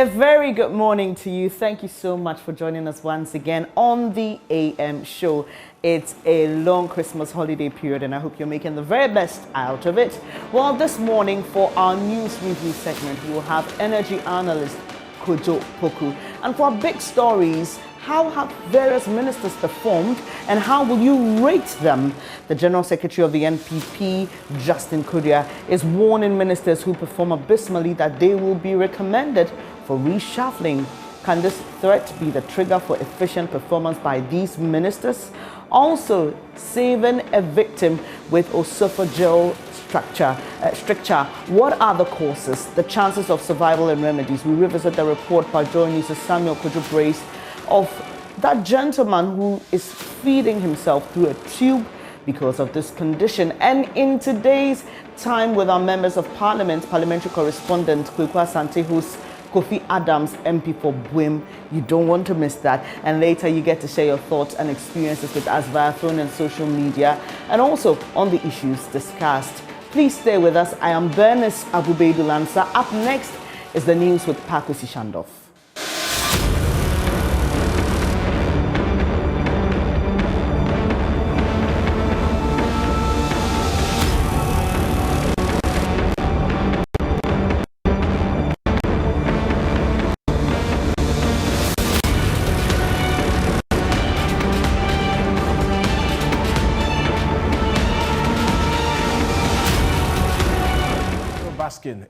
A very good morning to you. Thank you so much for joining us once again on the AM show. It's a long Christmas holiday period and I hope you're making the very best out of it. Well, this morning for our news review segment, we will have energy analyst Kojo Poku. And for our big stories, how have various ministers performed and how will you rate them? The General Secretary of the NPP, Justin Kudia, is warning ministers who perform abysmally that they will be recommended for reshuffling. Can this threat be the trigger for efficient performance by these ministers? Also, saving a victim with esophageal stricture. What are the causes, the chances of survival and remedies? We revisit the report by JoyNews' Samuel Kojo Brace of that gentleman who is feeding himself through a tube because of this condition. And in today's time with our members of parliament, parliamentary correspondent Kweku Asante, who's Kofi Adams MP for Buim, you don't want to miss that. And later you get to share your thoughts and experiences with us via phone and social media and also on the issues discussed. Please stay with us. I am Bernice Abu-Baidoo Lansah. Up next is the news with Pakwesi Shandoff.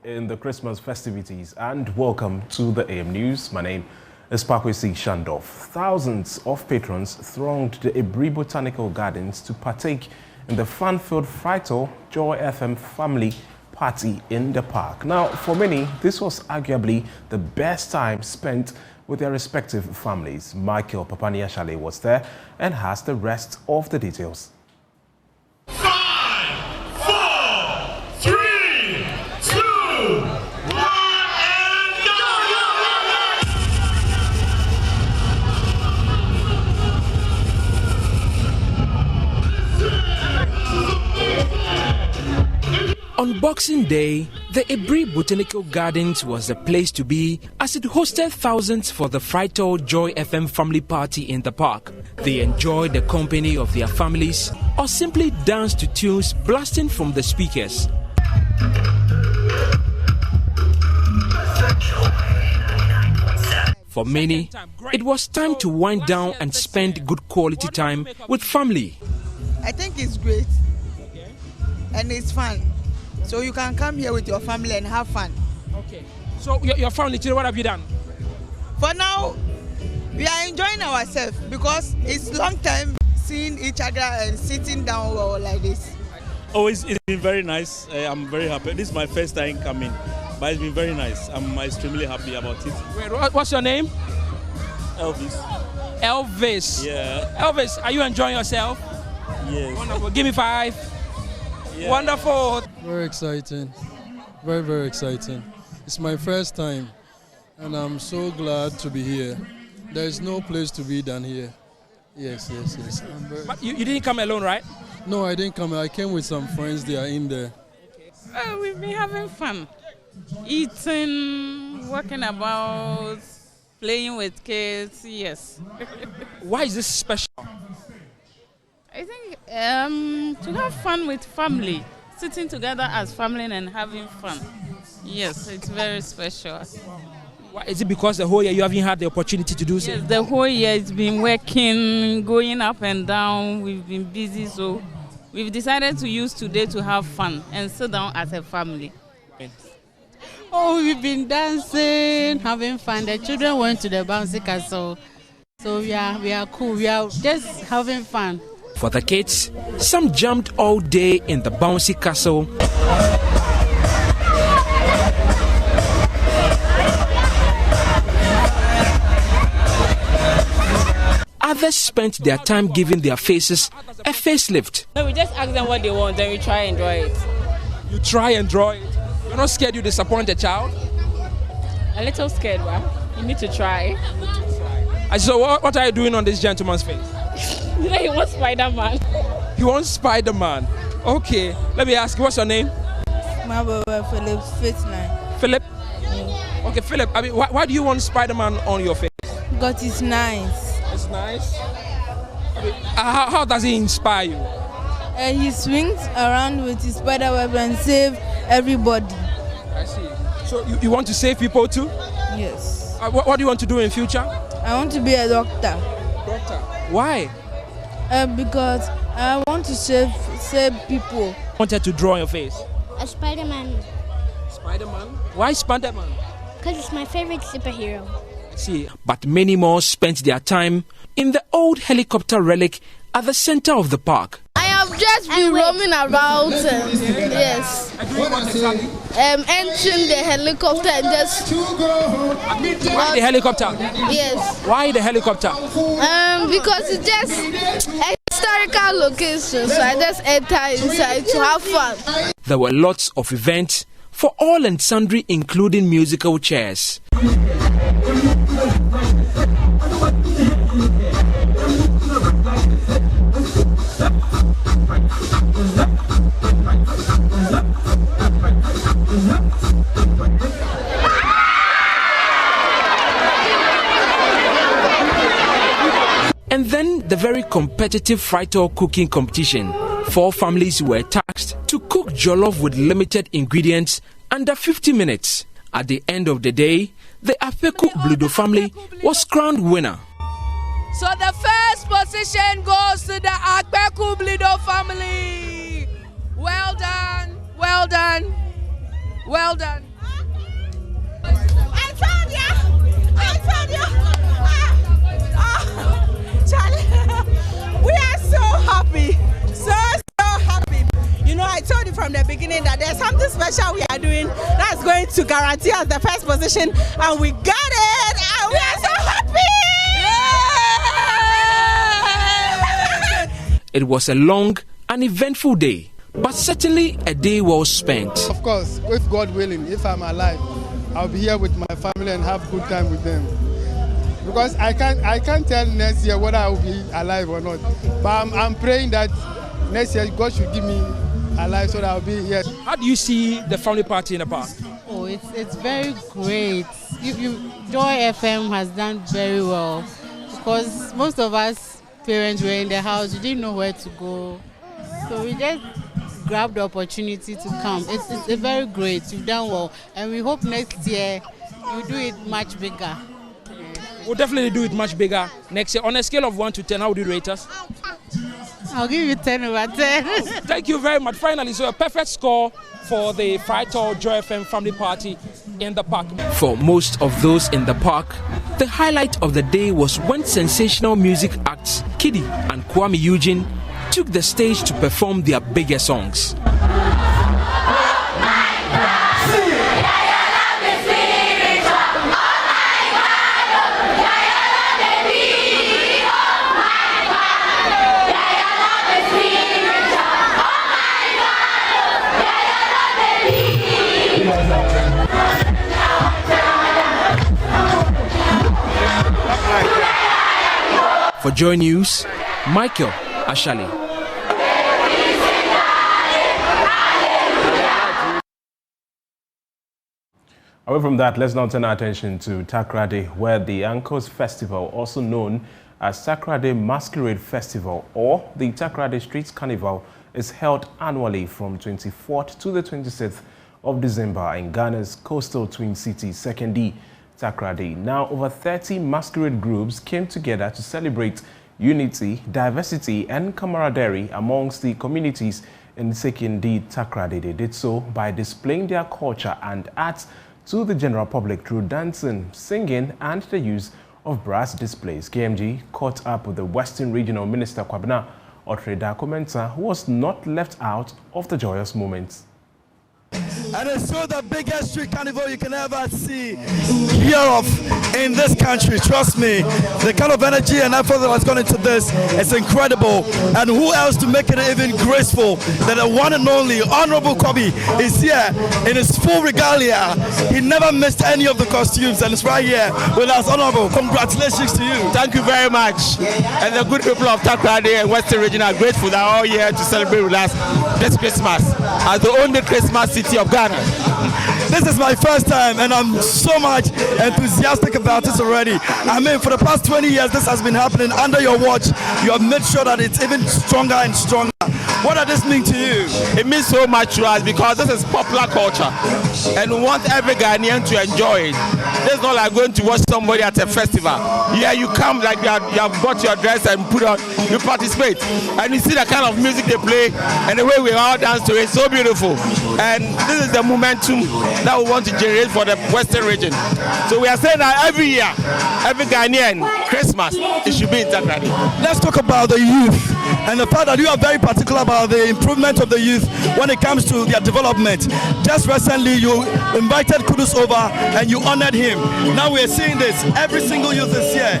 In the Christmas festivities, and welcome to the AM News. My name is Pakwesi Shandoff. Thousands of patrons thronged the Ebri Botanical Gardens to partake in the fun-filled Frital Joy FM family party in the park. Now, for many, this was arguably the best time spent with their respective families. Michael Papaniashale was there and has the rest of the details. On Boxing Day, the Ebri Botanical Gardens was the place to be as it hosted thousands for the Frital Joy FM family party in the park. They enjoyed the company of their families or simply danced to tunes blasting from the speakers. For many, it was time to wind down and spend good quality time with family. I think it's great and it's fun. So you can come here with your family and have fun. Okay. So your family, what have you done? For now, we are enjoying ourselves because it's long time seeing each other and sitting down like this. Always, it's been very nice. I'm very happy. This is my first time coming, but it's been very nice. I'm extremely happy about it. Wait, what's your name? Elvis. Elvis? Yeah. Elvis, are you enjoying yourself? Yes. Wonderful. Give me 5. Yeah. Wonderful. Very exciting. Very, very exciting. It's my first time and I'm so glad to be here. There is no place to be than here. Yes. But you didn't come alone, right? No, I didn't come. I came with some friends. They are in there. We've been having fun. Eating, walking about, playing with kids, yes. Why is this special? I think to have fun with family, sitting together as family and having fun. Yes, it's very special. Why, is it because the whole year you haven't had the opportunity to do so? Yes, the whole year it's been working, going up and down. We've been busy, so we've decided to use today to have fun and sit down as a family. Oh, we've been dancing, having fun. The children went to the bouncy castle. So we are cool. We are just having fun. For the kids, some jumped all day in the bouncy castle. Others spent their time giving their faces a facelift. No, we just ask them what they want, then we try and draw it. You try and draw it? You're not scared you disappoint a child? A little scared, but you need to try. So what are you doing on this gentleman's face? You know, he wants Spider-Man. He wants Spider-Man. Okay, let me ask you, what's your name? Philip, 5th line. Philip? Okay, Philip, I mean, why do you want Spider-Man on your face? Because it's nice. It's nice. I mean, how does he inspire you? He swings around with his spider web and save everybody. I see. So you want to save people too? Yes. What do you want to do in future? I want to be a doctor. Doctor. Why? Because I want to save people. Wanted to draw on your face? A Spider-Man. Spider-Man? Why Spider-Man? Because it's my favorite superhero. I see. But many more spent their time in the old helicopter relic at the center of the park. I have just been roaming around, yes, entering the helicopter and just... Why the helicopter? Yes. Why the helicopter? Because it's just a historical location, so I just enter inside to have fun. There were lots of events for all and sundry, including musical chairs. And then the very competitive fry-tail cooking competition. 4 families were tasked to cook jollof with limited ingredients under 50 minutes. At the end of the day, the Abu-Baidoo family was crowned winner. So the first position goes to the Abu-Baidoo family. Well done, well done, well done. I told you. Charlie, we are so happy, so happy. You know, I told you from the beginning that there's something special we are doing that's going to guarantee us the first position, and we got it, and we are so happy! It was a long and eventful day, but certainly a day well spent. Of course, if God willing, if I'm alive, I'll be here with my family and have good time with them. Because I can't tell next year whether I will be alive or not. But I'm praying that next year God should give me alive so that I'll be here. How do you see the family party in the park? Oh, it's very great. Joy FM has done very well because most of us parents were in the house. We didn't know where to go, so we just grabbed the opportunity to come. It's very great. You've done well, and we hope next year you do it much bigger. We'll definitely do it much bigger next year. On a scale of 1 to 10, how would you rate us? I'll give you 10 over 10. Thank you very much. Finally, so a perfect score for the Fry-Tail Joy FM family party in the park. For most of those in the park, the highlight of the day was when sensational music acts Kiddy and Kwame Eugene took the stage to perform their biggest songs. For JoyNews, Michael Ashali. Away from that, let's now turn our attention to Takoradi, where the Anchors Festival, also known as Takoradi Masquerade Festival or the Takoradi Streets Carnival, is held annually from 24th to the 26th of December in Ghana's coastal twin city, Sekondi, Takoradi. Now, over 30 masquerade groups came together to celebrate unity, diversity, and camaraderie amongst the communities in Sekondi, Takoradi. They did so by displaying their culture and arts to the general public through dancing, singing, and the use of brass displays. KMG caught up with the Western Regional Minister Kwabena Otreda Komenta, who was not left out of the joyous moments. And it's so the biggest street carnival you can ever see, hear of in this country. Trust me, the kind of energy and effort that has gone into this is incredible. And who else to make it even graceful than the one and only Honorable Kobe is here in his full regalia. He never missed any of the costumes and it's right here with us. Honorable, congratulations to you. Thank you very much. And the good people of Takoradi and Western Region are grateful that are all here to celebrate with us this Christmas as the only Christmas city of Ghana. This is my first time, and I'm so much enthusiastic about this already. I mean, for the past 20 years, this has been happening under your watch. You have made sure that it's even stronger and stronger. What does this mean to you? It means so much to us because this is popular culture, and we want every Ghanaian to enjoy it. This is not like going to watch somebody at a festival. Yeah, you come like you have bought your dress and put on, you participate, and you see the kind of music they play and the way we all dance to it. So beautiful, and this is the momentum that we want to generate for the Western region. So we are saying that every year, every Ghanaian Christmas, it should be in Takrady. Let's talk about the youth and the fact that you are very particular about the improvement of the youth when it comes to their development. Just recently, you invited Kudus over and you honored him. Now we are seeing this. Every single youth is here.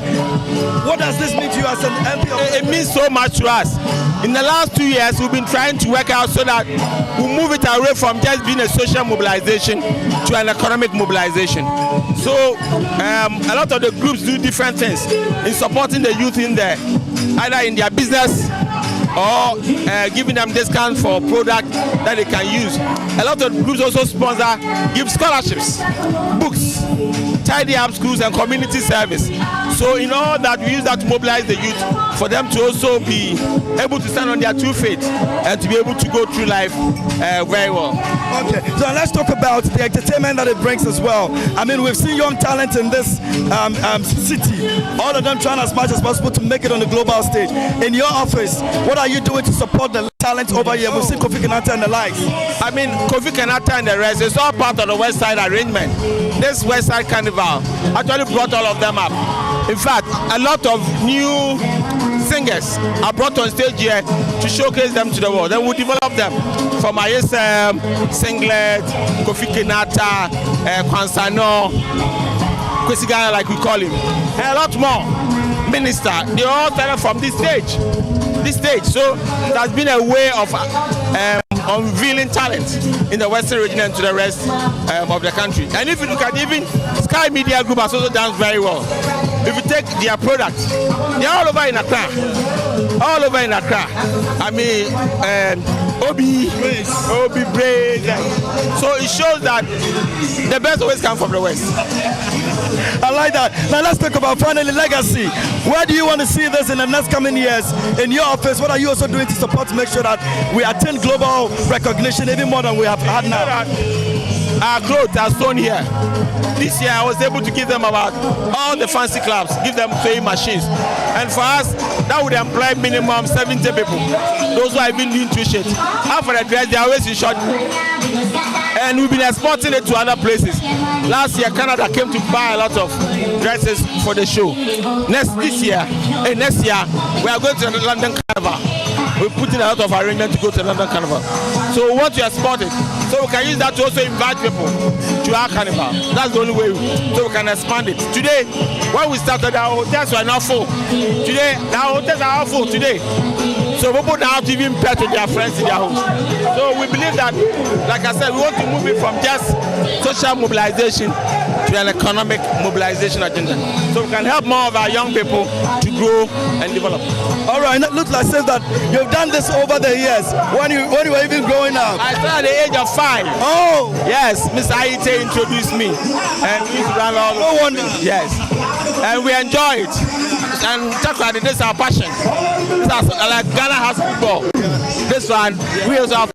What does this mean to you as an MP? It means so much to us. In the last 2 years, we've been trying to work out so that we move it away from just being a social mobilization to an economic mobilization. So a lot of the groups do different things in supporting the youth in there, either in their business or giving them discount for product that they can use. A lot of groups also sponsor, give scholarships, books, tidy up schools and community service. So in all that, we use that to mobilize the youth for them to also be able to stand on their 2 feet and to be able to go through life very well. Okay, so let's talk about the entertainment that it brings as well. I mean, we've seen young talent in this city, all of them trying as much as possible to make it on the global stage. In your office, what are you doing to support the talent over here? We've seen Kofi Kenata and the likes. I mean, Kofi Kenata and the rest, it's all part of the West Side arrangement. This West Side Carnival actually brought all of them up. In fact, a lot of new singers are brought on stage here to showcase them to the world. Then we develop them from ISM, Singlet, Kofi Kenata, Kwansano, Kwesi Ghana, like we call him, and a lot more. Minister, they all started from this stage. So it has been a way of unveiling talent in the Western region and to the rest of the country. And if you look at even Sky Media Group has also done very well. If you take their products, they're all over in Accra. All over in Accra. I mean, Obi Braid. So it shows that the best always come from the West. I like that. Now let's talk about finally legacy. Where do you want to see this in the next coming years? In your office, what are you also doing to support to make sure that we attain global recognition even more than we have had now? Our clothes are sewn here. This year I was able to give them about all the fancy clubs, give them sewing machines. And for us, that would employ minimum 70 people. Those who have been doing t-shirts. Half of the dress, they are always in short. And we've been exporting it to other places. Last year, Canada came to buy a lot of dresses for the show. Next year, we are going to the London Carnival. We're putting a lot of arrangement to go to the London Carnival. So we want to export it. So we can use that to also invite people to our carnival. That's the only way, so we can expand it. Today, when we started, our hotels were not full. Today, our hotels are all full today. So people now have to even pet with their friends in their homes. So we believe that, like I said, we want to move it from just social mobilization to an economic mobilization agenda. So we can help more of our young people to grow and develop. All right, it looks like that you've done this over the years. When you were even growing up? I started at the age of 5. Oh! Yes, Mr. Aite introduced me. And we used to run all no wonder. Yes. And we enjoy it. And Takrady, this is our passion. This is like Ghana has football. This one, we also have.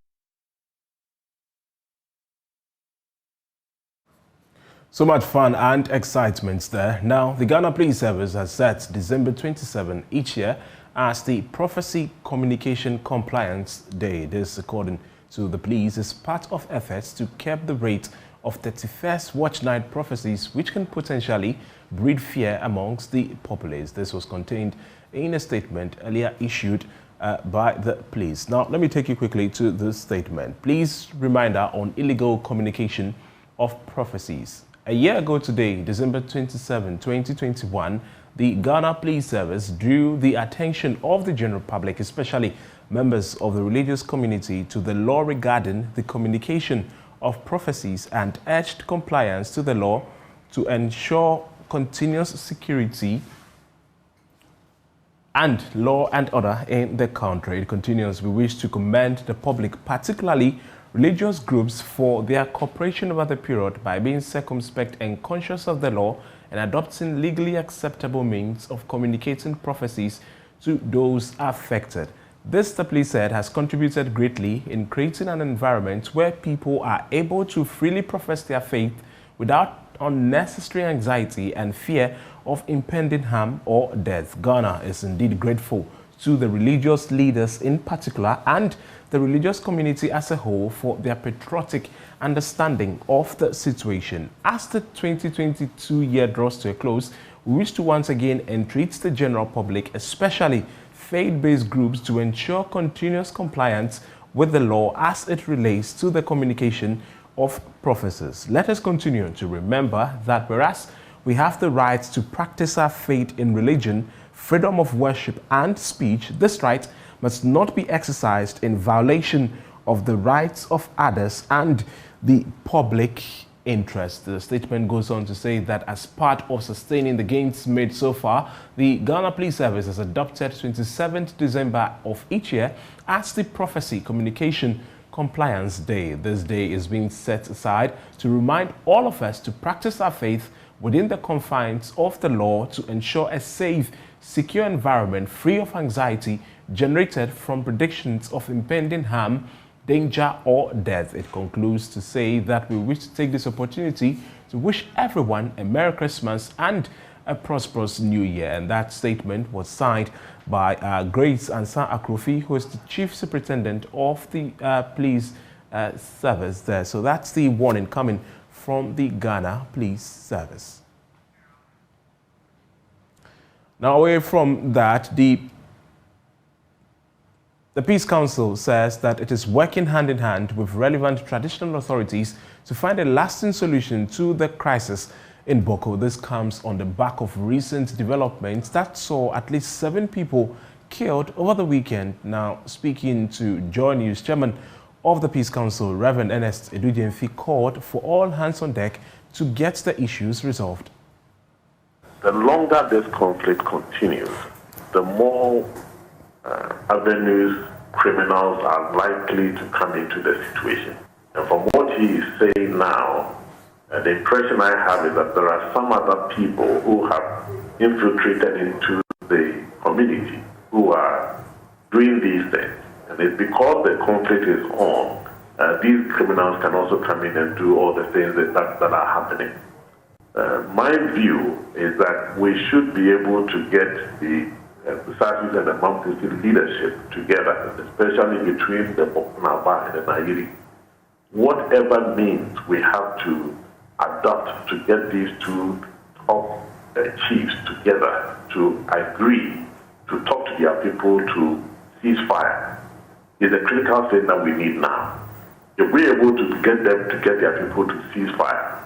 So much fun and excitement there. Now, the Ghana Police Service has set December 27 each year as the Prophecy Communication Compliance Day. This, according to the police, is part of efforts to curb the rate of 31st watch night prophecies, which can potentially breed fear amongst the populace. This was contained in a statement earlier issued by the police. Now, let me take you quickly to this statement. Please, reminder on illegal communication of prophecies. A year ago today, December 27, 2021, the Ghana Police Service drew the attention of the general public, especially members of the religious community, to the law regarding the communication of prophecies and urged compliance to the law to ensure continuous security and law and order in the country. It continues, we wish to commend the public, particularly religious groups for their cooperation over the period by being circumspect and conscious of the law and adopting legally acceptable means of communicating prophecies to those affected. This, the police said, has contributed greatly in creating an environment where people are able to freely profess their faith without unnecessary anxiety and fear of impending harm or death. Ghana is indeed grateful to the religious leaders in particular and the religious community as a whole for their patriotic understanding of the situation. As the 2022 year draws to a close, we wish to once again entreat the general public, especially faith-based groups, to ensure continuous compliance with the law as it relates to the communication of prophecies. Let us continue to remember that whereas we have the right to practice our faith in religion, freedom of worship and speech, this right must not be exercised in violation of the rights of others and the public interest. The statement goes on to say that as part of sustaining the gains made so far, the Ghana Police Service has adopted 27th December of each year as the Prophecy Communication Compliance Day. This day is being set aside to remind all of us to practice our faith within the confines of the law to ensure a safe, secure environment free of anxiety generated from predictions of impending harm, danger or death. It concludes to say that we wish to take this opportunity to wish everyone a Merry Christmas and a prosperous New Year. And that statement was signed by Grace Ansa Akrofi, who is the Chief Superintendent of the Police Service there. So that's the warning coming from the Ghana Police Service. Now, away from that, the Peace Council says that it is working hand in hand with relevant traditional authorities to find a lasting solution to the crisis in Boko. This comes on the back of recent developments that saw at least 7 people killed over the weekend. Now, speaking to JoyNews, Chairman of the Peace Council, Reverend Ernest Edudiemfi, called for all hands on deck to get the issues resolved. The longer this conflict continues, the more avenues criminals are likely to come into the situation. And from what he is saying now, the impression I have is that there are some other people who have infiltrated into the community who are doing these things. And it's because the conflict is on, these criminals can also come in and do all the things that are happening. My view is that we should be able to get the Service and the Mampusi leadership together, especially between the Bokunaba and the Nairi. Whatever means we have to adopt to get these two top chiefs together to agree to talk to their people to cease fire is a critical thing that we need now. If we're able to get them to get their people to cease fire,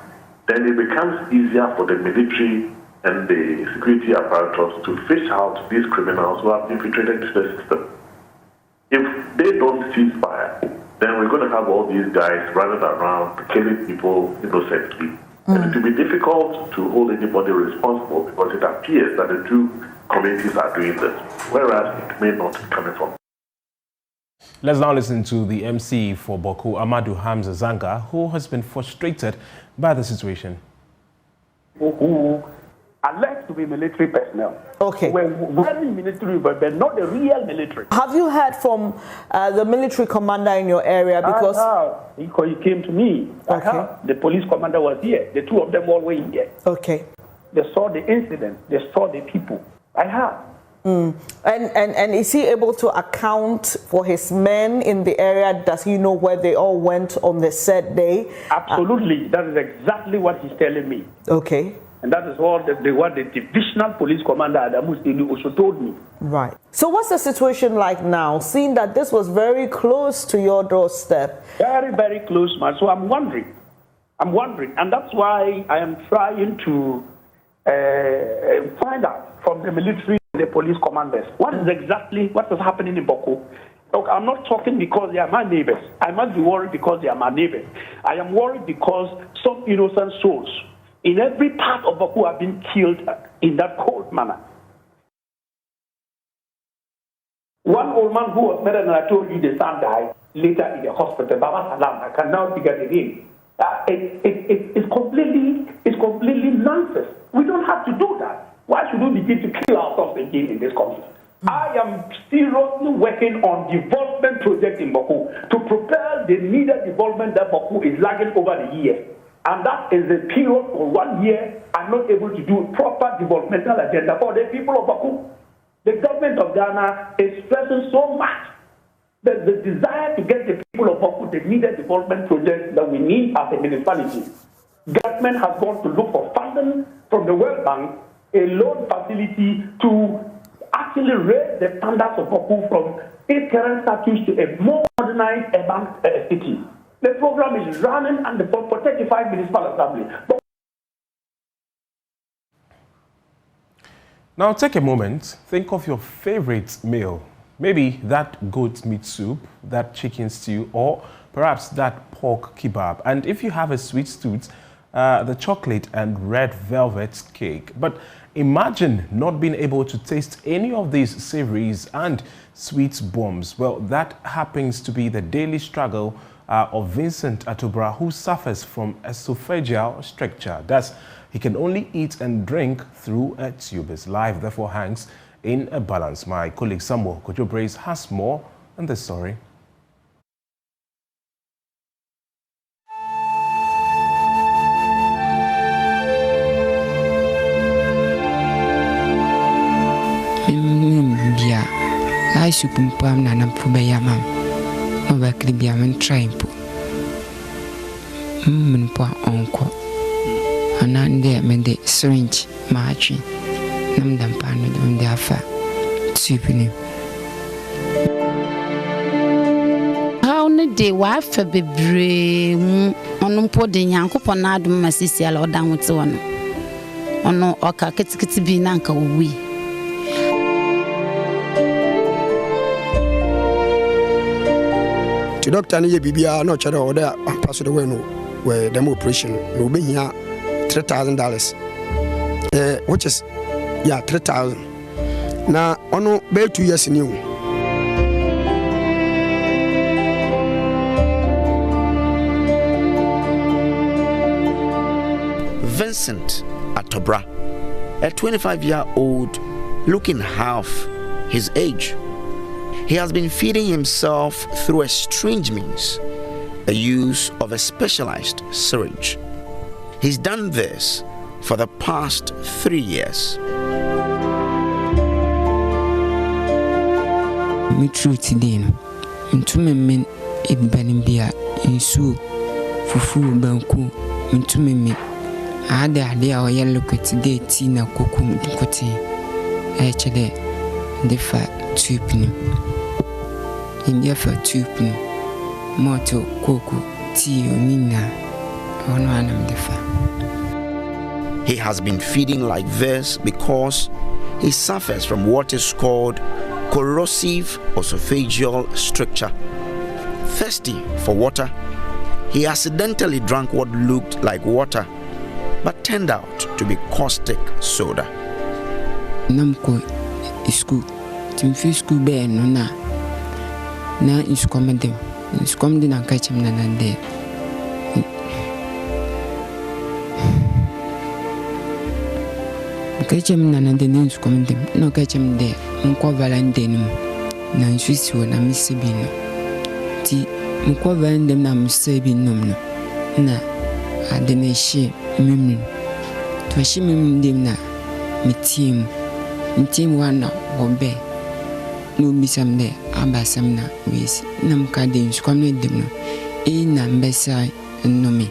then it becomes easier for the military and the security apparatus to fish out these criminals who have infiltrated the system. If they don't cease fire, then we're going to have all these guys running around killing people innocently. And it will be difficult to hold anybody responsible because it appears that the two communities are doing this, whereas it may not be coming from. Let's now listen to the MC for Boko, Amadou Hamza Zanga, who has been frustrated by the situation. Who alleged to be military personnel. Okay. We're very military, but they're not the real military. Have you heard from the military commander in your area? Because he came to me. Okay. The police commander was here. The two of them all were here. Okay. They saw the incident. They saw the people. I have. And is he able to account for his men in the area? Does he know where they all went on the said day? Absolutely. That is exactly what he's telling me. Okay. And that is what the divisional police commander Adamu Stelu also told me. Right. So what's the situation like now, seeing that this was very close to your doorstep? Very, very close, man. So I'm wondering. And that's why I am trying to find out from the military and the police commanders what is happening in Boko. Look, I'm not talking because they are my neighbors. I must be worried because they are my neighbors. I am worried because some innocent souls in every part of Boko have been killed in that cold manner. One old man who was married, and I told you the son died. later in the hospital. Baba Salam, I can now figure the name. It's completely nonsense. We don't have to do that. Why should we begin to kill ourselves again in this country? I am seriously working on development project in Baku to propel the needed development that Baku is lagging over the years. And that is the period for 1 year I'm not able to do proper developmental agenda for the people of Baku. The government of Ghana is stressing so much that the desire to get the people of Baku the needed development projects that we need as a municipality. Government has gone to look for funding from the World Bank, a loan facility to actually raise the standards of Baku from its current status to a more modernized urban city. The program is running and for 35 municipal assemblies. Now take a moment, think of your favorite meal. Maybe that goat meat soup, that chicken stew, or perhaps that pork kebab. And if you have a sweet tooth, the chocolate and red velvet cake. But imagine not being able to taste any of these savories and sweet bombs. Well, that happens to be the daily struggle of Vincent Atobra, who suffers from esophageal stricture. Thus, he can only eat and drink through a tube. His life therefore hangs in a balance. My colleague Samuel Kojo Brace has more on this story. I supum pam na pubayamam. Overclibiam trying po. Po uncle. Anande mende syringe marching. Namdam pano on the affair. Supini. How ne de wife a bebre on pudding yanko ponadum masisia or down with one. On no oka kitty be nanka we. The doctor and BBR no chatter or there and pass the way no where the operation no be here $3,000. Which is $3,000. Now on be 2 years new. Vincent Atobra, a 25-year-old looking half his age. He has been feeding himself through a strange means, the use of a specialized syringe. He's done this for the past 3 years. Me true today no. Ntume men ebanim bia insu fufu banku ntume me ade a oyelo kwetide ti na kokum dikote e chede defa tupni india fa tupni moto koko ti onina ono anam defa. He has been feeding like this because he suffers from what is called corrosive esophageal stricture. Thirsty for water, he accidentally drank what looked like water but turned out to be caustic soda. Namko school, timfi school be no na is comedy. Is comedy na catch him nanande. Catch him nanande is comedy. No catch him there. Mko valentine na nsisi wo na misebino. Ti mko valentine na misebino no. Na adeneshi mimi. Twashi mimi dem na mitim. Mitim wana wobe. No bisam de abasam na wesi. Na mkade nskomne dem no. Na mbesa nomi.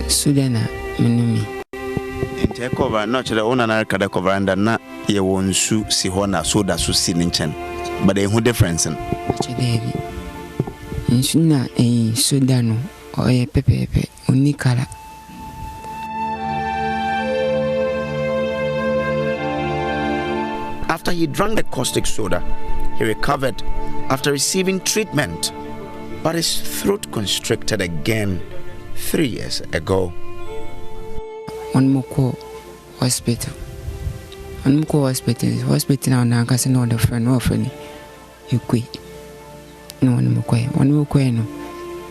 Sudana menomi. Ente cover not the owner na kada cover and na ye wonsu si hona soda so si nchen. But who difference in? Chidebi. Insuna soda no oye pepepe unikala. After he drank the caustic soda, he recovered after receiving treatment, but his throat constricted again 3 years ago. One more hospital. One more hospital now. Now, because no the friend or friend, you quit. no one mokwe no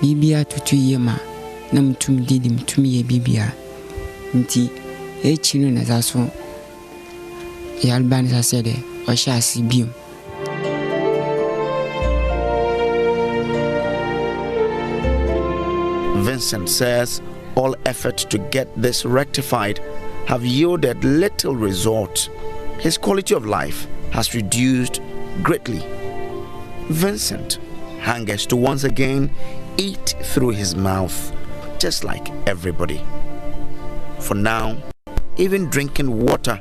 bibia tutu yema na mtum didi mtum ye bibia nti chino na zaso yalban sa sede o sha sibium. Vincent says all efforts to get this rectified have yielded little result. His quality of life has reduced greatly. Vincent hungers to once again eat through his mouth, just like everybody. For now, even drinking water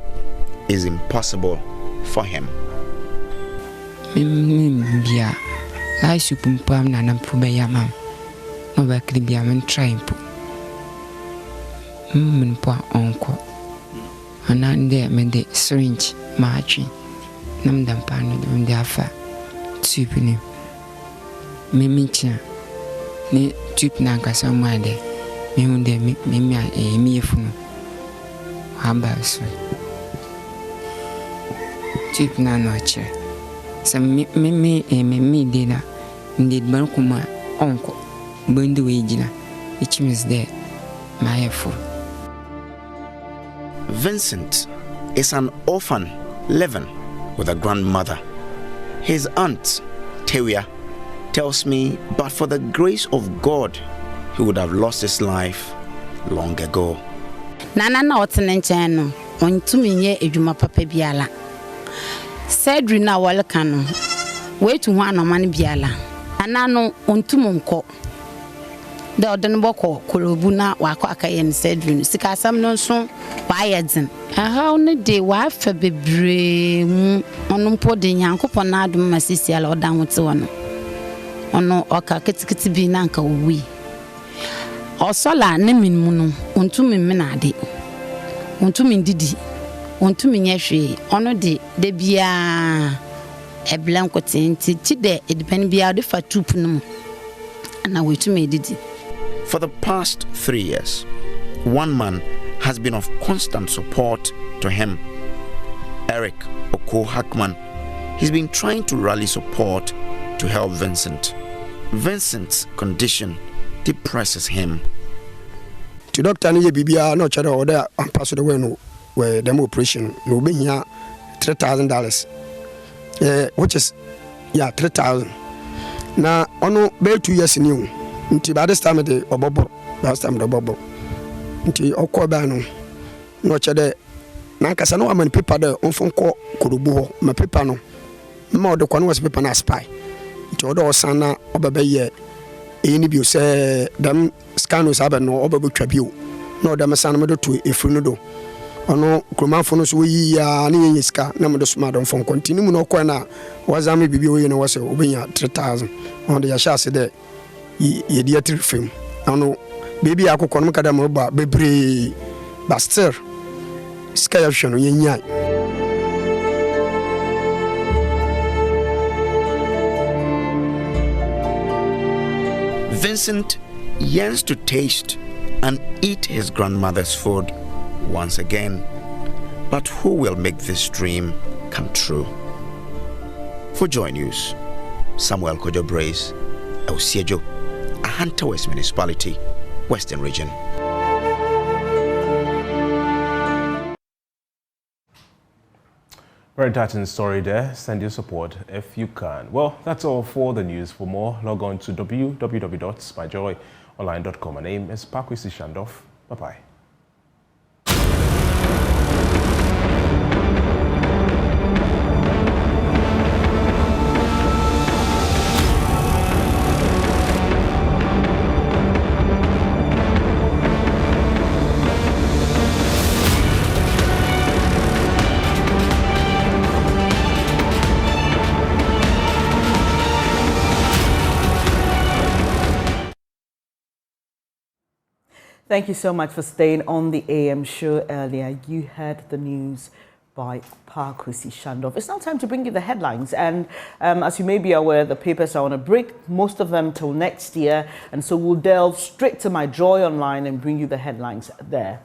is impossible for him. Bia, I supumpam nanampuba yamam. No baklibia man trying po. Mpo onko. Anande mende syringe marching. Nam dampano de afa. Tupini. Mimicha. Ni tup na kasa mwade. Mi hunde mimia miyefuno. Habaso. Tup na noche. Sam mimi dina. Ndid bankuma onko. Bundu wejina. Which means there. My fool. Vincent is an orphan living with a grandmother. His aunt, Tewia, tells me, but for the grace of God, he would have lost his life long ago. Nana na otenencheno, ontuminye edwuma papa biala. Cedri na walka no, wetu ho anomane biala. Nana no ontumonko. De odenboko kolobu na wako akaye ne Cedri no sika asam no so wayedin. Aha one de wa fa bebre mu onompo de nyankopon na adom masisi ala odan wote wono. Ono oka ketikiti bi na nka owi. Osola ne minmu no ontumi menade. Ontumi ndidi. Ontumi nyehwe. Ono de bia eblankote nti ti de edepani bia de fa tup no na wetumi didi. For the past 3 years, one man has been of constant support to him. Eric Oko Hackman. He's been trying to rally support to help Vincent. Vincent's condition depresses him. To doctor ni bibia no chara order and pass the way no where them operation no be here $3,000. Which is $3,000. Now ono be 2 years new. Nti by this time the obobo last time the bobo. Nti okoba no no chede na kasa no amani paper there on phone call kurubu ho ma paper no ma de kwano was paper na spy. Nti odo osana obebe ye eni bi o se dem scanner sabe no obebe twa bi o na odo mesana me do to efru no do ono kromanfo no so yi ya na yen sika na me do suma don phone continue mu no kwa na wazame bibi o ye no wase obenya 3,000 on the yashase there ye dia trifim ano baby akokɔ no kada mo ba bebre but still sika ya hwe no yenya. Vincent yearns to taste and eat his grandmother's food once again, but who will make this dream come true? For JoyNews, Samuel Kojo Brace, Elsiejo, Ahanta West Municipality, Western Region. Very touching story there. Send your support if you can. Well, that's all for the news. For more, log on to www.myjoyonline.com. My name is Bernice Shandoff. Bye-bye. Thank you so much for staying on the AM show earlier. You heard the news by Bernice Shandoff. It's now time to bring you the headlines. And as you may be aware, the papers are on a break, most of them till next year. And so we'll delve straight to my Joy Online and bring you the headlines there.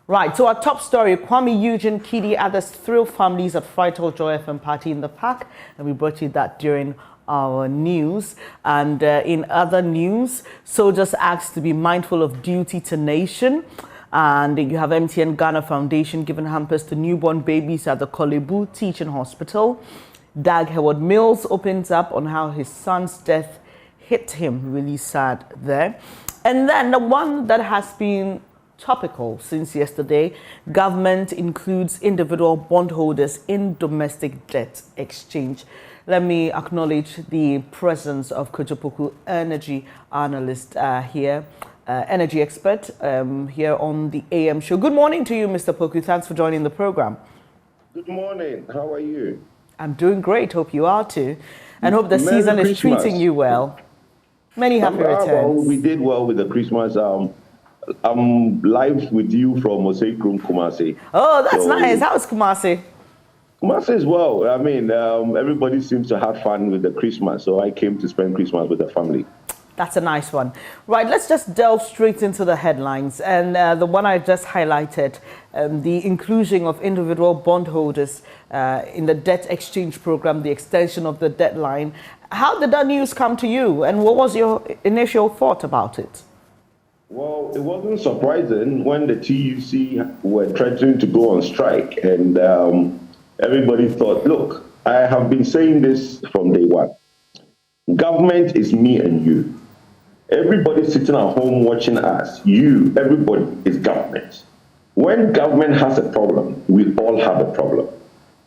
Right, so our top story, Kwame Eugene Kidi others thrill families at Frightel Joy FM party in the park, and we brought you that during our news. And in other news, soldiers asked to be mindful of duty to nation. And you have MTN Ghana Foundation giving hampers to newborn babies at the Kolebu Teaching Hospital. Dag Howard Mills opens up on how his son's death hit him. Really sad there. And then the one that has been topical since yesterday, government includes individual bondholders in domestic debt exchange. Let me acknowledge the presence of Kojopoku energy analyst here, energy expert here on the AM show. Good morning to you, Mr. Poku. Thanks for joining the program. Good morning. How are you? I'm doing great. Hope you are too. And hope the season is treating you well. Many happy returns. Well, we did well with the Christmas. I'm live with you from Oseikrum, Kumasi. Oh, that's nice. How's Kumasi? Kumasi as well. I mean, everybody seems to have fun with the Christmas, so I came to spend Christmas with the family. That's a nice one. Right, let's just delve straight into the headlines. And the one I just highlighted, the inclusion of individual bondholders in the debt exchange program, the extension of the deadline. How did that news come to you, and what was your initial thought about it? Well, it wasn't surprising when the TUC were threatening to go on strike, and everybody thought, look, I have been saying this from day one. Government is me and you. Everybody sitting at home watching us, everybody is government. When government has a problem, we all have a problem.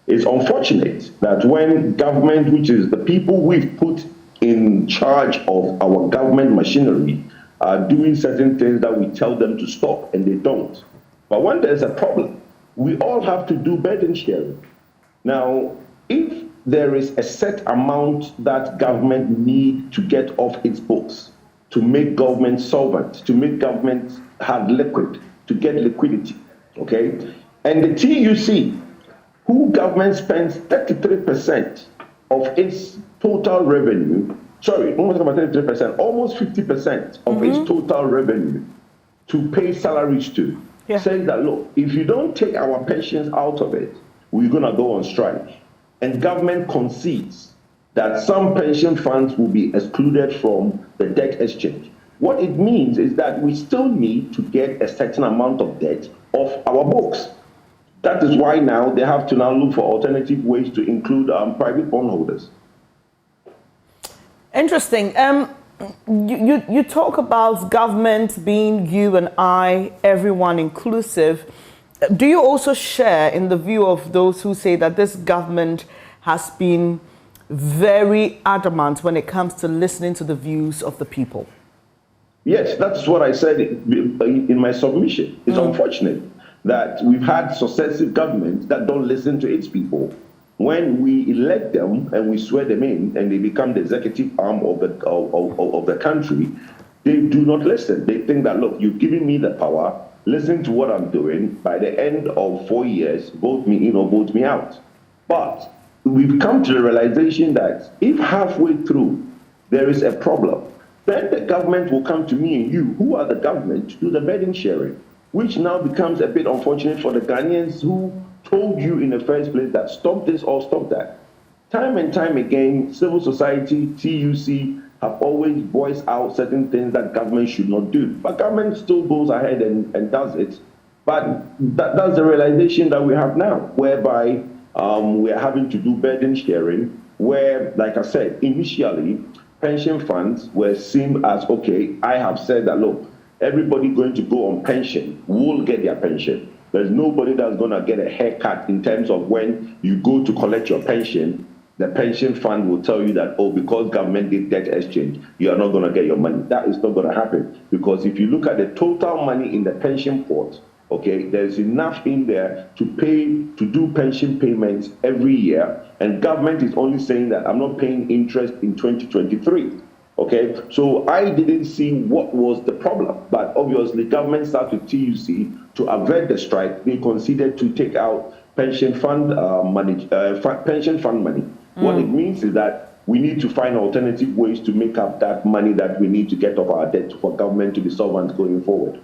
It's unfortunate that when government, which is the people we've put in charge of our government machinery, are doing certain things that we tell them to stop, and they don't. But when there's a problem, we all have to do burden sharing. Now, if there is a set amount that government need to get off its books to make government solvent, to make government have liquid, to get liquidity, okay? And the TUC, who government spends 33% of its total revenue, almost about 33%, almost 50% of its total revenue to pay salaries to, says that, look, if you don't take our pensions out of it, we're going to go on strike. And government concedes that some pension funds will be excluded from the debt exchange. What it means is that we still need to get a certain amount of debt off our books. That is why now they have to now look for alternative ways to include private bondholders. Interesting. You talk about government being you and I, everyone inclusive. Do you also share in the view of those who say that this government has been very adamant when it comes to listening to the views of the people? Yes, that's what I said in my submission. It's unfortunate that we've had successive governments that don't listen to its people. When we elect them and we swear them in and they become the executive arm of the country, they do not listen. They think that, look, you've given me the power, listen to what I'm doing. By the end of 4 years, vote me in or vote me out. But we've come to the realization that if halfway through there is a problem, then the government will come to me and you, who are the government, to do the burden sharing, which now becomes a bit unfortunate for the Ghanaians who told you in the first place that stop this or stop that. Time and time again, civil society, TUC, have always voiced out certain things that government should not do. But government still goes ahead and does it. But that's the realization that we have now, whereby we are having to do burden sharing, where, like I said, initially, pension funds were seen as, okay, I have said that, look, everybody going to go on pension will get their pension. There's nobody that's going to get a haircut in terms of when you go to collect your pension, the pension fund will tell you that, oh, because government did debt exchange, you are not going to get your money. That is not going to happen. Because if you look at the total money in the pension pot, okay, there's enough in there to pay, to do pension payments every year. And government is only saying that I'm not paying interest in 2023. Okay, so I didn't see what was the problem, but obviously government started TUC to avert the strike. They considered to take out pension fund money. What it means is that we need to find alternative ways to make up that money that we need to get off our debt for government to be solvent going forward.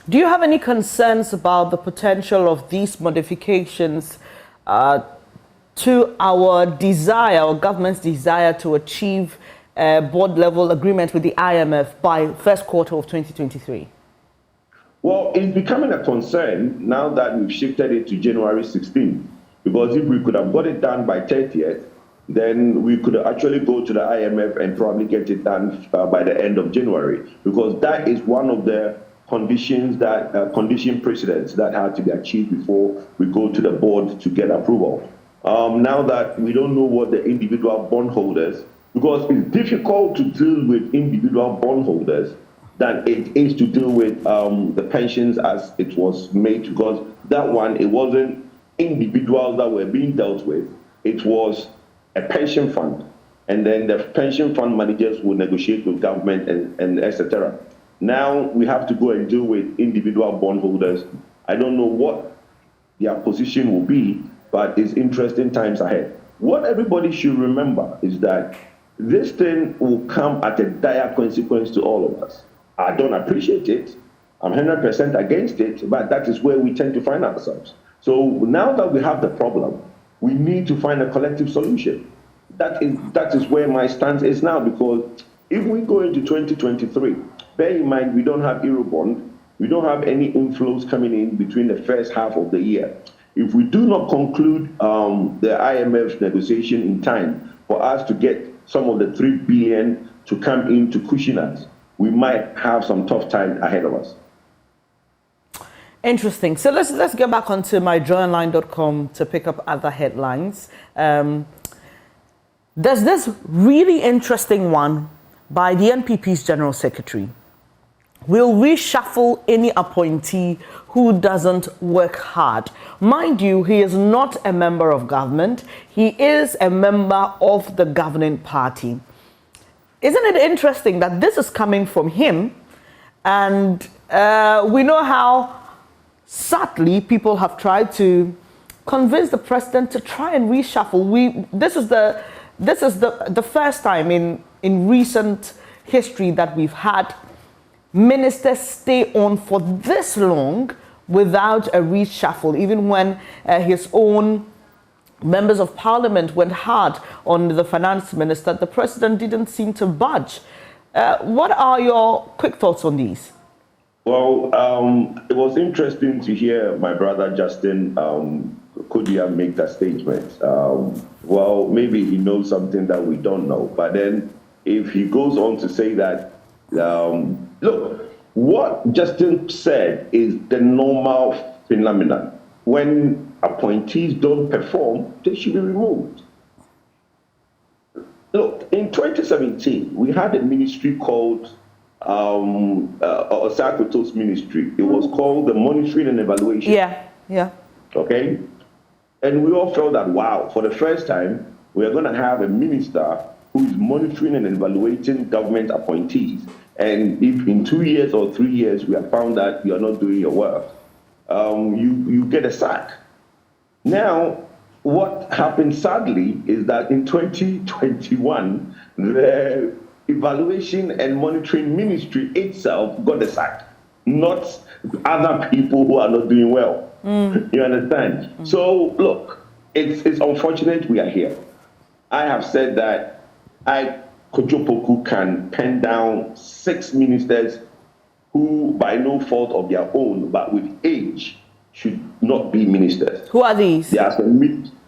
Do you have any concerns about the potential of these modifications to our desire, or government's desire, to achieve a board-level agreement with the IMF by first quarter of 2023? Well, it's becoming a concern now that we've shifted it to January 16th, because if we could have got it done by 30th, then we could actually go to the IMF and probably get it done by the end of January, because that is one of the conditions that condition precedents that had to be achieved before we go to the board to get approval. Now that we don't know what the individual bondholders, because it's difficult to deal with individual bondholders than it is to deal with the pensions as it was made, because that one, it wasn't individuals that were being dealt with, it was a pension fund, and then the pension fund managers will negotiate with government and etc. Now we have to go and deal with individual bondholders. I don't know what their position will be, but it's interesting times ahead. What everybody should remember is that this thing will come at a dire consequence to all of us. I don't appreciate it. I'm 100% against it, but that is where we tend to find ourselves. So now that we have the problem, we need to find a collective solution. That is where my stance is now, because if we go into 2023, bear in mind, we don't have Eurobond, we don't have any inflows coming in between the first half of the year. If we do not conclude the IMF negotiation in time for us to get some of the 3 billion to come in to cushion us, we might have some tough time ahead of us. Interesting. So let's get back onto myjoyonline.com to pick up other headlines. There's this really interesting one by the NPP's General Secretary. Will reshuffle any appointee who doesn't work hard. Mind you, he is not a member of government. He is a member of the governing party. Isn't it interesting that this is coming from him? And we know how sadly people have tried to convince the president to try and reshuffle. This is the first time in recent history that we've had ministers stay on for this long without a reshuffle, even when his own members of parliament went hard on the finance minister. The president didn't seem to budge. What are your quick thoughts on these? Well, it was interesting to hear my brother Justin Kodia make that statement. Well, maybe he knows something that we don't know. But then if he goes on to say that, look, what Justin said is the normal phenomenon. When appointees don't perform, they should be removed. Look, in 2017, we had a ministry called Osakoto's ministry. It was called the Monitoring and Evaluation. Yeah. Okay? And we all felt that, wow, for the first time, we are going to have a minister who is monitoring and evaluating government appointees. And if in 2 years or 3 years we have found that you are not doing your work, you get a sack. Now, what happened sadly is that in 2021, the Evaluation and Monitoring Ministry itself got a sack, not other people who are not doing well. You understand? So, look, it's unfortunate we are here. I have said that Kojopoku can pen down 6 ministers who, by no fault of their own, but with age, should not be ministers. Who are these? They are some,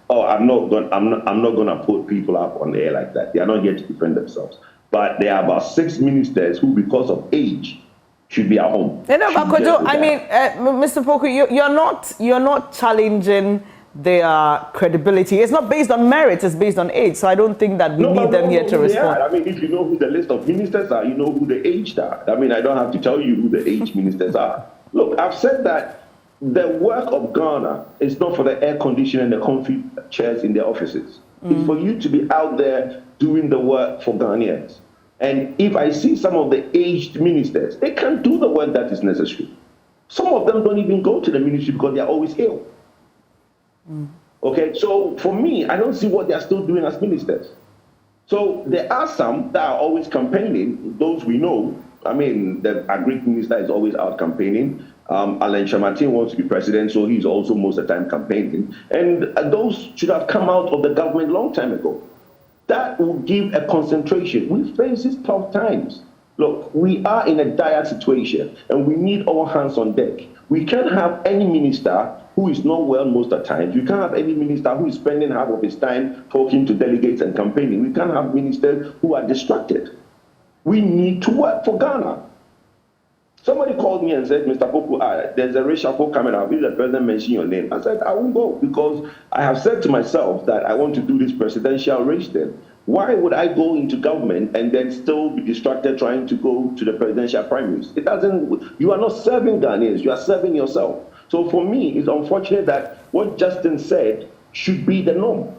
I'm not going to put people up on the air like that. They are not here to defend themselves. But there are about 6 ministers who, because of age, should be at home. But Kojo, I mean, Mr. Poku, you're not challenging their credibility. It's not based on merit, it's based on age. So I don't think that we need them here to respond. I mean, if you know who the list of ministers are, you know who the aged are. I mean, I don't have to tell you who the aged ministers are. Look, I've said that the work of Ghana is not for the air conditioning and the comfy chairs in their offices. It's for you to be out there doing the work for Ghanaians. And if I see some of the aged ministers, they can't do the work that is necessary. Some of them don't even go to the ministry because they're always ill. Okay, so for me, I don't see what they're still doing as ministers. So there are some that are always campaigning, those we know, I mean, the agri minister is always out campaigning. Alain Chamartin wants to be president, so he's also most of the time campaigning. And those should have come out of the government long time ago. That will give a concentration. We face these tough times. Look, we are in a dire situation, and we need all hands on deck. We can't have any minister who is not well most of the time. You can't have any minister who is spending half of his time talking to delegates and campaigning. We can't have ministers who are distracted. We need to work for Ghana. Somebody called me and said, Mr. Poku, there's a reshuffle coming up. If the president mentioned your name, I said, I won't go, because I have said to myself that I want to do this presidential race then. Why would I go into government and then still be distracted trying to go to the presidential primaries? It doesn't, you are not serving Ghanaians, you are serving yourself. So for me, it's unfortunate that what Justin said should be the norm.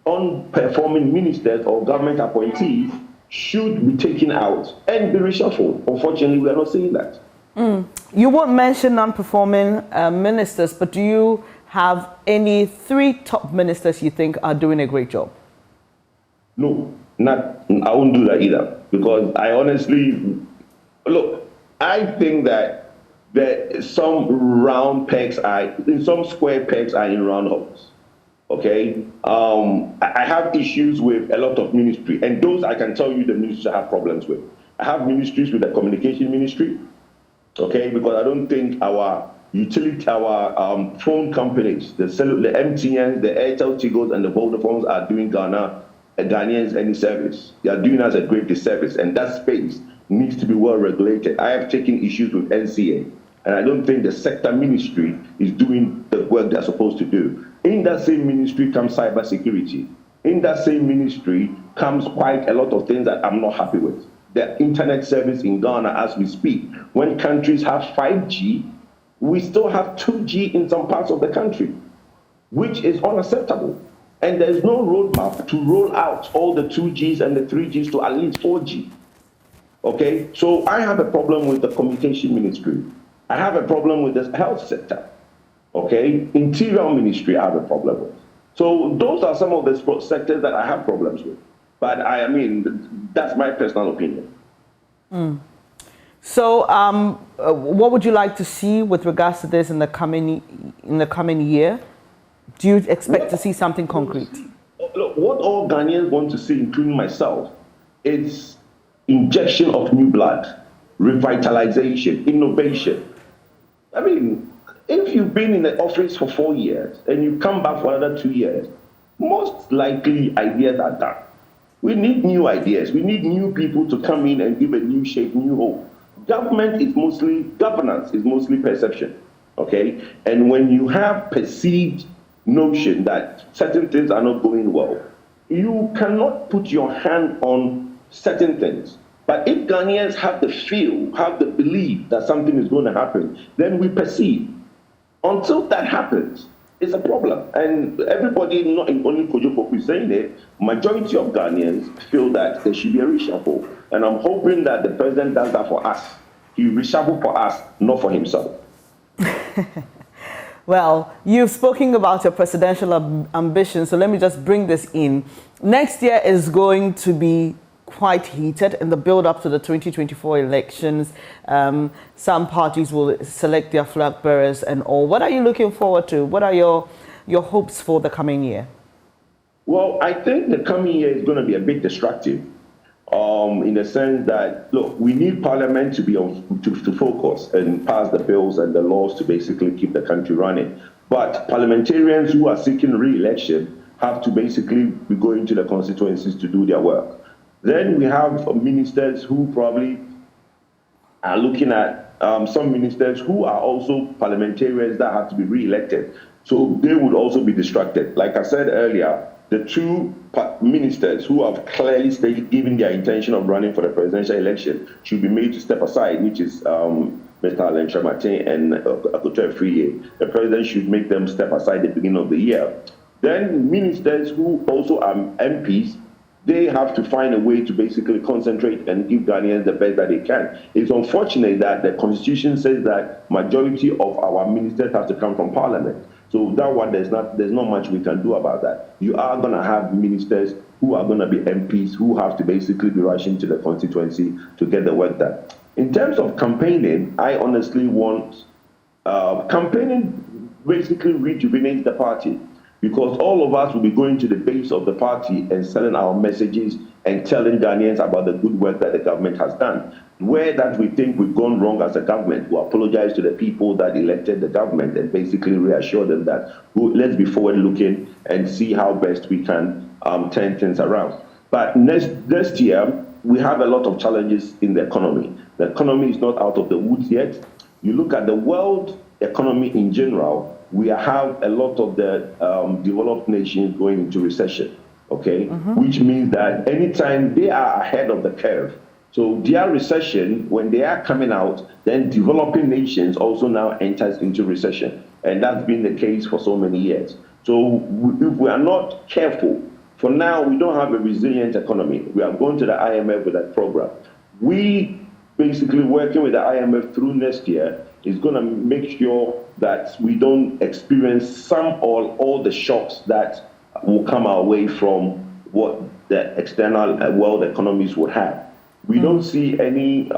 Unperforming ministers or government appointees should be taken out and be reshuffled. Unfortunately, we are not seeing that. You won't mention non-performing ministers, but do you have any 3 top ministers you think are doing a great job? No, I won't do that either, because I honestly, look, I think that some round pegs some square pegs are in round holes. Okay, I have issues with a lot of ministry, and those I can tell you the ministries I have problems with. I have ministries with the communication ministry, okay, because I don't think our phone companies, the MTNs, the Airtel, Tigos, and the Vodafones are doing Ghanaians any service. They are doing us a great disservice, and that space needs to be well regulated. I have taken issues with NCA, and I don't think the sector ministry is doing the work they're supposed to do. In that same ministry comes cybersecurity. In that same ministry comes quite a lot of things that I'm not happy with. The internet service in Ghana as we speak. When countries have 5G, we still have 2G in some parts of the country, which is unacceptable. And there's no roadmap to roll out all the 2Gs and the 3Gs to at least 4G. Okay, so I have a problem with the communication ministry. I have a problem with the health sector. Okay, interior ministry I have a problem with. So those are some of the sectors that I have problems with. But I mean, that's my personal opinion. So what would you like to see with regards to this in the coming year? Do you expect to see something concrete? Look, what all Ghanaians want to see, including myself, is injection of new blood, revitalization, innovation. I mean, if you've been in the office for 4 years and you come back for another 2 years, most likely ideas are done. We need new ideas. We need new people to come in and give a new shape, new hope. Governance is mostly perception, okay? And when you have perceived notion that certain things are not going well, you cannot put your hand on certain things. But if Ghanaians have the feel, have the belief that something is going to happen, then we perceive. Until that happens, it's a problem. And everybody, not only Kojo Poku is saying it, majority of Ghanaians feel that there should be a reshuffle. And I'm hoping that the president does that for us. He reshuffle for us, not for himself. Well, you've spoken about your presidential ambition, so let me just bring this in. Next year is going to be quite heated in the build-up to the 2024 elections. Some parties will select their flag bearers and all. What are you looking forward to? What are your hopes for the coming year? Well, I think the coming year is going to be a bit destructive, in the sense that, look, we need Parliament to be to focus and pass the bills and the laws to basically keep the country running. But parliamentarians who are seeking re-election have to basically be going to the constituencies to do their work. Then we have ministers who probably are looking at some ministers who are also parliamentarians that have to be re-elected. So they would also be distracted. Like I said earlier, the 2 ministers who have clearly stated, given their intention of running for the presidential election, should be made to step aside, which is Mr. Alain Chamartin and Akoto Afriyie. The president should make them step aside at the beginning of the year. Then ministers who also are MPs, they have to find a way to basically concentrate and give Ghanaians the best that they can. It's unfortunate that the Constitution says that majority of our ministers have to come from Parliament. So that one, there's not much we can do about that. You are going to have ministers who are going to be MPs who have to basically be rushing to the constituency to get the work done. In terms of campaigning, I honestly want campaigning basically rejuvenates the party, because all of us will be going to the base of the party and selling our messages and telling Ghanaians about the good work that the government has done. Where that we think we've gone wrong as a government, we'll apologize to the people that elected the government and basically reassure them that let's be forward-looking and see how best we can turn things around. But next year, we have a lot of challenges in the economy. The economy is not out of the woods yet. You look at the world economy in general, we have a lot of the developed nations going into recession, okay? Which means that anytime they are ahead of the curve, so their recession, when they are coming out, then developing nations also now enters into recession. And that's been the case for so many years. So if we are not careful, for now, we don't have a resilient economy. We are going to the IMF with that program. We basically working with the IMF through next year is going to make sure that we don't experience some or all the shocks that will come our way from what the external world economies would have. We don't see any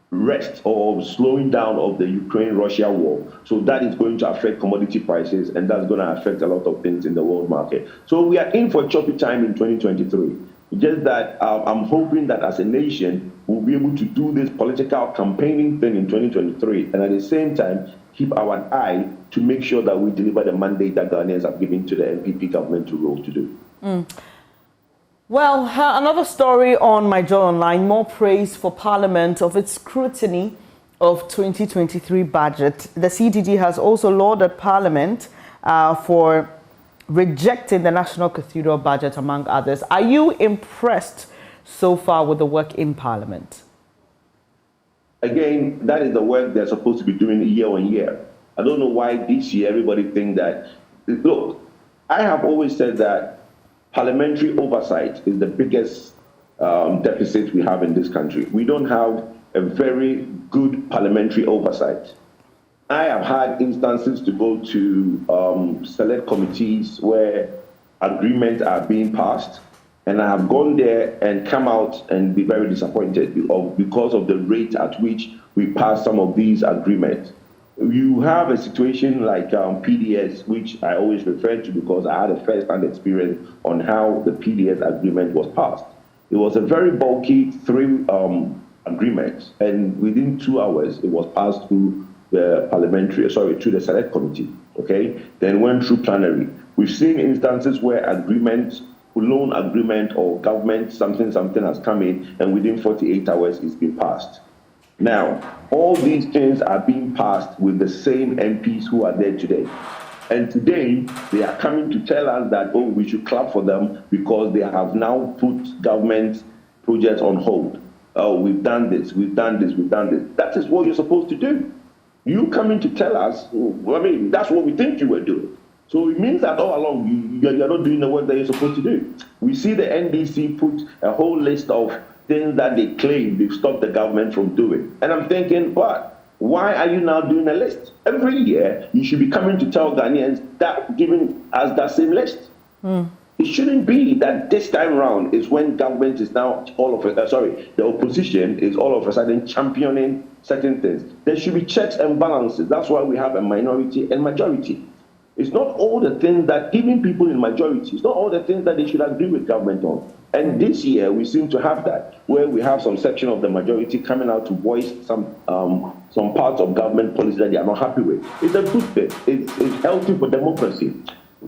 rest or slowing down of the Ukraine-Russia war. So that is going to affect commodity prices, and that's going to affect a lot of things in the world market. So we are in for a choppy time in 2023. Just that I'm hoping that as a nation, we'll be able to do this political campaigning thing in 2023, and at the same time, keep our eye to make sure that we deliver the mandate that Ghanaians have given to the NPP government to roll to do. Well, another story on My Joy Online, more praise for Parliament of its scrutiny of 2023 budget. The CDG has also lauded Parliament for rejecting the National Cathedral budget, among others. Are you impressed so far with the work in Parliament? Again, that is the work they're supposed to be doing year on year. I don't know why this year everybody think that. Look, I have always said that parliamentary oversight is the biggest deficit we have in this country. We don't have a very good parliamentary oversight. I have had instances to go to select committees where agreements are being passed, and I have gone there and come out and be very disappointed because of the rate at which we pass some of these agreements. You have a situation like PDS, which I always refer to because I had a first-hand experience on how the PDS agreement was passed. It was a very bulky 3 agreements, and within 2 hours, it was passed through the through the select committee, okay? Then went through plenary. We've seen instances where loan agreement or government something has come in, and within 48 hours, it's been passed. Now, all these things are being passed with the same MPs who are there today. And today, they are coming to tell us that, oh, we should clap for them because they have now put government projects on hold. Oh, we've done this, we've done this, we've done this. That is what you're supposed to do. You coming to tell us, that's what we think you were doing. So it means that all along, you're not doing the work that you're supposed to do. We see the NDC put a whole list of things that they claim they've stopped the government from doing. And I'm thinking, what? Why are you now doing a list? Every year, you should be coming to tell Ghanaians that, giving us that same list. It shouldn't be that this time around is when government is now the opposition is all of a sudden championing certain things. There should be checks and balances. That's why we have a minority and majority. It's not all the things that, even people in majority, it's not all the things that they should agree with government on. And this year, we seem to have that, where we have some section of the majority coming out to voice some parts of government policy that they are not happy with. It's a good thing. It's healthy for democracy.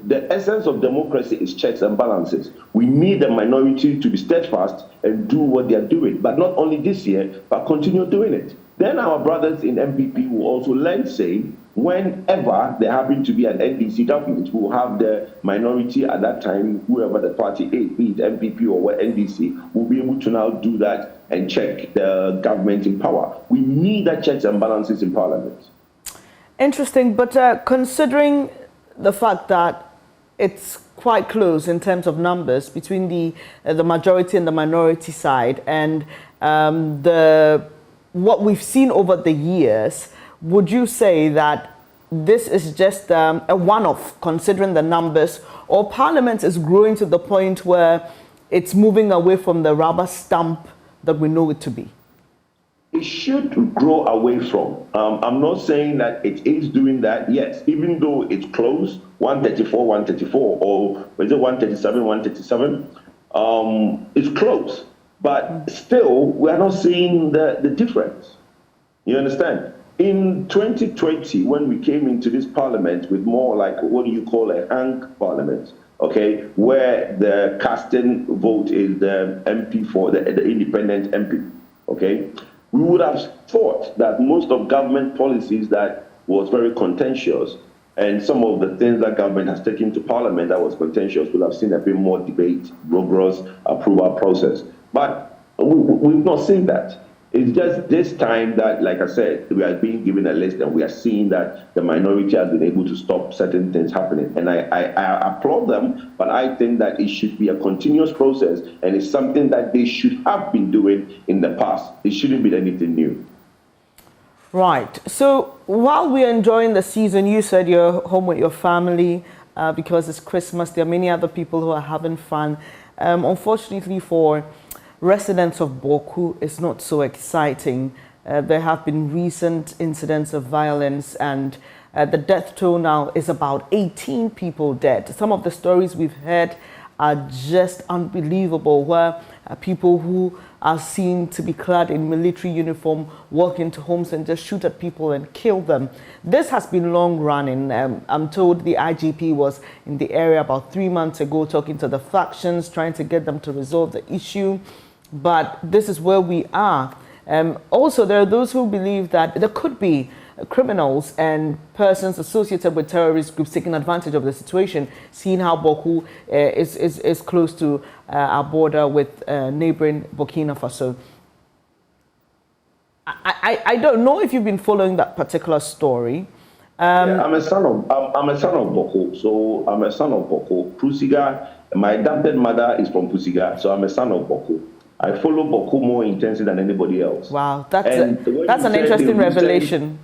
The essence of democracy is checks and balances. We need the minority to be steadfast and do what they are doing, but not only this year, but continue doing it. Then our brothers in MPP will also learn, say, whenever there happen to be an NDC government, we will have the minority at that time, whoever the party is, be it MPP or NDC, will be able to now do that and check the government in power. We need that checks and balances in Parliament. Interesting, but considering the fact that it's quite close in terms of numbers between the majority and the minority side, and what we've seen over the years, would you say that this is just a one-off, considering the numbers, or Parliament is growing to the point where it's moving away from the rubber stamp that we know it to be? It should grow away from. I'm not saying that it is doing that. Yes, even though it's close, 134, 134, or is it 137, 137? It's close, but still, we are not seeing the difference. You understand? In 2020, when we came into this parliament with more like what do you call a hang parliament, okay, where the casting vote is the MP for the independent MP, okay, we would have thought that most of government policies that was very contentious and some of the things that government has taken to parliament that was contentious would have seen a bit more debate, rigorous approval process. But we've not seen that. It's just this time that, like I said, we are being given a list and we are seeing that the minority has been able to stop certain things happening. And I applaud them, but I think that it should be a continuous process and it's something that they should have been doing in the past. It shouldn't be anything new. Right. So while we're enjoying the season, you said you're home with your family because it's Christmas. There are many other people who are having fun. Unfortunately for residents of Boku, it's not so exciting. There have been recent incidents of violence and the death toll now is about 18 people dead. Some of the stories we've heard are just unbelievable, where people who are seen to be clad in military uniform walk into homes and just shoot at people and kill them. This has been long running. I'm told the IGP was in the area about 3 months ago talking to the factions, trying to get them to resolve the issue. But this is where we are. Also, there are those who believe that there could be criminals and persons associated with terrorist groups taking advantage of the situation, seeing how Boku is close to our border with neighboring Burkina Faso. I don't know if you've been following that particular story. Yeah, I'm a son of Boku, so I'm a son of Boku. Pusiga, my adopted mother is from Pusiga, so I'm a son of Boku. I follow Boku more intensely than anybody else. Wow, that's an interesting revelation.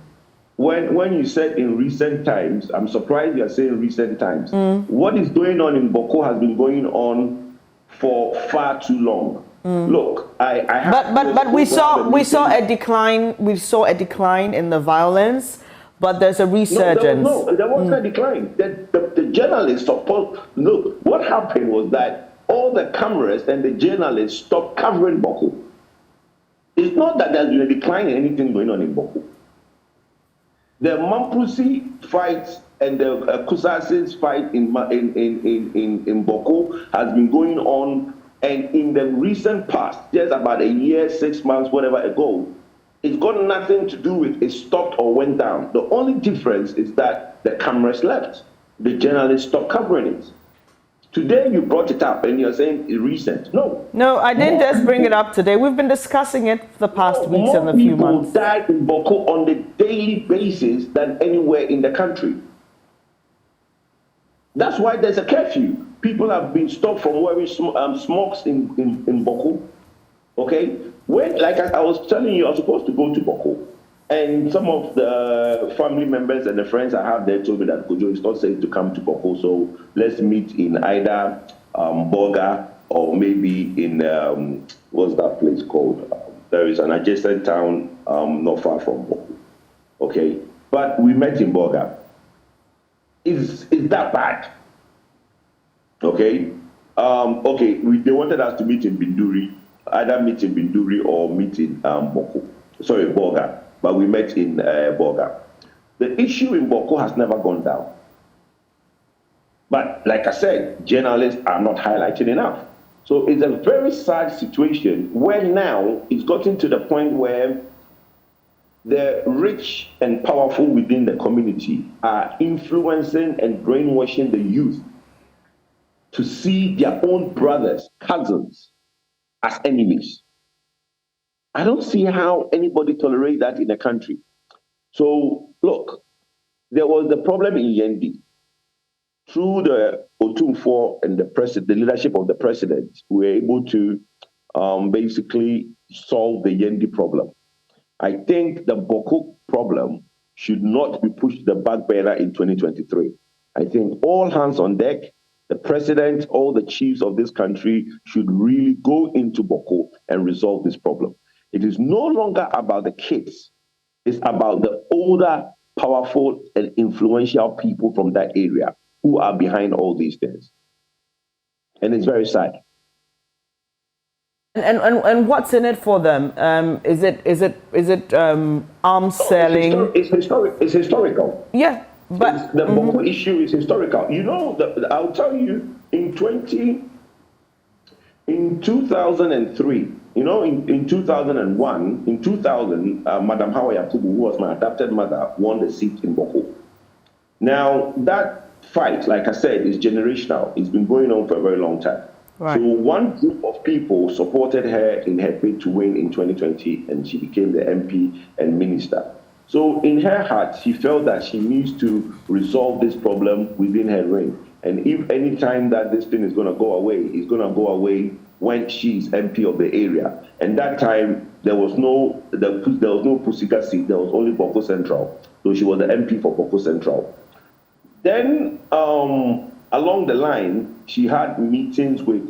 When you said in recent times, I'm surprised you're saying recent times. What is going on in Boku has been going on for far too long. Look, but we saw a decline. We saw a decline in the violence, but there's a resurgence. No, there wasn't a decline. The journalists supposed look. What happened was that all the cameras and the journalists stopped covering Boku. It's not that there's been a decline in anything going on in Boku. The Mampusi fight and the Kusasis fight in Boku has been going on, and in the recent past, just about a year, 6 months, whatever ago, it's got nothing to do with it stopped or went down. The only difference is that the cameras left. The journalists stopped covering it. Today you brought it up and you're saying it's recent. No, I didn't just bring it up today. We've been discussing it for the past weeks and a few months. More people die in Boku on a daily basis than anywhere in the country. That's why there's a curfew. People have been stopped from wearing smokes in Boku. Okay? When, like I was telling you, I was supposed to go to Boku. And some of the family members and the friends I have there told me that Kojo, it's not safe to come to Boku, so let's meet in either Boga or maybe in, what's that place called? There is an adjacent town not far from Boku. Okay? But we met in Boga. Is that bad? Okay? They wanted us to meet in Binduri, either meet in Binduri or meet in Boga. But we met in Boga. The issue in Boku has never gone down. But like I said, journalists are not highlighting enough. So it's a very sad situation where now it's gotten to the point where the rich and powerful within the community are influencing and brainwashing the youth to see their own brothers, cousins as enemies. I don't see how anybody tolerates that in the country. So, look, there was the problem in Yendi. Through the Otumfor and the leadership of the president, we were able to basically solve the Yendi problem. I think the Boku problem should not be pushed to the back burner in 2023. I think all hands on deck, The president, all the chiefs of this country should really go into Boko and resolve this problem. It is no longer about the kids. It's about the older, powerful, and influential people from that area who are behind all these things. And it's very sad. And what's in it for them? Is it arms selling? It's historical. Yeah, but the Boko issue is historical. You know, I'll tell you, in 2003, you know, in 2001, in 2000, Madam Hawa Yakubu, who was my adopted mother, won the seat in Boko. Now, that fight, like I said, is generational. It's been going on for a very long time. Right. So one group of people supported her in her bid to win in 2020, and she became the MP and minister. So in her heart, she felt that she needs to resolve this problem within her reign. And if any time that this thing is going to go away, it's going to go away when she's MP of the area. And that time, there was no Pusika seat. There was only Boko Central. So she was the MP for Boko Central. Then, along the line, she had meetings with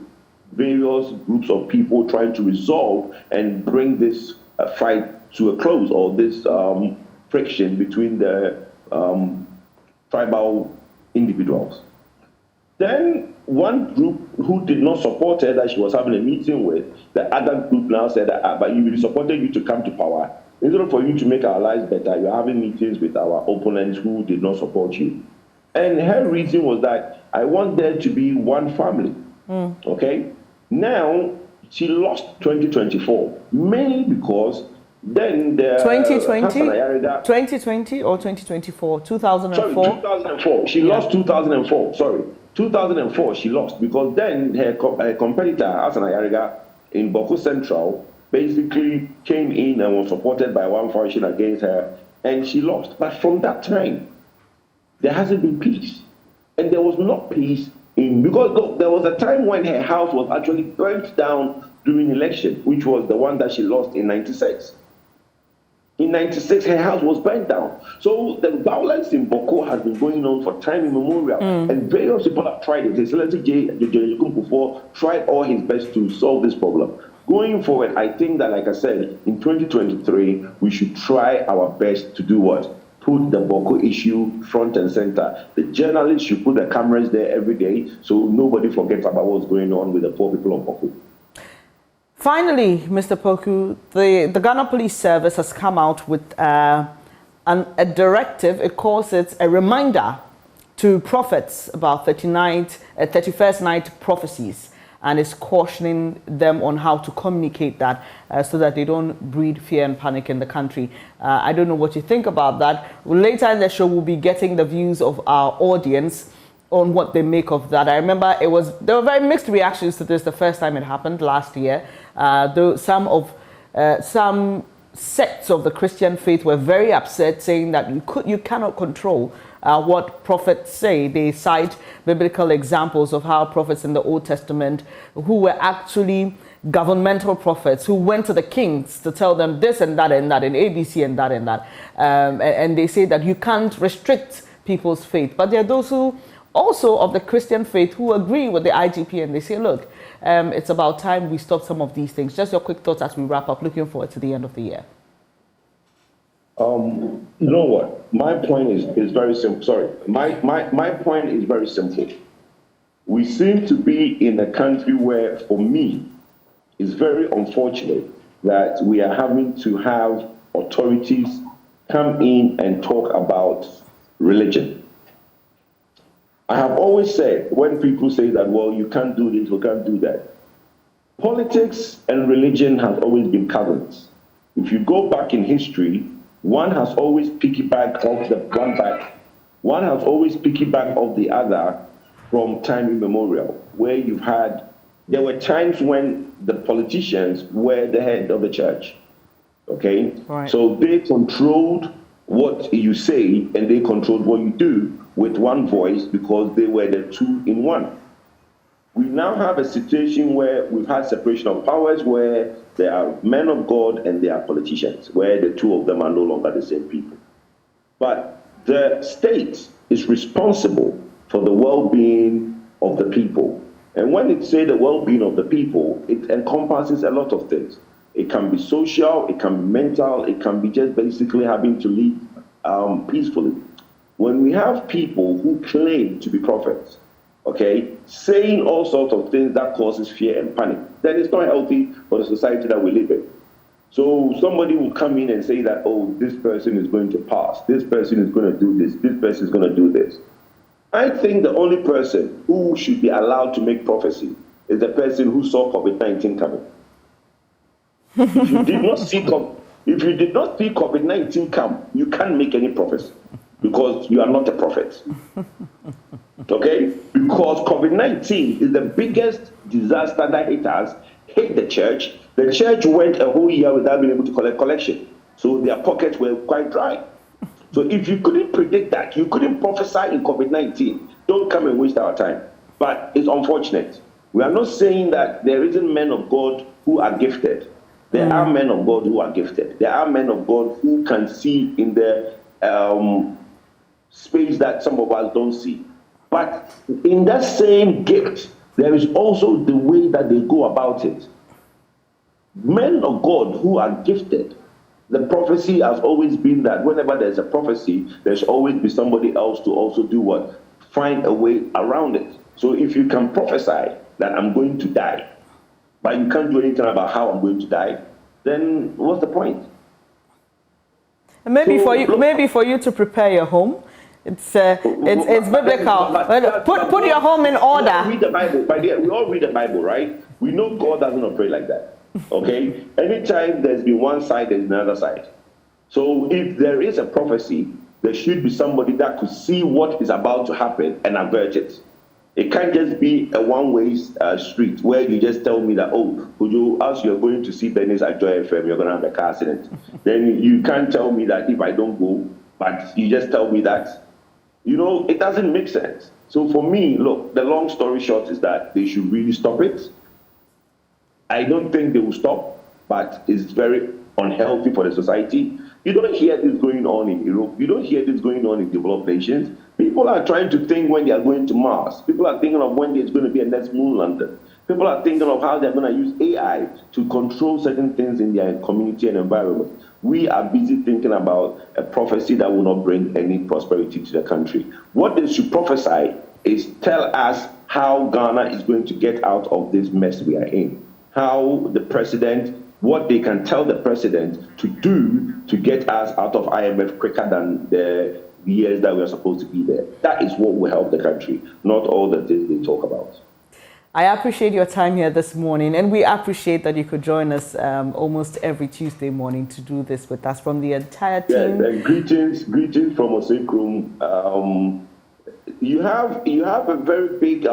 various groups of people trying to resolve and bring this fight to a close, or this friction between the tribal individuals. Then one group who did not support her, that she was having a meeting with, the other group now said that, but we supported you to come to power. Instead for you to make our lives better, you're having meetings with our opponents who did not support you. And her reason was that I want there to be one family. Okay? Now, she lost 2024, mainly because then the 2020 or 2024? 2004? Sorry, 2004. She lost 2004. Sorry. 2004, she lost because then her competitor, Hassan Ayariga, in Boko Central, basically came in and was supported by one faction against her, and she lost. But from that time, there hasn't been peace. And there was not peace because there was a time when her house was actually burnt down during election, which was the one that she lost in 96. In 96, her house was burnt down. So the violence in Boko has been going on for time immemorial. And various people have tried it. His Excellency J. Kumpufo tried all his best to solve this problem. Going forward, I think that, like I said, in 2023, we should try our best to do what? Put the Boko issue front and center. The journalists should put the cameras there every day so nobody forgets about what's going on with the poor people of Boko. Finally, Mr. Poku, the Ghana Police Service has come out with a directive. It calls it a reminder to prophets about 31st night prophecies, and is cautioning them on how to communicate that so that they don't breed fear and panic in the country. I don't know what you think about that. Later in the show, we'll be getting the views of our audience on what they make of that. I remember there were very mixed reactions to this the first time it happened last year. Though some sects of the Christian faith were very upset, saying that you cannot control what prophets say. They cite biblical examples of how prophets in the Old Testament, who were actually governmental prophets, who went to the kings to tell them this and that and that, and ABC and that and that. And they say that you can't restrict people's faith. But there are those who also of the Christian faith who agree with the IGP, and they say, look, it's about time we stop some of these things. Just your quick thoughts as we wrap up, looking forward to the end of the year. You know what? My point is very simple. Sorry. My point is very simple. We seem to be in a country where, for me, it's very unfortunate that we are having to have authorities come in and talk about religion. I have always said, when people say that, well, you can't do this, you can't do that, politics and religion have always been cousins. If you go back in history, one has always piggybacked off the one back. One has always piggybacked off the other from time immemorial, where there were times when the politicians were the head of the church, okay? Right. So they controlled what you say and they controlled what you do with one voice because they were the two in one. We now have a situation where we've had separation of powers, where there are men of God and there are politicians, where the two of them are no longer the same people. But the state is responsible for the well-being of the people. And when it says the well-being of the people, it encompasses a lot of things. It can be social, it can be mental, it can be just basically having to live peacefully. When we have people who claim to be prophets, okay, saying all sorts of things that causes fear and panic, then it's not healthy for the society that we live in. So somebody will come in and say that, oh, this person is going to pass, this person is going to do this person is going to do this. I think the only person who should be allowed to make prophecy is the person who saw COVID-19 coming. If you did not see COVID-19 come, you can't make any prophecy because you are not a prophet. Okay? Because COVID-19 is the biggest disaster that hit the church. The church went a whole year without being able to collect collection. So their pockets were quite dry. So if you couldn't predict that, you couldn't prophesy in COVID-19, don't come and waste our time. But it's unfortunate. We are not saying that there isn't men of God who are gifted. There are men of God who are gifted. There are men of God who can see in the space that some of us don't see. But in that same gift, there is also the way that they go about it. Men of God who are gifted, the prophecy has always been that whenever there's a prophecy, there's always be somebody else to also do what? Find a way around it. So if you can prophesy that I'm going to die, but you can't do anything about how I'm going to die, then what's the point? And maybe for you to prepare your home, it's biblical. Put your home in order. We all read the Bible. We all read the Bible, right? We know God doesn't operate like that. Okay? Anytime there's been one side, there's another side. So if there is a prophecy, there should be somebody that could see what is about to happen and avert it. It can't just be a one-way street where you just tell me that, oh, as you're going to see Bernice at Joy FM, you're going to have a car accident. Then you can't tell me that if I don't go, but you just tell me that. You know, it doesn't make sense. So for me, look, the long story short is that they should really stop it. I don't think they will stop, but it's very unhealthy for the society. You don't hear this going on in Europe. You don't hear this going on in developed nations. People are trying to think when they are going to Mars. People are thinking of when there's going to be a next moon landing. People are thinking of how they're going to use AI to control certain things in their community and environment. We are busy thinking about a prophecy that will not bring any prosperity to the country. What they should prophesy is tell us how Ghana is going to get out of this mess we are in. How the president, what they can tell the president to do to get us out of IMF quicker than the years that we are supposed to be there. That is what will help the country, not all the things they talk about. I appreciate your time here this morning, and we appreciate that you could join us almost every Tuesday morning to do this with us from the entire team. Yeah, greetings from Osekrum. You have a very big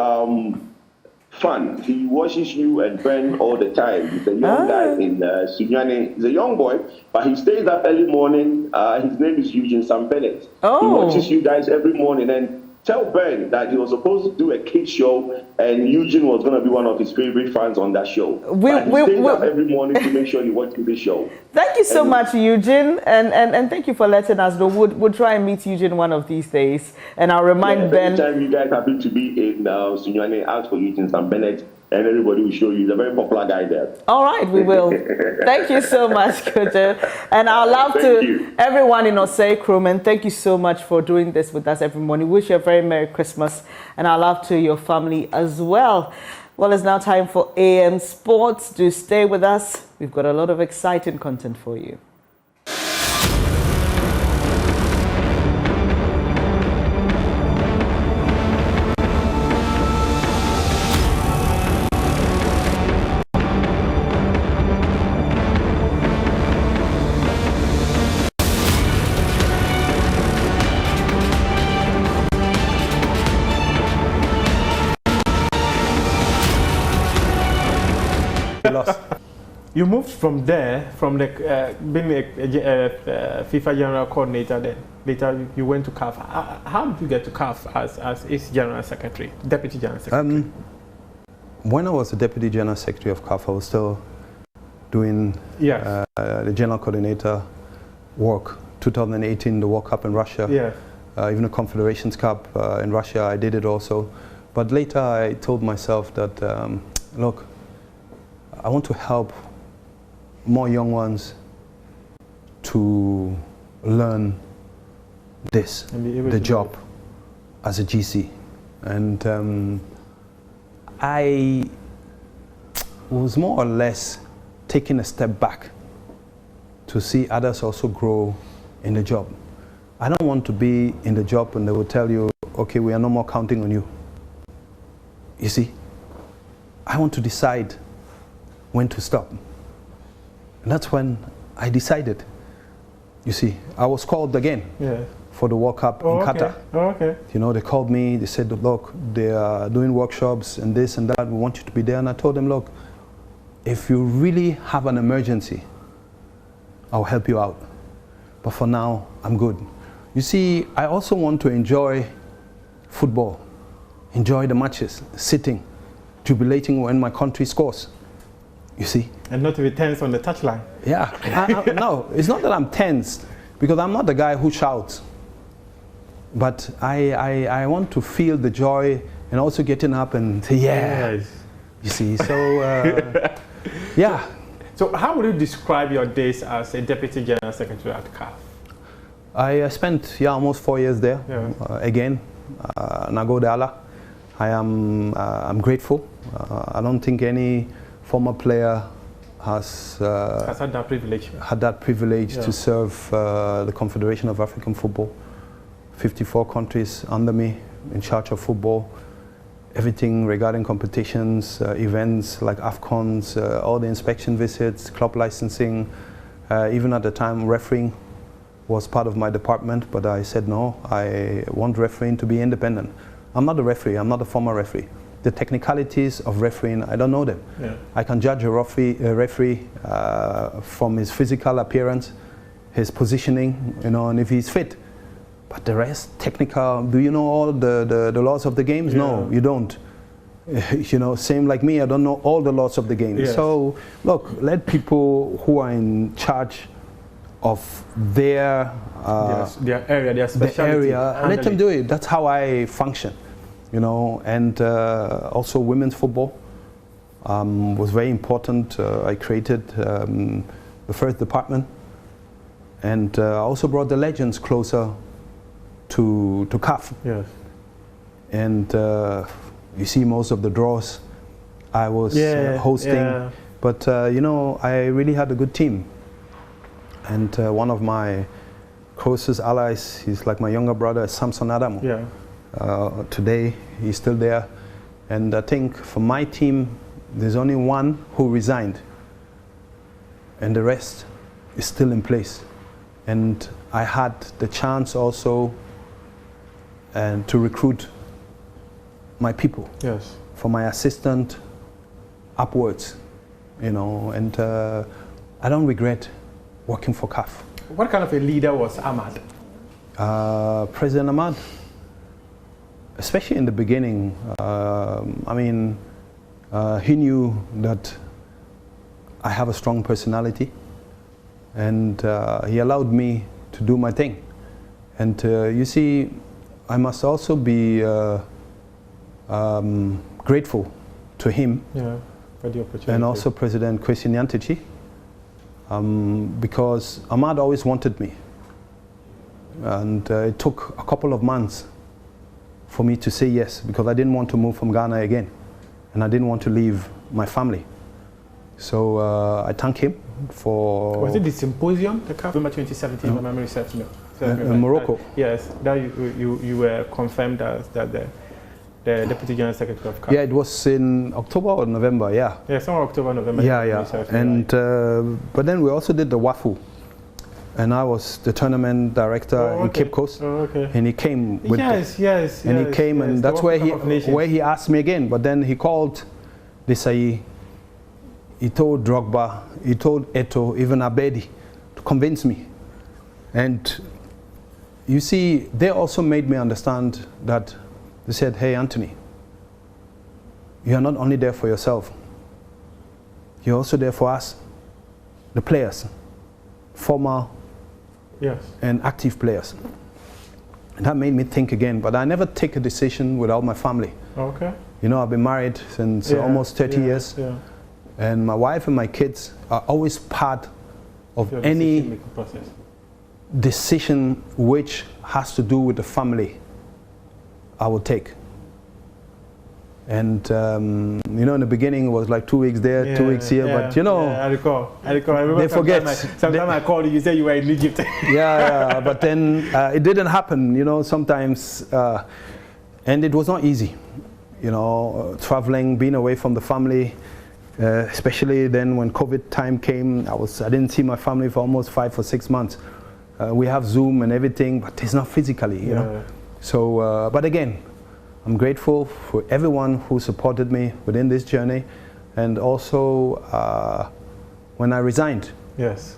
fan. He watches you and Ben all the time. He's a young guy in Sunyani. He's a young boy, but he stays up early morning. His name is Eugene Sam Bennett. He watches you guys every morning and tell Ben that he was supposed to do a kids show and Eugene was going to be one of his favorite fans on that show. He stays up every morning to make sure he watches the show. Thank you so much, Eugene, and thank you for letting us know. We'll try and meet Eugene one of these days, and I'll remind Ben. Anytime you guys happen to be in Sunyani, ask for Eugene Sam Bennett, and everybody will show you. He's a very popular guy there. All right, we will. Thank you so much, Kojo. And I'll love to everyone in Osekrum, and thank you so much for doing this with us every morning. Wish you a very Merry Christmas, and I'll love to your family as well. Well, it's now time for AM Sports. Do stay with us. We've got a lot of exciting content for you. You moved from there, from the being a FIFA General Coordinator. Then later you went to CAF. How did you get to CAF as its General Secretary, Deputy General Secretary? When I was the Deputy General Secretary of CAF, I was still doing the General Coordinator work. 2018, the World Cup in Russia. Yes. Even the Confederations Cup in Russia, I did it also. But later I told myself that, look, I want to help more young ones to learn this, the job as a GC. And I was more or less taking a step back to see others also grow in the job. I don't want to be in the job and they will tell you, okay, we are no more counting on you. You see, I want to decide when to stop. And that's when I decided. You see, I was called again for the World Cup in Qatar. Oh, okay. You know, they called me, they said, look, they are doing workshops and this and that, we want you to be there. And I told them, look, if you really have an emergency, I'll help you out. But for now, I'm good. You see, I also want to enjoy football, enjoy the matches, sitting, jubilating when my country scores. You see? And not to be tense on the touchline. Yeah. No, it's not that I'm tense, because I'm not the guy who shouts. But I want to feel the joy and also getting up and say, yeah. Yes. You see, so, yeah. So how would you describe your days as a Deputy General Secretary at CAF? I spent almost 4 years there. Again, Nagode Allah. I'm grateful. I don't think any former player has had that privilege. To serve the Confederation of African Football. 54 countries under me in charge of football. Everything regarding competitions, events like AFCONs, all the inspection visits, club licensing. Even at the time, refereeing was part of my department, but I said no, I want refereeing to be independent. I'm not a referee, I'm not a former referee. The technicalities of refereeing, I don't know them. Yeah. I can judge a referee from his physical appearance, his positioning, you know, and if he's fit. But the rest, technical, do you know all the laws of the games? Yeah. No, you don't. You know, same like me, I don't know all the laws of the game. Yes. So, look, let people who are in charge of their area, their specialty, let them do it. That's how I function, you know. And also women's football was very important. I created the first department, and I also brought the legends closer to CAF. Yes. And you see most of the draws I was hosting. Yeah. But you know, I really had a good team. And one of my closest allies, he's like my younger brother, Samson Adamu. Yeah. Today, he's still there. And I think for my team, there's only one who resigned. And the rest is still in place. And I had the chance also to recruit my people. Yes. From my assistant upwards, you know, and I don't regret working for CAF. What kind of a leader was Ahmad? President Ahmad, especially in the beginning, I mean, he knew that I have a strong personality, and he allowed me to do my thing. And you see, I must also be grateful to him, for the opportunity. And also President Kwesi Nyantakyi, because Ahmad always wanted me. And it took a couple of months for me to say yes, because I didn't want to move from Ghana again, and I didn't want to leave my family. So I thank him for... Was it the symposium, the CAF, November 2017, my memory serves me? In Morocco. Yes, that you were confirmed as that the Deputy General Secretary of CAF. Yeah, it was in October or November, yeah. Yeah, somewhere October, November. Yeah. And but then we also did the WAFU, and I was the tournament director in Cape Coast. And he came with he came, and that's where he asked me again. But then he called Desai, he told Drogba, he told Eto'o, even Abedi, to convince me. And you see, they also made me understand that they said, hey, Anthony, you are not only there for yourself, you're also there for us, the players, former and active players. And that made me think again, but I never take a decision without my family. Okay. You know, I've been married since almost 30 years. Yeah. And my wife and my kids are always part of any process. decision which has to do with the family I will take. And you know, in the beginning it was like 2 weeks there, 2 weeks here, but you know, I recall. I remember they forget. Sometimes I called you, you said you were in Egypt. yeah, but then it didn't happen, you know, sometimes, and it was not easy, you know, traveling, being away from the family, especially then when COVID time came. I didn't see my family for almost 5 or 6 months. We have Zoom and everything, but it's not physically, you know. So, but again, I'm grateful for everyone who supported me within this journey, and also when I resigned. Yes.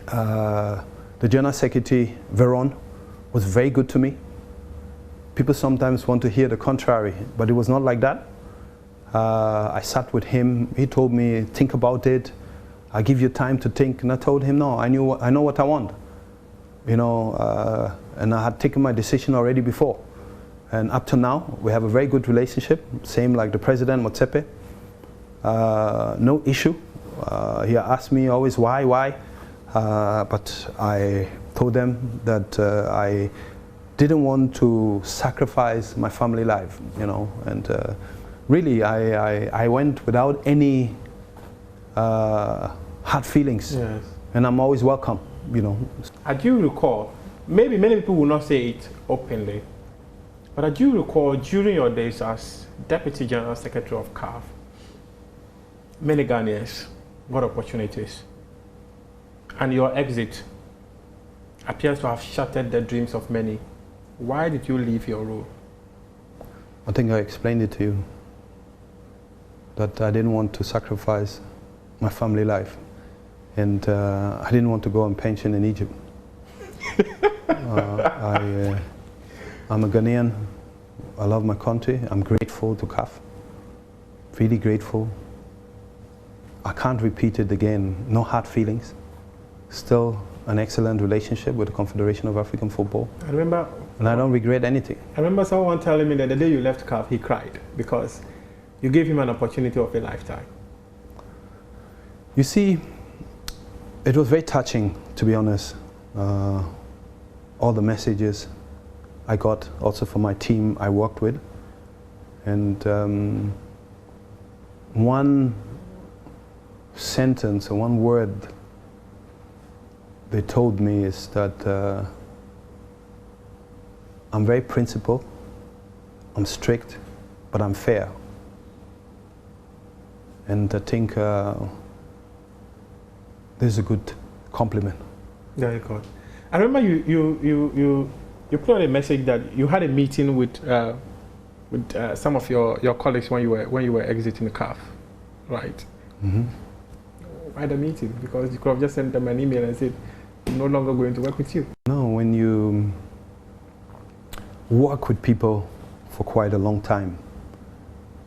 The General Secretary, Veron, was very good to me. People sometimes want to hear the contrary, but it was not like that. I sat with him, he told me, think about it, I give you time to think, and I told him, no, I know what I want. You know, and I had taken my decision already before. And up to now, we have a very good relationship, same like the President, Motsepe. No issue. He asked me always why, but I told them that I didn't want to sacrifice my family life, you know, and really I went without any hard feelings, yes. And I'm always welcome, you know. I do recall, maybe many people will not say it openly, but I do recall during your days as Deputy General Secretary of CAF, many Ghanaians got opportunities, and your exit appears to have shattered the dreams of many. Why did you leave your role? I think I explained it to you, that I didn't want to sacrifice my family life, and I didn't want to go on pension in Egypt. I'm a Ghanaian. I love my country. I'm grateful to CAF. Really grateful. I can't repeat it again. No hard feelings. Still an excellent relationship with the Confederation of African Football. I remember. And I don't regret anything. I remember someone telling me that the day you left CAF, he cried because you gave him an opportunity of a lifetime. You see, it was very touching, to be honest. All the messages I got also from my team I worked with. And one sentence or one word they told me is that I'm very principled, I'm strict, but I'm fair. And I think this is a good compliment. Very good. I remember you put out a message that you had a meeting with some of your colleagues when you were exiting the CAF, right? Mm-hmm. Why the meeting? Because you could have just sent them an email and said, I'm no longer going to work with you. No, when you work with people for quite a long time,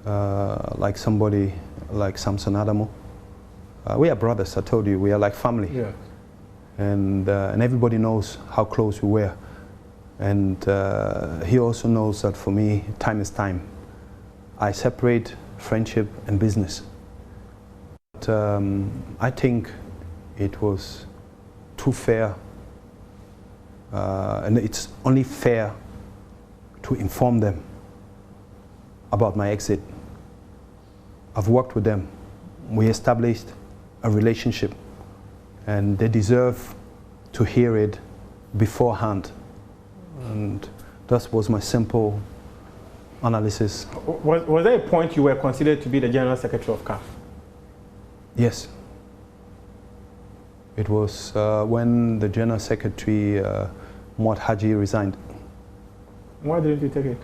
like somebody like Samson Adamo, we are brothers, I told you, we are like family. Yeah. And everybody knows how close we were. And he also knows that for me, time is time. I separate friendship and business. But I think it was too fair, and it's only fair to inform them about my exit. I've worked with them. We established a relationship, and they deserve to hear it beforehand. And that was my simple analysis. Was there a point you were considered to be the General Secretary of CAF? Yes. It was when the General Secretary, Muad Haji, resigned. Why didn't you take it?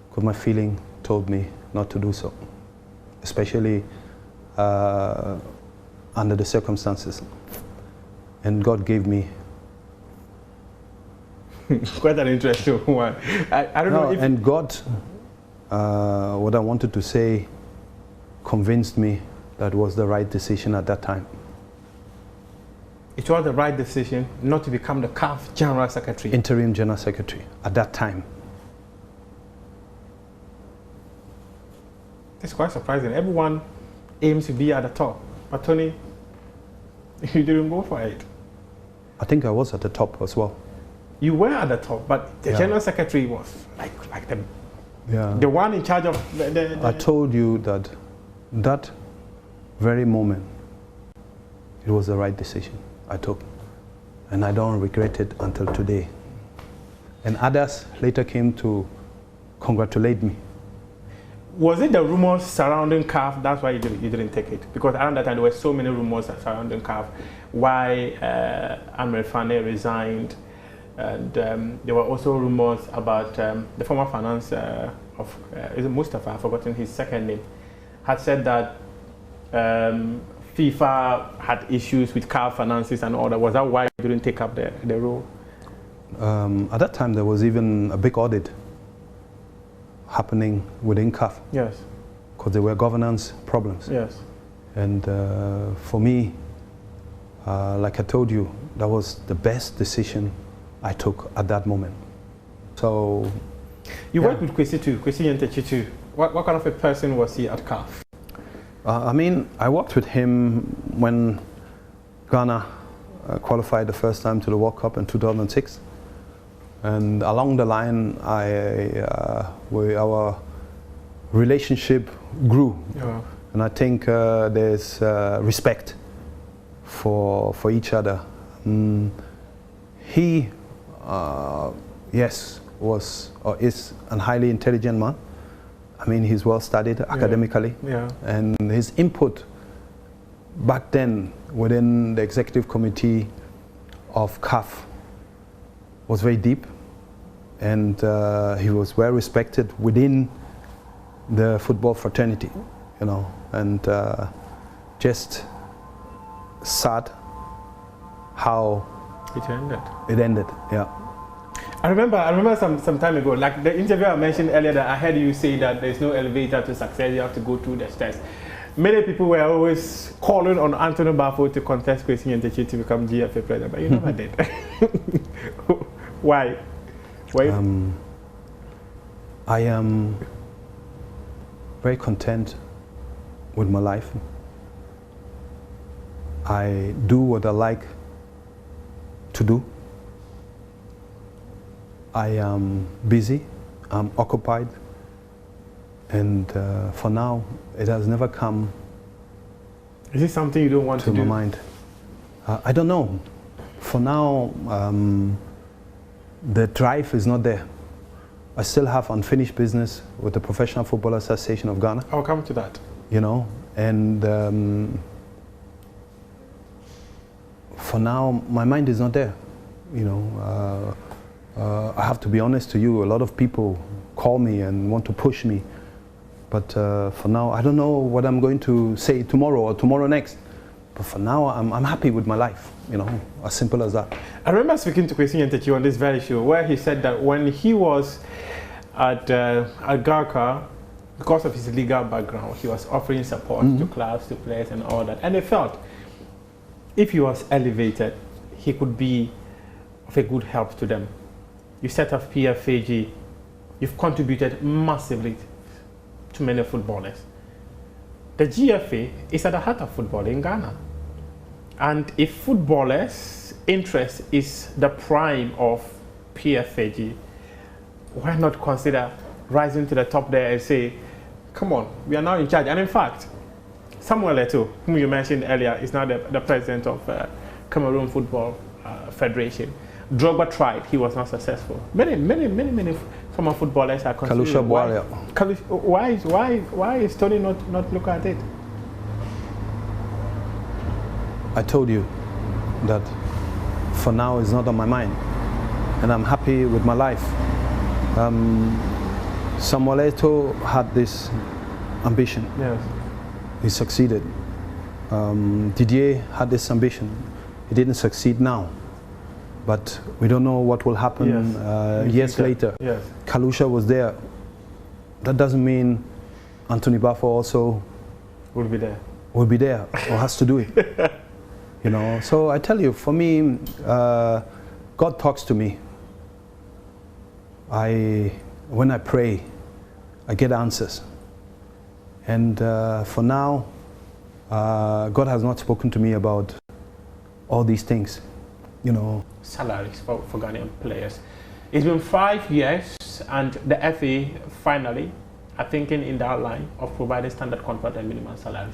Because my feeling told me not to do so, especially under the circumstances. And God gave me. Quite an interesting one. I don't know if... And God, what I wanted to say, convinced me that was the right decision at that time. it was the right decision not to become the CAF General Secretary. Interim General Secretary at that time. It's quite surprising. Everyone aims to be at the top, but Tony, you didn't go for it. I think I was at the top as well. You were at the top, but the General Secretary was like the one in charge of the I told you that that very moment, it was the right decision I took. And I don't regret it until today. And others later came to congratulate me. Was it the rumors surrounding CAF, that's why you didn't take it? Because around that time there were so many rumors surrounding CAF. Why Amr Fane resigned, and there were also rumors about the former finance of is it Mustafa, I've forgotten his second name, had said that FIFA had issues with CAF finances and all that. Was that why you didn't take up the role? At that time there was even a big audit happening within CAF. Yes. Because there were governance problems. Yes. And for me, like I told you, that was the best decision I took at that moment. So, you worked with Kwesi too, Kwesi Ntechi too. What kind of a person was he at CAF? I mean, I worked with him when Ghana qualified the first time to the World Cup in 2006. And along the line, our relationship grew. Yeah. And I think there's respect for each other. He, yes, was or is a highly intelligent man. I mean, he's well studied academically. Yeah. And his input back then within the executive committee of CAF was very deep, and he was well respected within the football fraternity, you know, and just sad how it ended. It ended, yeah. I remember some time ago, like the interview I mentioned earlier, that I heard you say that there's no elevator to success, you have to go through the steps. Many people were always calling on Anthony Bafo to contest Kwesi Ntechi to become GFA president, but you never did. Why? I am very content with my life. I do what I like to do. I am busy, I'm occupied, and for now, it has never come. Is this something you don't want to do? my mind. I don't know. For now, the drive is not there. I still have unfinished business with the Professional Football Association of Ghana. I'll come to that. You know, and for now, my mind is not there. You know, I have to be honest to you, a lot of people call me and want to push me. But for now, I don't know what I'm going to say tomorrow or tomorrow next. But for now, I'm happy with my life, you know, as simple as that. I remember speaking to Kwesi Ntechi on this very show, where he said that when he was at Garka, because of his legal background, he was offering support to clubs, to players and all that. And they felt if he was elevated, he could be of a good help to them. You set up PFAG, you've contributed massively to many footballers. The GFA is at the heart of football in Ghana. And if footballers' interest is the prime of PFAG, why not consider rising to the top there and say, come on, we are now in charge. And in fact, Samuel Eto'o, whom you mentioned earlier, is now the president of Cameroon Football Federation. Drogba tried, he was not successful. Many former footballers are considering. Why is Tony not looking at it? I told you that for now it's not on my mind, and I'm happy with my life. Samuel Eto'o had this ambition. Yes. He succeeded. Didier had this ambition. He didn't succeed now. But we don't know what will happen years later. Yes. Kalusha was there. That doesn't mean Anthony Bafo also will be there or has to do it. You know, so I tell you, for me, God talks to me. When I pray, I get answers. And for now, God has not spoken to me about all these things, you know. Salaries for Ghanaian players. It's been 5 years, and the FA finally are thinking in that line of providing standard contract and minimum salaries.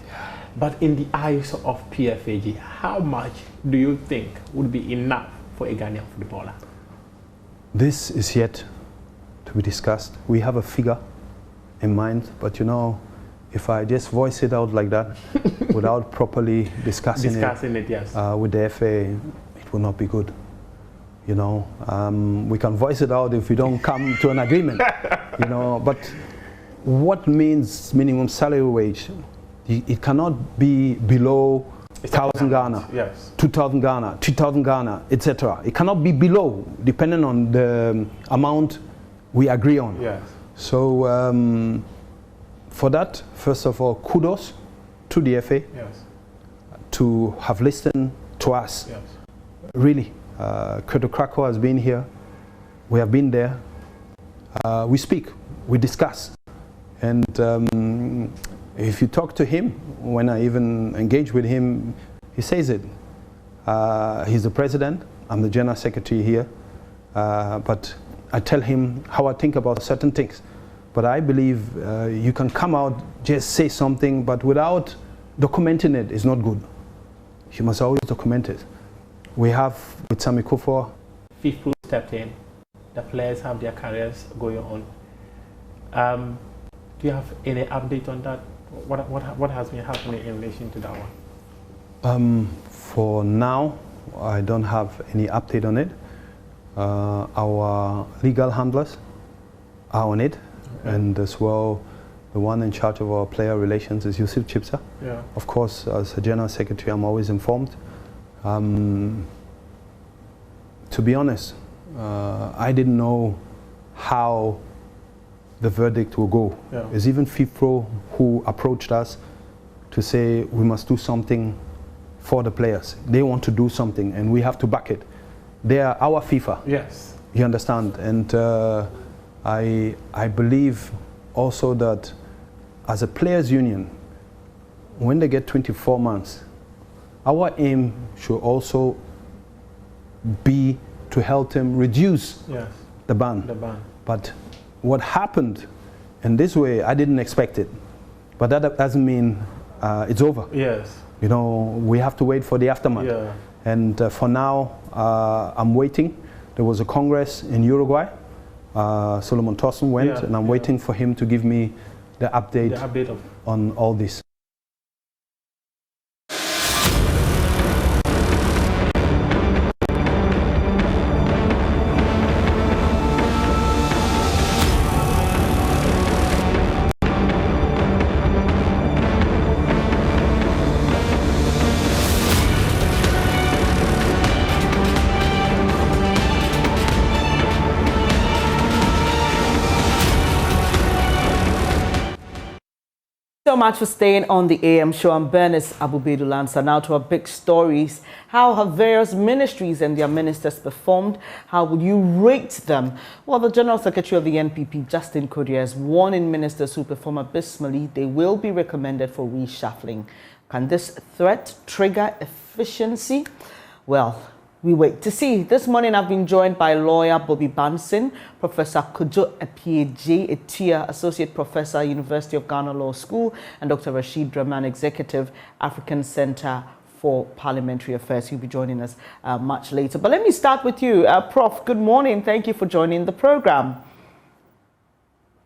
But in the eyes of PFAG, how much do you think would be enough for a Ghanaian footballer? This is yet to be discussed. We have a figure in mind, but you know, if I just voice it out like that without properly discussing it yes. With the FA, it will not be good. You know, we can voice it out if we don't come to an agreement. You know, but what means minimum salary wage? It cannot be below 1,000 Ghana, yes. 2,000 Ghana, 3,000 Ghana, etc. It cannot be below, depending on the amount we agree on. Yes. So for that, first of all, kudos to the FA yes. to have listened to us. Yes. Really, Credo Krakow has been here. We have been there. We speak, we discuss. And if you talk to him, when I even engage with him, he says it. He's the president, I'm the general secretary here, but I tell him how I think about certain things. But I believe you can come out, just say something, but without documenting it is not good. You must always document it. We have, with Sami Kufuor, FIFA stepped in. The players have their careers going on. Do you have any update on that? What has been happening in relation to that one? For now, I don't have any update on it. Our legal handlers are on it, okay. And as well, the one in charge of our player relations is Yusuf Chipsa. Yeah. Of course, as a general secretary, I'm always informed. To be honest, I didn't know how the verdict will go. Yeah. It's even FIFPro who approached us to say we must do something for the players. They want to do something and we have to back it. They are our FIFA. Yes. You understand? And I believe also that as a players union, when they get 24 months, our aim should also be to help them reduce yes. the ban. The ban. But what happened in this way, I didn't expect it. But that doesn't mean it's over. Yes. You know, we have to wait for the aftermath. Yeah. And for now, I'm waiting. There was a congress in Uruguay. Solomon Thorson went, yeah. and I'm waiting for him to give me the update on all this. So much for staying on the AM show. I'm Bernice Abu-Baidoo Lansah. Now to our big stories. How have various ministries and their ministers performed? How would you rate them? Well, the General Secretary of the NPP, Justin Kodia, is warning ministers who perform abysmally they will be recommended for reshuffling. Can this threat trigger efficiency? Well, we wait to see. This morning I've been joined by lawyer Bobby Banson, Professor Kojo Epieje Etia, Associate Professor, University of Ghana Law School, and Dr. Rashid Rahman, Executive, African Center for Parliamentary Affairs. He'll be joining us much later. But let me start with you. Prof, good morning. Thank you for joining the program.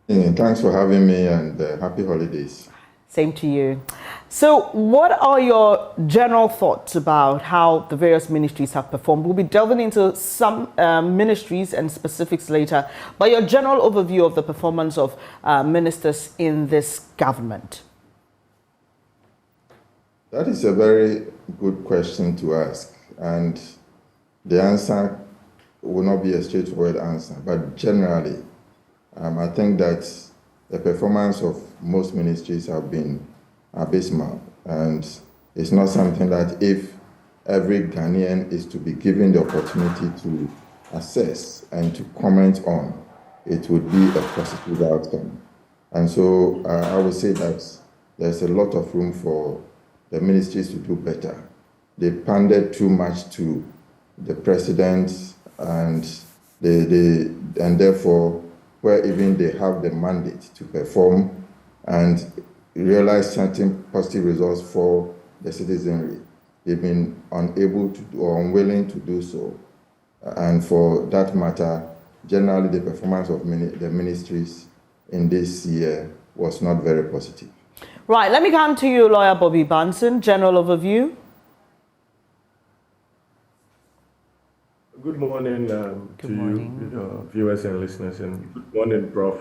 Thanks for having me, and happy holidays. Same to you. So what are your general thoughts about how the various ministries have performed? We'll be delving into some ministries and specifics later, but your general overview of the performance of ministers in this government. That is a very good question to ask, and the answer will not be a straightforward answer, but generally, I think that the performance of most ministries have been abysmal, and it's not something that if every Ghanaian is to be given the opportunity to assess and to comment on, it would be a positive outcome. And so I would say that there's a lot of room for the ministries to do better. They pandered too much to the president, and therefore, where even they have the mandate to perform and realize certain positive results for the citizenry, they've been unable to do or unwilling to do so. And for that matter, generally the performance of the ministries in this year was not very positive. Right, let me come to you, Lawyer Bobby Banton. General overview. Good morning to you, viewers and listeners, and good morning, Prof.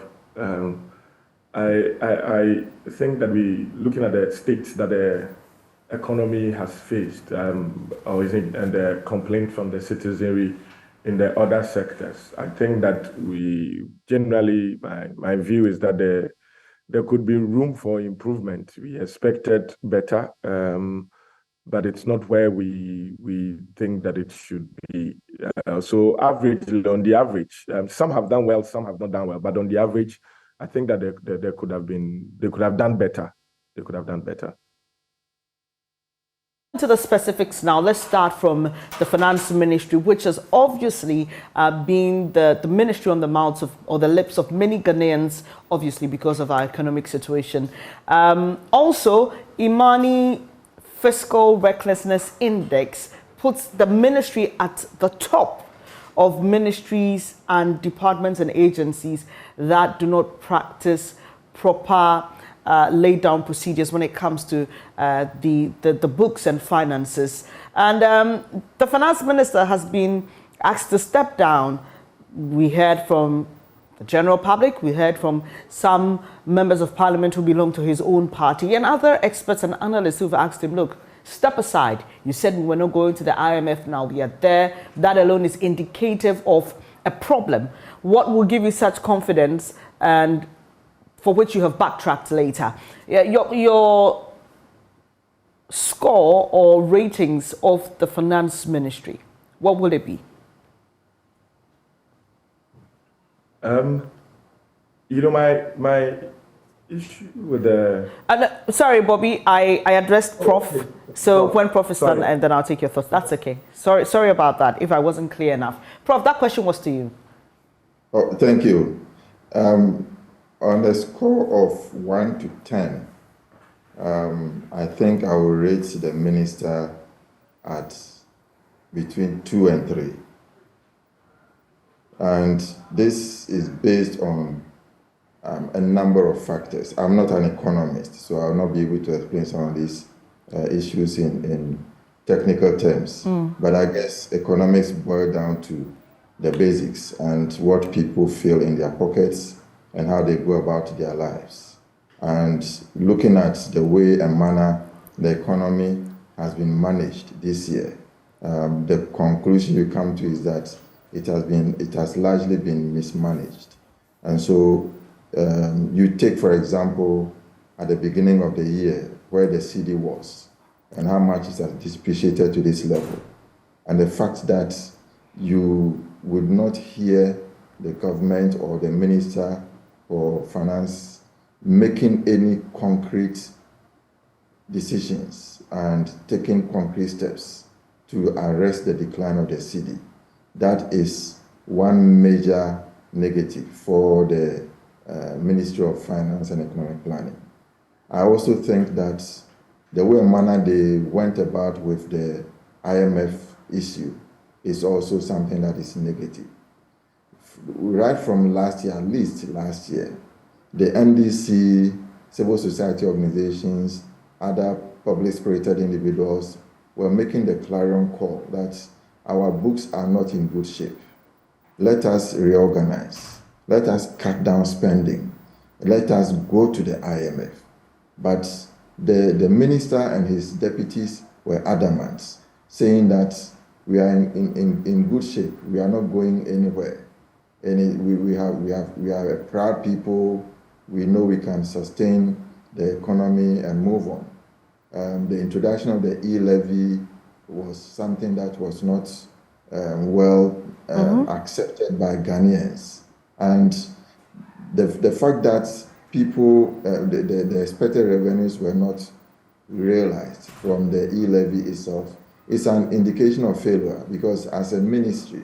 I think that looking at the states that the economy has faced, and the complaint from the citizenry in the other sectors, I think that we generally, my view is that there could be room for improvement. We expected better, but it's not where we think that it should be. So on the average, some have done well, some have not done well, but on the average, I think that they could have done better. They could have done better. To the specifics now, let's start from the Finance Ministry, which has obviously been the ministry on the mouths of, or the lips of many Ghanaians, obviously because of our economic situation. Also, Imani Fiscal Recklessness Index puts the ministry at the top of ministries and departments and agencies that do not practice proper laid down procedures when it comes to the books and finances. And the finance minister has been asked to step down. We heard from the general public, we heard from some members of parliament who belong to his own party, and other experts and analysts who've asked him, look, step aside. You said we were not going to the IMF, now we are there. That alone is indicative of a problem. What will give you such confidence, and for which you have backtracked later? Your score or ratings of the finance ministry, what will it be? My issue with the... sorry, Bobby, I addressed Prof. Okay. So when Prof is done, and then I'll take your thoughts. That's okay. Sorry about that, if I wasn't clear enough. Prof, that question was to you. Oh, thank you. On a score of 1 to 10, I think I will rate the minister at between 2 and 3. And this is based on a number of factors. I'm not an economist, so I'll not be able to explain some of these issues in technical terms. But I guess economics boil down to the basics and what people feel in their pockets and how they go about their lives. And looking at the way and manner the economy has been managed this year, the conclusion you come to is that it has largely been mismanaged. And so you take, for example, at the beginning of the year, where the cedi was and how much it has depreciated to this level, and the fact that you would not hear the government or the minister for finance making any concrete decisions and taking concrete steps to arrest the decline of the cedi. That is one major negative for the Ministry of Finance and Economic Planning. I also think that the way and manner they went about with the IMF issue is also something that is negative. Right from last year, at least last year, the NDC, civil society organizations, other public-spirited individuals were making the clarion call that our books are not in good shape. Let us reorganize. Let us cut down spending. Let us go to the IMF. But the minister and his deputies were adamant, saying that we are in good shape. We are not going anywhere. And we are a proud people. We know we can sustain the economy and move on. The introduction of the e-levy was something that was not well accepted by Ghanaians. And the fact that people, the expected revenues were not realized from the e-levy itself is an indication of failure, because as a ministry,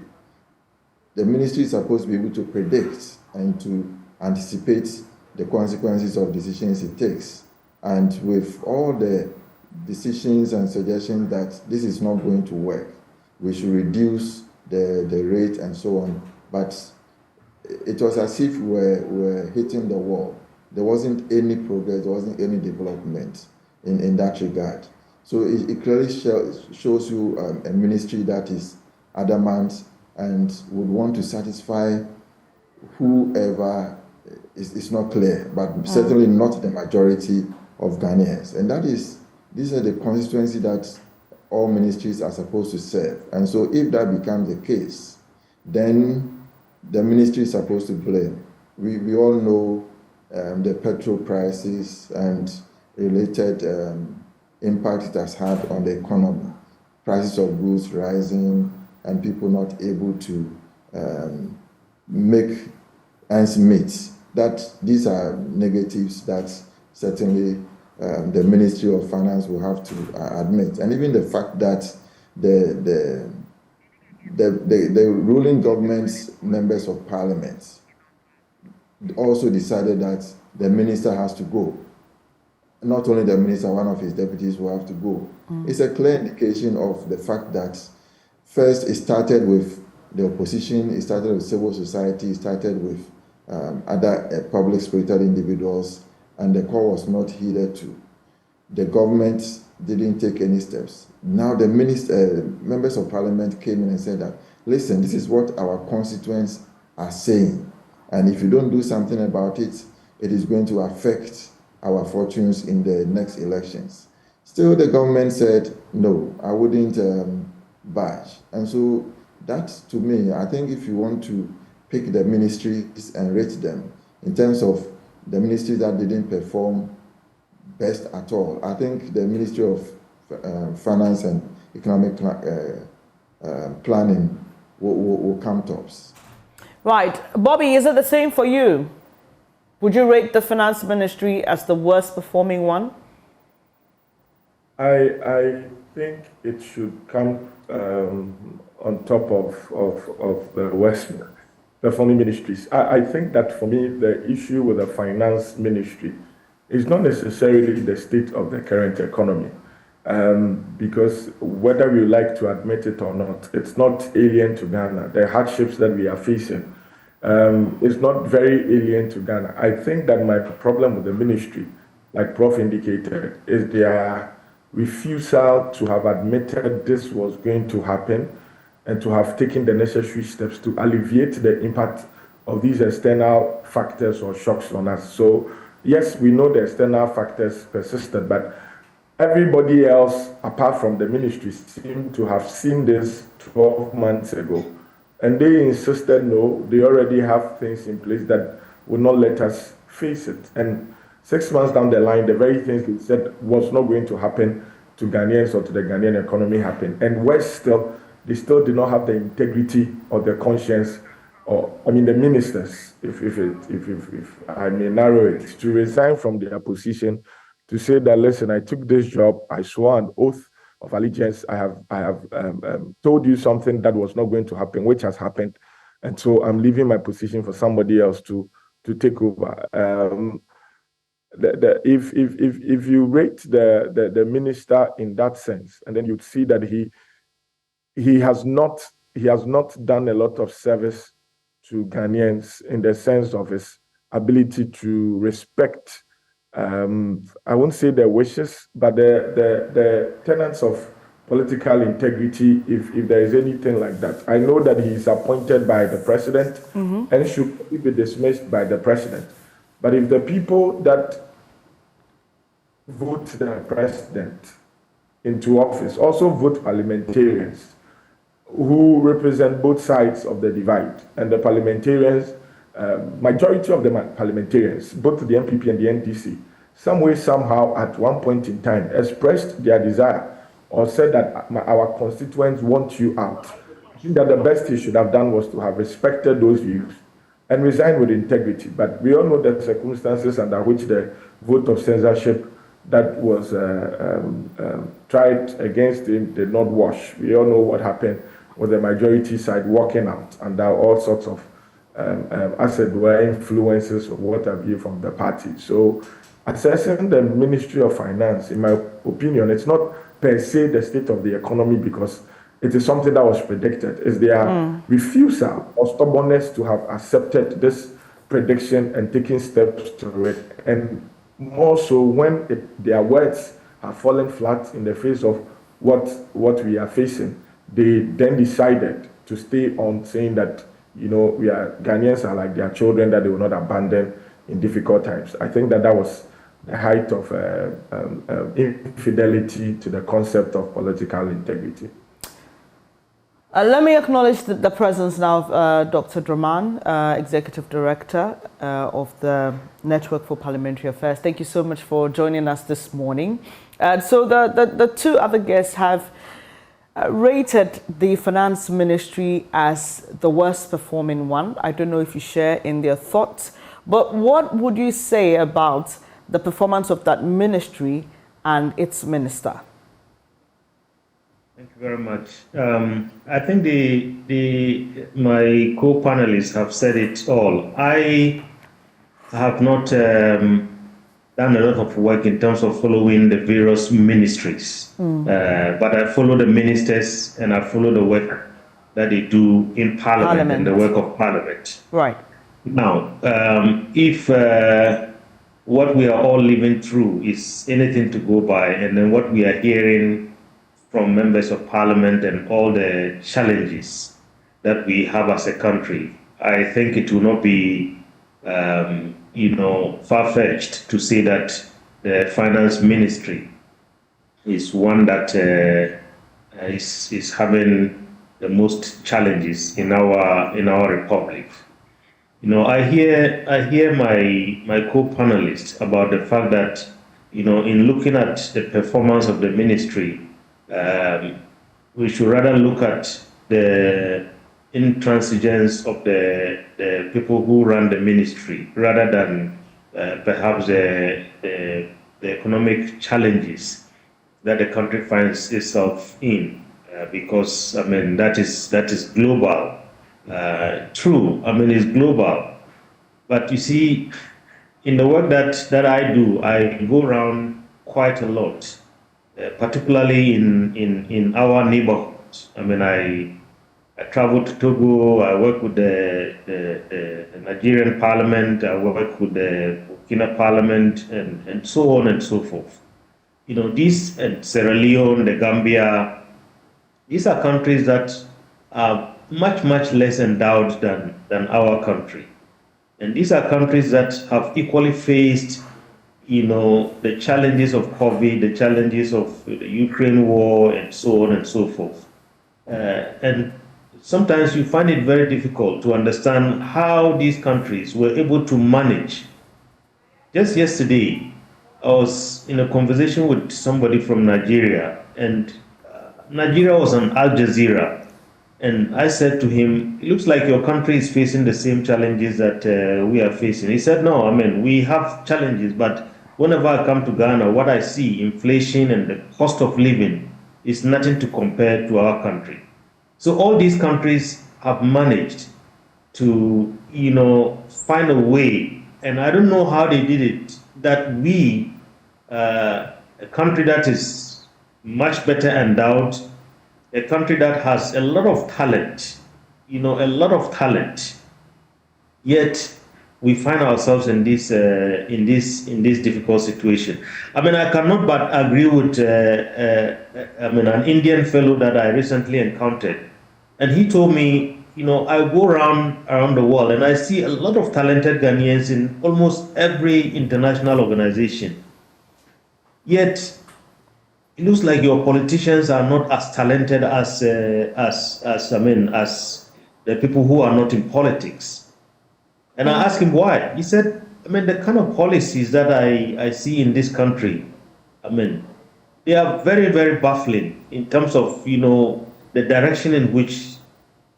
the ministry is supposed to be able to predict and to anticipate the consequences of decisions it takes. And with all the decisions and suggestions that this is not going to work, we should reduce the rate and so on. But it was as if we were hitting the wall. There wasn't any progress, there wasn't any development in that regard. So it clearly shows you a ministry that is adamant and would want to satisfy whoever is not clear, but certainly not the majority of Ghanaians. And these are the constituency that all ministries are supposed to serve. And so if that becomes the case, then the ministry is supposed to blame. We all know the petrol prices and related impact it has had on the economy. Prices of goods rising and people not able to make ends meet. That these are negatives that certainly the Ministry of Finance will have to admit. And even the fact that the ruling government's members of parliament also decided that the minister has to go. Not only the minister, one of his deputies will have to go. It's a clear indication of the fact that first it started with the opposition, it started with civil society, it started with other public spirited individuals, and the call was not heeded to. The government didn't take any steps. Now the members of parliament came in and said that, listen, this is what our constituents are saying, and if you don't do something about it, it is going to affect our fortunes in the next elections. Still, the government said, no, I wouldn't budge. And so that, to me, I think if you want to pick the ministries and rate them in terms of the ministries that didn't perform best at all, I think the Ministry of Finance and Economic Planning will come tops. Right. Bobby, is it the same for you? Would you rate the Finance Ministry as the worst performing one? I think it should come on top of the worst performing ministries. I think that for me, the issue with the Finance Ministry is not necessarily the state of the current economy, because whether we like to admit it or not, it's not alien to Ghana. The hardships that we are facing is not very alien to Ghana. I think that my problem with the ministry, like Prof indicated, is their refusal to have admitted this was going to happen and to have taken the necessary steps to alleviate the impact of these external factors or shocks on us. So yes, we know the external factors persisted, but everybody else, apart from the ministry, seemed to have seen this 12 months ago. And they insisted, no, they already have things in place that will not let us face it. And 6 months down the line, the very things they said was not going to happen to Ghanaians or to the Ghanaian economy happened. And worse still, they still did not have the integrity or the conscience, or I mean the ministers, if I may narrow it, to resign from their position, to say that, listen, I took this job, I swore an oath of allegiance, I have told you something that was not going to happen, which has happened, and so I'm leaving my position for somebody else to take over. If you rate the minister in that sense, and then you'd see that he has not done a lot of service to Ghanaians in the sense of his ability to respect, I won't say their wishes, but the tenets of political integrity, if there is anything like that. I know that he is appointed by the president and should be dismissed by the president. But if the people that vote the president into office also vote parliamentarians who represent both sides of the divide, and the parliamentarians, majority of the parliamentarians, both the MPP and the NDC, some way, somehow, at one point in time, expressed their desire or said that our constituents want you out, I think that the best he should have done was to have respected those views and resigned with integrity. But we all know the circumstances under which the vote of censorship that was tried against him did not wash. We all know what happened with the majority side walking out under all sorts of, as it were, influences or what have you from the party. So assessing the Ministry of Finance, in my opinion, it's not per se the state of the economy, because it is something that was predicted. It's their refusal or stubbornness to have accepted this prediction and taking steps to it. And more so when their words have fallen flat in the face of what we are facing, they then decided to stay on saying that, Ghanaians are like their children that they will not abandon in difficult times. I think that was the height of infidelity to the concept of political integrity. Let me acknowledge the presence now of Dr. Draman, Executive Director of the Network for Parliamentary Affairs. Thank you so much for joining us this morning. So the two other guests have rated the Finance Ministry as the worst performing one. I don't know if you share in their thoughts, but what would you say about the performance of that ministry and its minister? Thank you very much. I think my co-panelists have said it all. I have not done a lot of work in terms of following the various ministries, but I follow the ministers and I follow the work that they do in Parliament. And the work of Parliament. Right. Now, if what we are all living through is anything to go by, and then what we are hearing from members of Parliament and all the challenges that we have as a country, I think it will not be, far-fetched to say that the Finance Ministry is one that is having the most challenges in our republic. I hear my co-panelists about the fact that, in looking at the performance of the ministry, we should rather look at the intransigence of the people who run the ministry rather than perhaps the economic challenges that the country finds itself in, because that is global. True, it's global, but you see, in the work that I do, I go around quite a lot. Particularly in our neighborhoods. I travel to Togo, I work with the Nigerian Parliament, I work with the Burkina Parliament, and so on and so forth. These, and Sierra Leone, the Gambia, these are countries that are much, much less endowed than our country. And these are countries that have equally faced the challenges of COVID, the challenges of the Ukraine war, and so on and so forth. And sometimes you find it very difficult to understand how these countries were able to manage. Just yesterday, I was in a conversation with somebody from Nigeria, and Nigeria was on Al Jazeera. And I said to him, it looks like your country is facing the same challenges that we are facing. He said, no, we have challenges, but whenever I come to Ghana, what I see, inflation and the cost of living, is nothing to compare to our country. So all these countries have managed to, find a way, and I don't know how they did it, that we, a country that is much better endowed, a country that has a lot of talent, yet we find ourselves in this difficult situation. I cannot but agree with an Indian fellow that I recently encountered, and he told me, I go around the world and I see a lot of talented Ghanaians in almost every international organization. Yet it looks like your politicians are not as talented as the people who are not in politics. And I asked him why. He said, the kind of policies that I see in this country, they are very, very baffling in terms of, the direction in which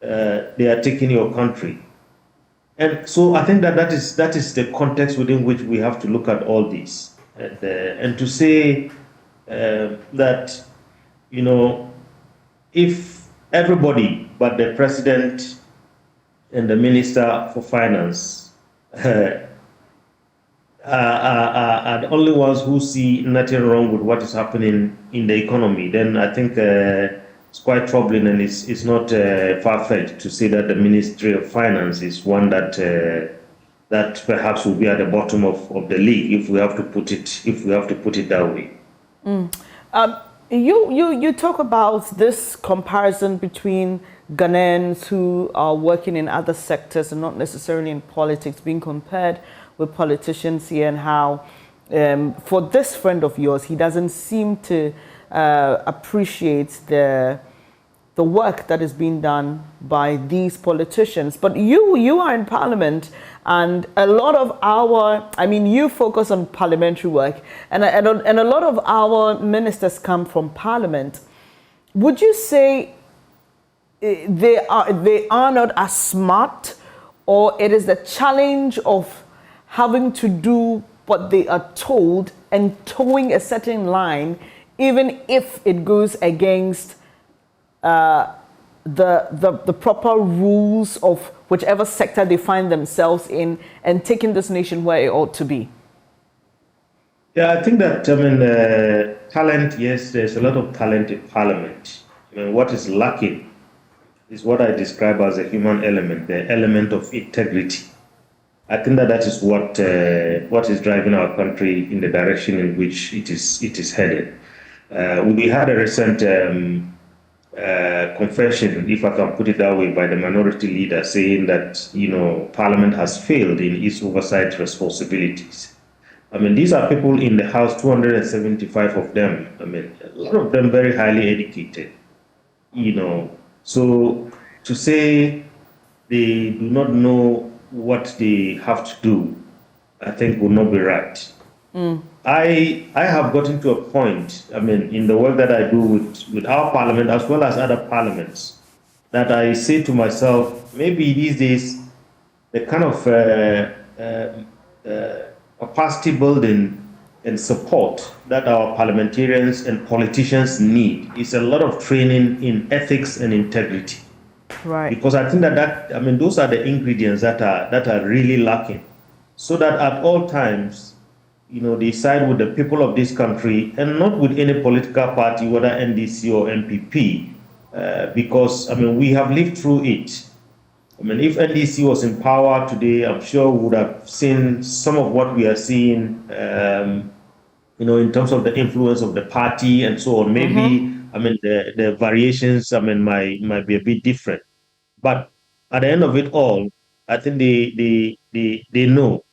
they are taking your country. And so I think that is the context within which we have to look at all this. And to say that, if everybody but the president and the minister for finance are the only ones who see nothing wrong with what is happening in the economy, then I think it's quite troubling, and it's not far-fetched to say that the Ministry of Finance is one that that perhaps will be at the bottom of the league, if we have to put it that way. You talk about this comparison between Ghanaians who are working in other sectors and not necessarily in politics being compared with politicians here, and how for this friend of yours, he doesn't seem to appreciate the work that is being done by these politicians. But you are in Parliament, and a lot of you focus on parliamentary work, and a lot of our ministers come from Parliament. Would you say they are not as smart, or it is the challenge of having to do what they are told and towing a certain line, even if it goes against the proper rules of whichever sector they find themselves in, and taking this nation where it ought to be? Yeah, I think that talent. Yes, there's a lot of talent in Parliament. What is lacking is what I describe as a human element, the element of integrity. I think that is what is driving our country in the direction in which it is headed. We had a recent confession, if I can put it that way, by the minority leader, saying that Parliament has failed in its oversight responsibilities. These are people in the House, 275 of them. A lot of them very highly educated. So to say they do not know what they have to do, I think will not be right. I have gotten to a point, in the work that I do with our Parliament as well as other parliaments, that I say to myself, maybe these days the kind of capacity building and support that our parliamentarians and politicians need is a lot of training in ethics and integrity. Right. Because I think that those are the ingredients that are really lacking, so that at all times, they side with the people of this country and not with any political party, whether NDC or NPP, because we have lived through it. If NDC was in power today, I'm sure we would have seen some of what we are seeing, in terms of the influence of the party and so on. Maybe the variations might be a bit different, but at the end of it all, I think they know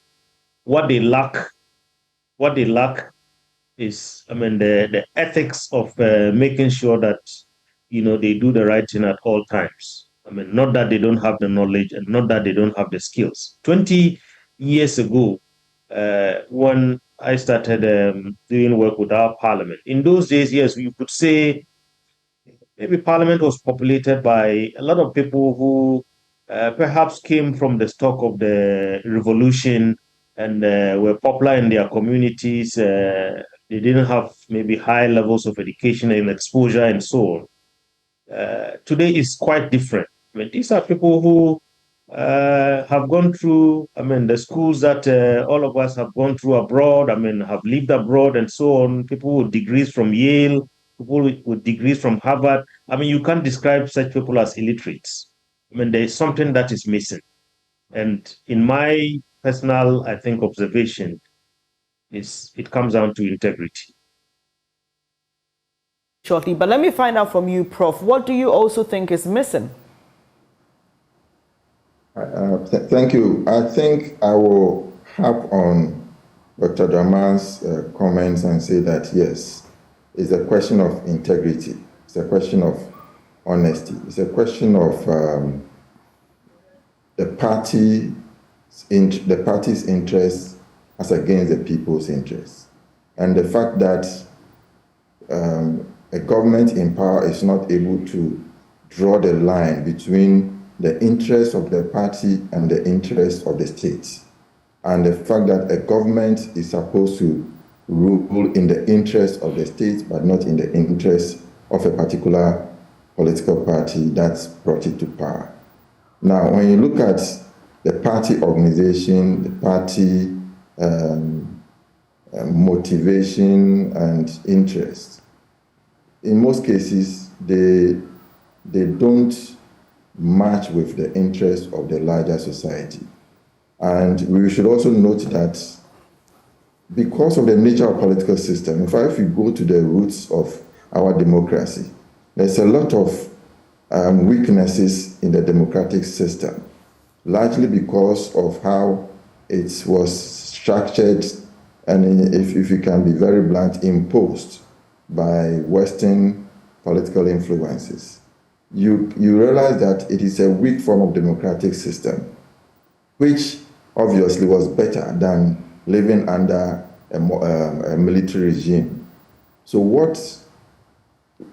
what they lack. What they lack is, the ethics of making sure that, they do the right thing at all times. Not that they don't have the knowledge, and not that they don't have the skills. 20 years ago, when I started doing work with our Parliament, in those days, yes, you could say maybe Parliament was populated by a lot of people who perhaps came from the stock of the revolution and were popular in their communities. They didn't have maybe high levels of education and exposure and so on. Today is quite different. These are people who have gone through, the schools that all of us have gone through abroad, have lived abroad and so on. People with degrees from Yale, people with degrees from Harvard. You can't describe such people as illiterates. There is something that is missing. And in my personal, I think, observation, it comes down to integrity. Shortly, but let me find out from you, Prof. What do you also think is missing? Thank you. I think I will harp on Dr. Daman's comments and say that, yes, it's a question of integrity. It's a question of honesty. It's a question of the party's interests as against the people's interests. And the fact that a government in power is not able to draw the line between the interests of the party and the interests of the state. And the fact that a government is supposed to rule in the interest of the state, but not in the interest of a particular political party that's brought it to power. Now, when you look at the party organization, the party motivation and interest, in most cases, they don't match with the interest of the larger society. And we should also note that because of the nature of political system, if we go to the roots of our democracy, there's a lot of weaknesses in the democratic system, largely because of how it was structured and, if you can be very blunt, imposed by Western political influences. You realize that it is a weak form of democratic system, which obviously was better than living under a military regime. So what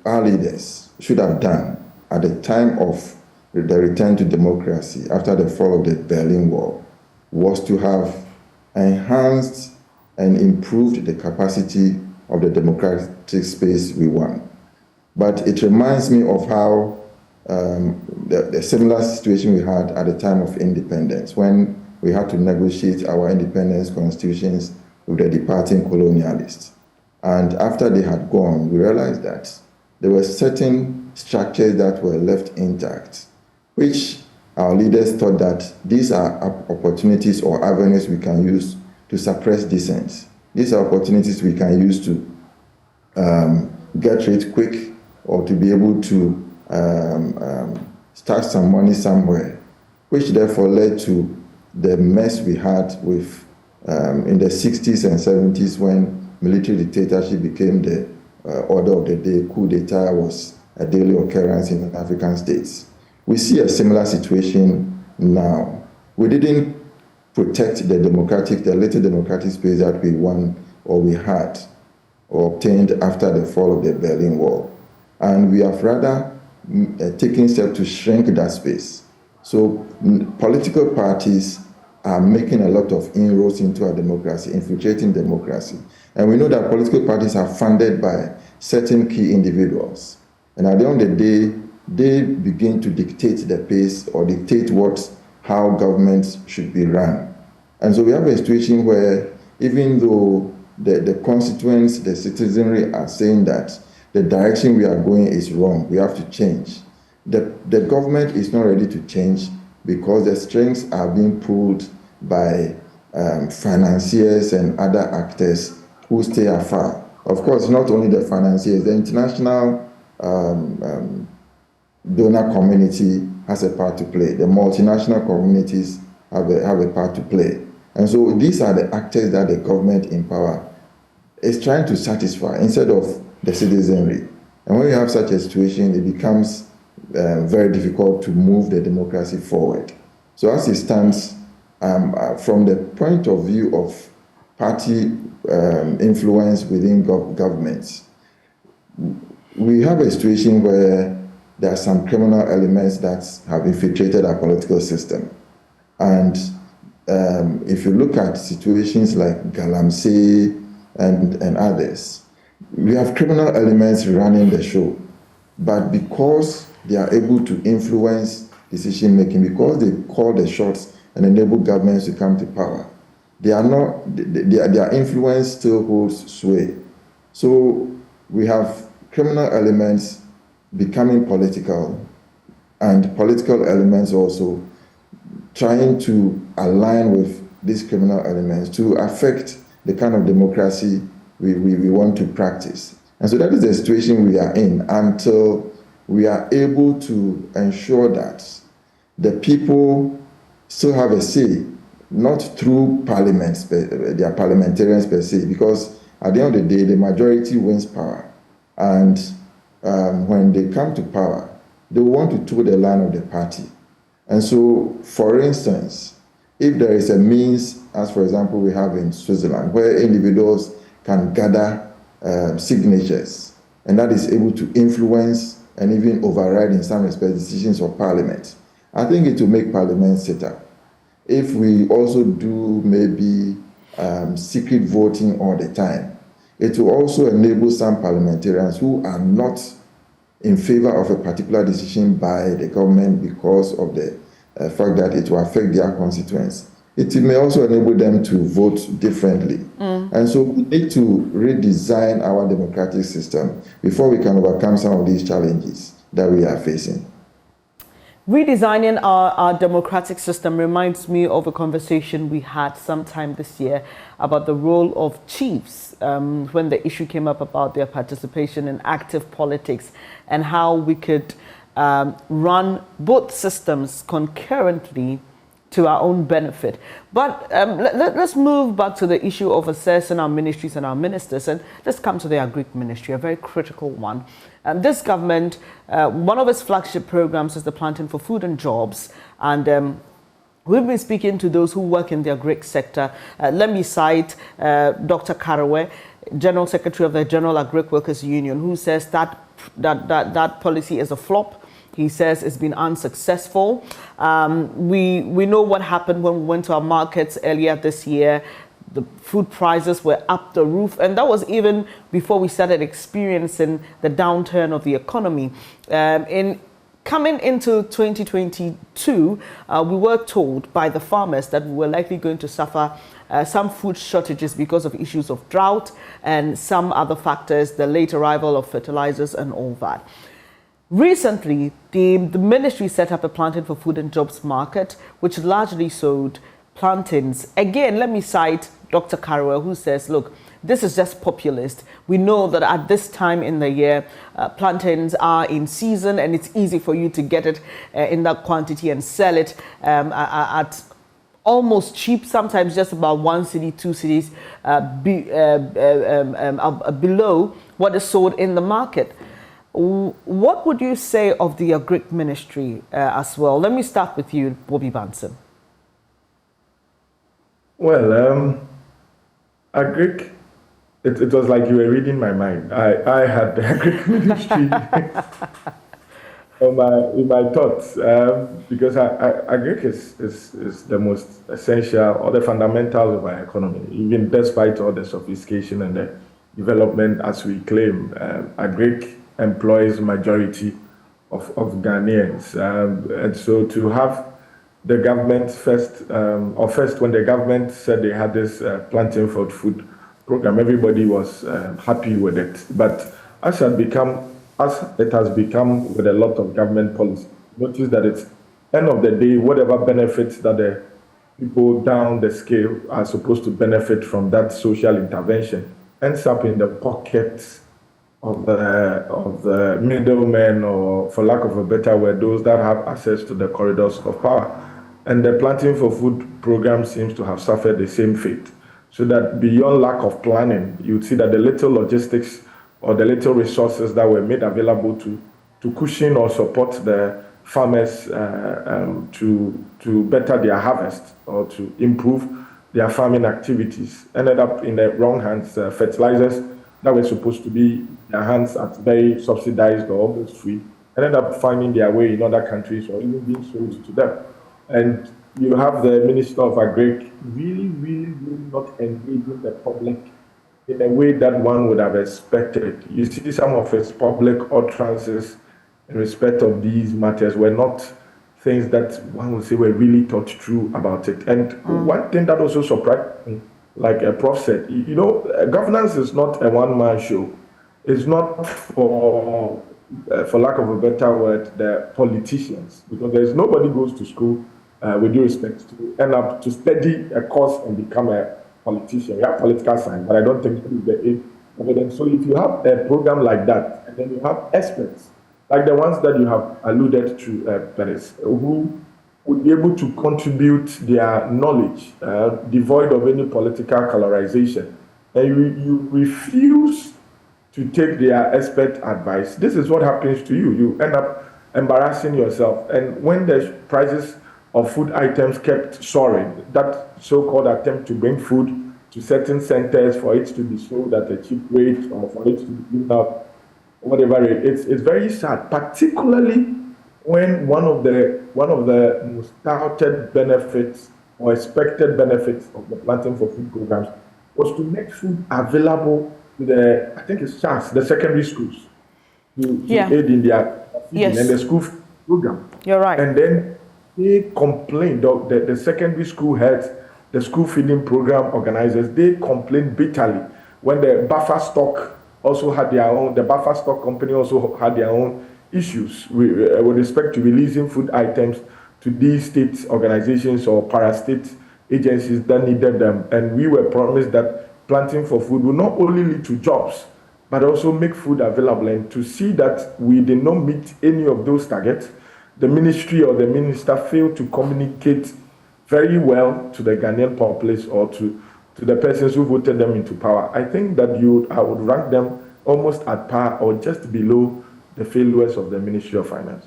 our leaders should have done at the time of the return to democracy after the fall of the Berlin Wall was to have enhanced and improved the capacity of the democratic space we want. But it reminds me of how the similar situation we had at the time of independence, when we had to negotiate our independence constitutions with the departing colonialists. And after they had gone, we realized that there were certain structures that were left intact, which our leaders thought that these are opportunities or avenues we can use to suppress dissent. These are opportunities we can use to get rich quick or to be able to start some money somewhere, which therefore led to the mess we had with in the 60s and 70s when military dictatorship became the order of the day. Coup d'etat was a daily occurrence in African states. We see a similar situation now. We didn't protect the little democratic space that we won or we had or obtained after the fall of the Berlin Wall. And we have rather taken steps to shrink that space. So political parties are making a lot of inroads into our democracy, infiltrating democracy. And we know that political parties are funded by certain key individuals. And at the end of the day, they begin to dictate the pace or dictate how governments should be run. And so we have a situation where even though the constituents, the citizenry are saying that the direction we are going is wrong, we have to change, the government is not ready to change because the strings are being pulled by financiers and other actors who stay afar. Of course, not only the financiers, the international donor community has a part to play. The multinational communities have a part to play. And so these are the actors that the government in power is trying to satisfy instead of the citizenry. And when you have such a situation, it becomes very difficult to move the democracy forward. So as it stands, from the point of view of party influence within governments, we have a situation where there are some criminal elements that have infiltrated our political system. And if you look at situations like Galamsey and others, we have criminal elements running the show. But because they are able to influence decision making, because they call the shots and enable governments to come to power, their influence still holds sway. So we have criminal elements becoming political, and political elements also trying to align with these criminal elements to affect the kind of democracy we want to practice. And so that is the situation we are in until we are able to ensure that the people still have a say, not through parliaments, their parliamentarians per se, because at the end of the day, the majority wins power. And when they come to power, they want to toe the line of the party. And so, for instance, if there is a means, as for example we have in Switzerland, where individuals can gather signatures and that is able to influence and even override in some respects decisions of Parliament. I think it will make Parliament sit up. If we also do maybe secret voting all the time, it will also enable some parliamentarians who are not in favor of a particular decision by the government because of the fact that it will affect their constituents. It may also enable them to vote differently. And so we need to redesign our democratic system before we can overcome some of these challenges that we are facing. Redesigning our democratic system reminds me of a conversation we had sometime this year about the role of chiefs when the issue came up about their participation in active politics and how we could run both systems concurrently to our own benefit. But let's move back to the issue of assessing our ministries and our ministers, and let's come to the Agric Ministry, a very critical one. This government, one of its flagship programs is the Planting for Food and Jobs, and we've been speaking to those who work in the Agric sector. Let me cite Dr. Karawe, General Secretary of the General Agric Workers Union, who says that policy is a flop. He says it's been unsuccessful. We know what happened when we went to our markets earlier this year. The food prices were up the roof, and that was even before we started experiencing the downturn of the economy. Coming into 2022, we were told by the farmers that we were likely going to suffer some food shortages because of issues of drought and some other factors, the late arrival of fertilizers and all that. Recently, the ministry set up a Planting for Food and Jobs market, which largely sold plantains. Again, let me cite Dr. Karawe, who says, look, this is just populist. We know that at this time in the year, plantains are in season and it's easy for you to get it in that quantity and sell it at almost cheap, sometimes just about 1 city, 2 cities below what is sold in the market. What would you say of the Agric Ministry as well? Let me start with you, Bobby Banson. Well, Agric, it was like you were reading my mind. I had the Agric Ministry in my thoughts because Agric is the most essential or the fundamentals of our economy, even despite all the sophistication and the development as we claim. Agric employs majority of Ghanaians, and so to have the government first when the government said they had this Planting for Food program, everybody was happy with it. But as it has become with a lot of government policy, notice that it's end of the day, whatever benefits that the people down the scale are supposed to benefit from that social intervention ends up in the pockets of the middlemen, or for lack of a better word, those that have access to the corridors of power. And the Planting for Food program seems to have suffered the same fate. So that beyond lack of planning, you'd see that the little logistics or the little resources that were made available to cushion or support the farmers to better their harvest or to improve their farming activities ended up in the wrong hands. Fertilizers that were supposed to be in their hands at very subsidized or almost free ended up finding their way in other countries or even being sold to them. And you have the Minister of Agric really not engaging the public in a way that one would have expected. You see, some of his public utterances in respect of these matters were not things that one would say were really thought through about it. And one thing that also surprised me, like a prof said, you know, governance is not a one-man show. It's not for lack of a better word, the politicians, because there's nobody goes to school with due respect to end up to study a course and become a politician. You have political science, but I don't think it's the aim of it. So if you have a program like that, and then you have experts like the ones that you have alluded to, Bernice, who would be able to contribute their knowledge, devoid of any political colorization, and you refuse to take their expert advice, this is what happens to you. You end up embarrassing yourself. And when the prices of food items kept soaring, that so-called attempt to bring food to certain centers for it to be sold at a cheap rate or for it to be given out whatever it's very sad, particularly when one of the most touted benefits or expected benefits of the Planting for Food programs was to make food available to the, I think it's CHAS, the secondary schools, to aid in their feeding and the school program. You're right. And then they complained, the secondary school heads, the school feeding program organizers, they complained bitterly when the buffer stock also had their own, the buffer stock company also had their own issues with respect to releasing food items to these state organizations or para-state agencies that needed them. And we were promised that Planting for Food will not only lead to jobs, but also make food available. And to see that we did not meet any of those targets, the ministry or the minister failed to communicate very well to the Ghanaian populace or to the persons who voted them into power. I think that I would rank them almost at par or just below the failures of the Ministry of Finance.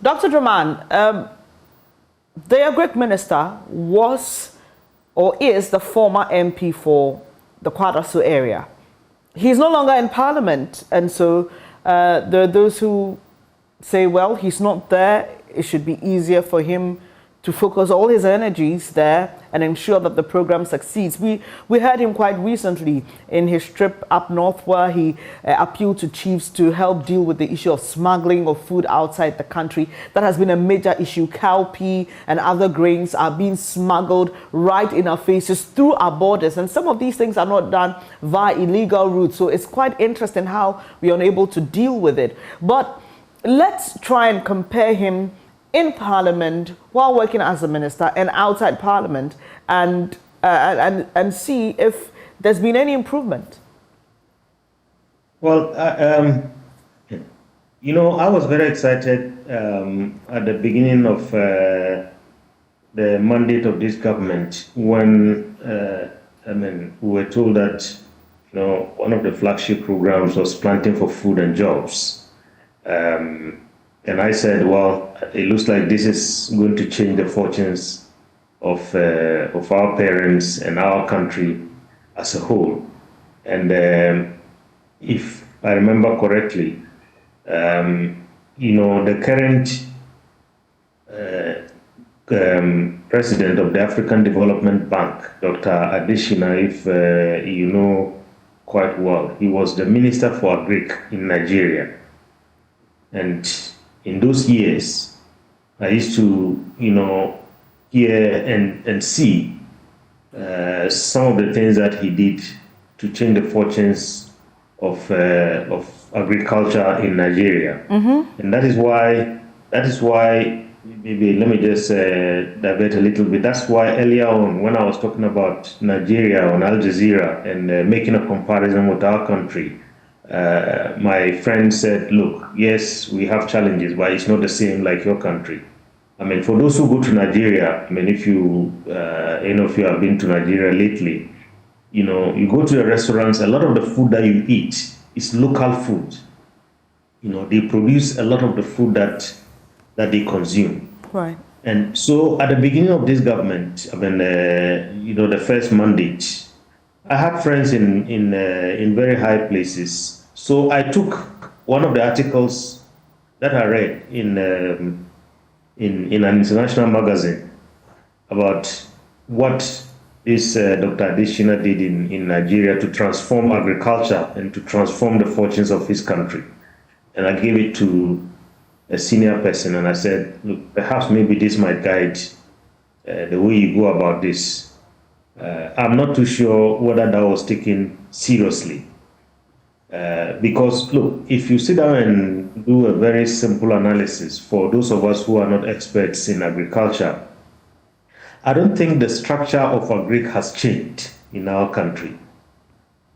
Dr. Draman, the Greek minister was or is the former MP for the Kwadraso area. He's no longer in parliament, and so there are those who say, well, he's not there. It should be easier for him to focus all his energies there and ensure that the program succeeds. We heard him quite recently in his trip up north where he appealed to chiefs to help deal with the issue of smuggling of food outside the country. That has been a major issue. Cowpea and other grains are being smuggled right in our faces through our borders, and some of these things are not done via illegal routes. So it's quite interesting how we are unable to deal with it. But let's try and compare him in Parliament while working as a minister and outside Parliament, and see if there's been any improvement. Well, you know, I was very excited at the beginning of the mandate of this government when we were told that, you know, one of the flagship programs was Planting for Food and Jobs. And I said, well, it looks like this is going to change the fortunes of our parents and our country as a whole. And if I remember correctly, you know, the current president of the African Development Bank, Dr. Adesina, if you know quite well, he was the Minister for Agric in Nigeria. And in those years, I used to, you know, hear and see some of the things that he did to change the fortunes of agriculture in Nigeria. And that is why, maybe let me just divert a little bit. That's why earlier on, when I was talking about Nigeria on Al Jazeera and making a comparison with our country, my friend said, look, yes, we have challenges, but it's not the same like your country. I mean, for those who go to Nigeria, I mean, if you have been to Nigeria lately, you know, you go to the restaurants, a lot of the food that you eat is local food. You know, they produce a lot of the food that they consume. Right. And so at the beginning of this government, I mean, you know, the first mandate, I had friends in very high places. So I took one of the articles that I read in an international magazine about what this Dr. Adesina did in Nigeria to transform agriculture and to transform the fortunes of his country. And I gave it to a senior person and I said, look, perhaps maybe this might guide the way you go about this. I'm not too sure whether that was taken seriously. Because, look, if you sit down and do a very simple analysis for those of us who are not experts in agriculture, I don't think the structure of agric has changed in our country.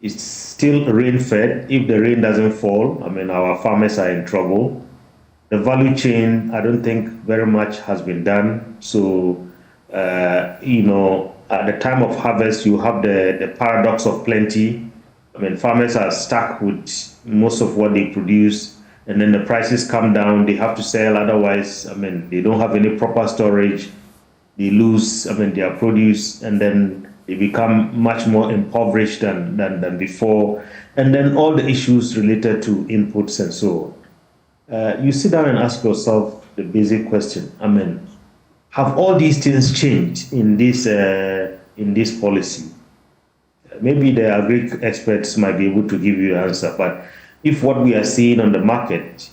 It's still rain-fed. If the rain doesn't fall, I mean, our farmers are in trouble. The value chain, I don't think very much has been done. So, you know, at the time of harvest, you have the paradox of plenty. I mean, farmers are stuck with most of what they produce, and then the prices come down, they have to sell, otherwise, I mean, they don't have any proper storage, they lose, I mean, their produce, and then they become much more impoverished than before. And then all the issues related to inputs and so on. You sit down and ask yourself the basic question, I mean, have all these things changed in this policy? Maybe the agri experts might be able to give you an answer, but if what we are seeing on the market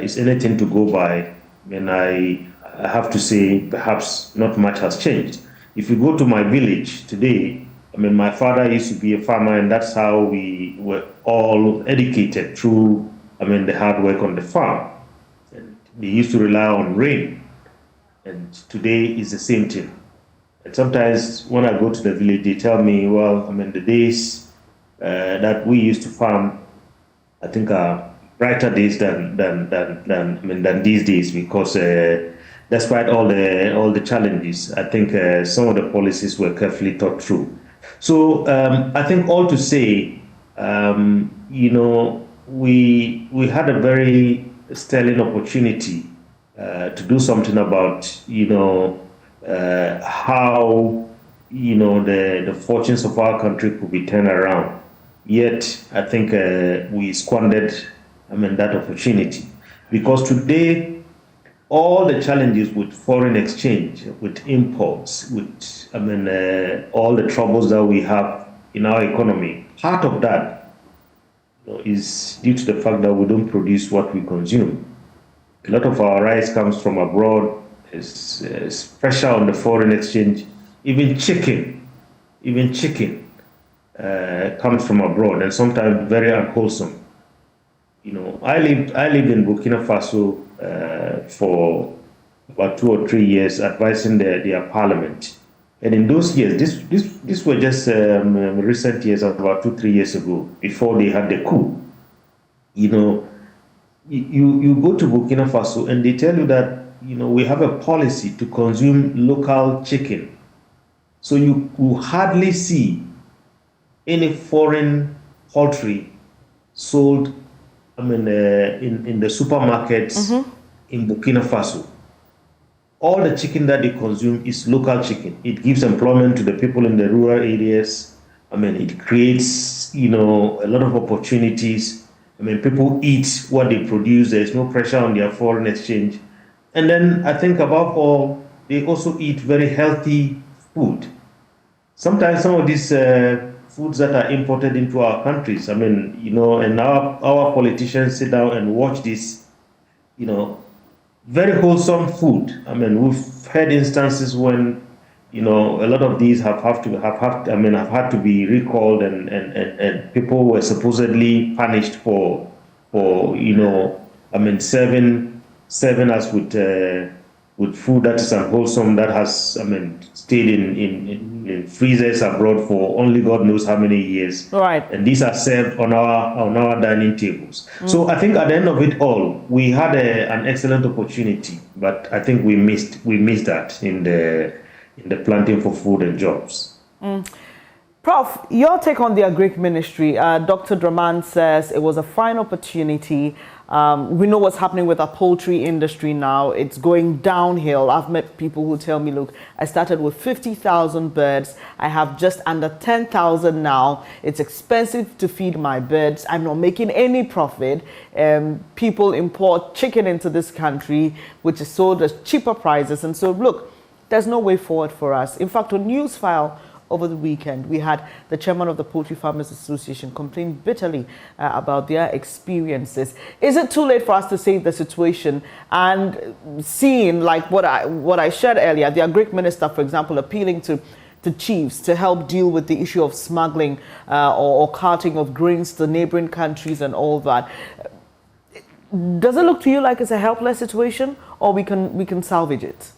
is anything to go by, then I have to say perhaps not much has changed. If you go to my village today, I mean, my father used to be a farmer, and that's how we were all educated through, I mean, the hard work on the farm. And they used to rely on rain, and today is the same thing. And sometimes when I go to the village, they tell me, well, I mean, the days that we used to farm, I think are brighter days than these days, because despite all the challenges, I think some of the policies were carefully thought through. So I think all to say, you know, we had a very sterling opportunity to do something about, you know, how, you know, the fortunes of our country could be turned around. Yet, I think we squandered, I mean, that opportunity. Because today, all the challenges with foreign exchange, with imports, with, I mean, all the troubles that we have in our economy, part of that, you know, is due to the fact that we don't produce what we consume. A lot of our rice comes from abroad. There's pressure on the foreign exchange. Even chicken comes from abroad, and sometimes very unwholesome. You know, I lived in Burkina Faso for about 2 or 3 years, advising their parliament. And in those years, this were just recent years, about 2-3 years ago, before they had the coup. You know, you go to Burkina Faso and they tell you that, you know, we have a policy to consume local chicken. So you hardly see any foreign poultry sold, I mean, in the supermarkets in Burkina Faso. All the chicken that they consume is local chicken. It gives employment to the people in the rural areas. I mean, it creates, you know, a lot of opportunities. I mean, people eat what they produce. There's no pressure on their foreign exchange. And then I think above all, they also eat very healthy food. Sometimes some of these foods that are imported into our countries, I mean, you know, and our politicians sit down and watch this, you know, very wholesome food. I mean, we've had instances when, you know, a lot of these have had to be recalled, and people were supposedly punished for you know, I mean, serving us with food that is unwholesome, that has, I mean, stayed in freezers abroad for only God knows how many years. Right. And these are served on our dining tables. So I think at the end of it all, we had an excellent opportunity, but I think we missed that in the planting for food and jobs. Prof, your take on the Agri Ministry. Dr. Draman says it was a fine opportunity. We know what's happening with our poultry industry now. It's going downhill. I've met people who tell me, look, I started with 50,000 birds. I have just under 10,000 now. It's expensive to feed my birds. I'm not making any profit. People import chicken into this country, which is sold at cheaper prices. And so, look, there's no way forward for us. In fact, on Newsfile over the weekend, we had the chairman of the Poultry Farmers Association complain bitterly about their experiences. Is it too late for us to save the situation? And seeing like what I shared earlier, the Agri Minister, for example, appealing to chiefs to help deal with the issue of smuggling or carting of grains to neighboring countries and all that. Does it look to you like it's a helpless situation, or we can salvage it?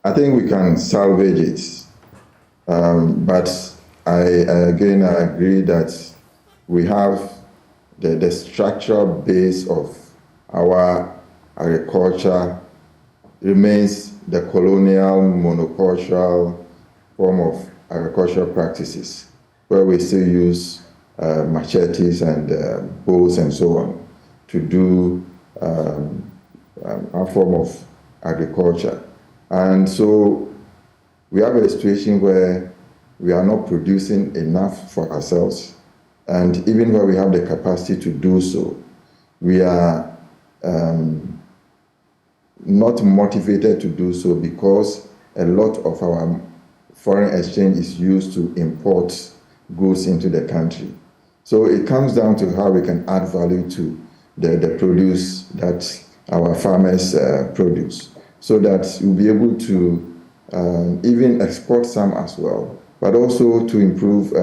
I think we can salvage it, but I agree that we have the structural base of our agriculture remains the colonial monocultural form of agricultural practices, where we still use machetes and bows and so on to do our form of agriculture. And so we have a situation where we are not producing enough for ourselves. And even where we have the capacity to do so, we are not motivated to do so because a lot of our foreign exchange is used to import goods into the country. So it comes down to how we can add value to the produce that our farmers produce, so that we'll be able to even export some as well, but also to improve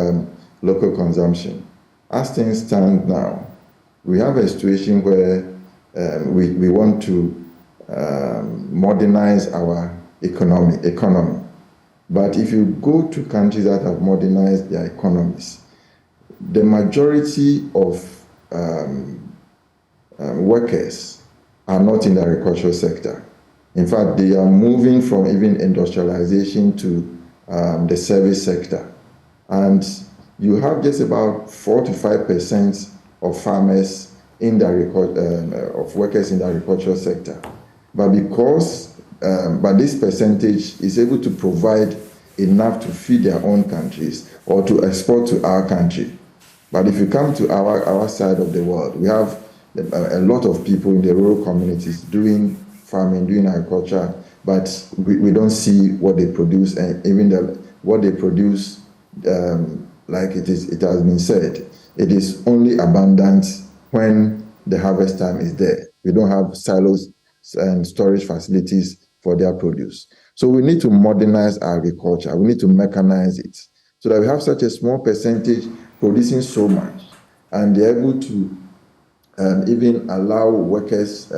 local consumption. As things stand now, we have a situation where we want to modernize our economy. But if you go to countries that have modernized their economies, the majority of workers are not in the agricultural sector. In fact, they are moving from even industrialization to the service sector. And you have just about 4 to 5% of farmers in the of workers in the agricultural sector. But because but this percentage is able to provide enough to feed their own countries or to export to our country. But if you come to our side of the world, we have a lot of people in the rural communities doing farming, doing agriculture, but we don't see what they produce, and even what they produce, like it has been said, it is only abundant when the harvest time is there. We don't have silos and storage facilities for their produce. So we need to modernize our agriculture. We need to mechanize it so that we have such a small percentage producing so much, and they're able to even allow workers,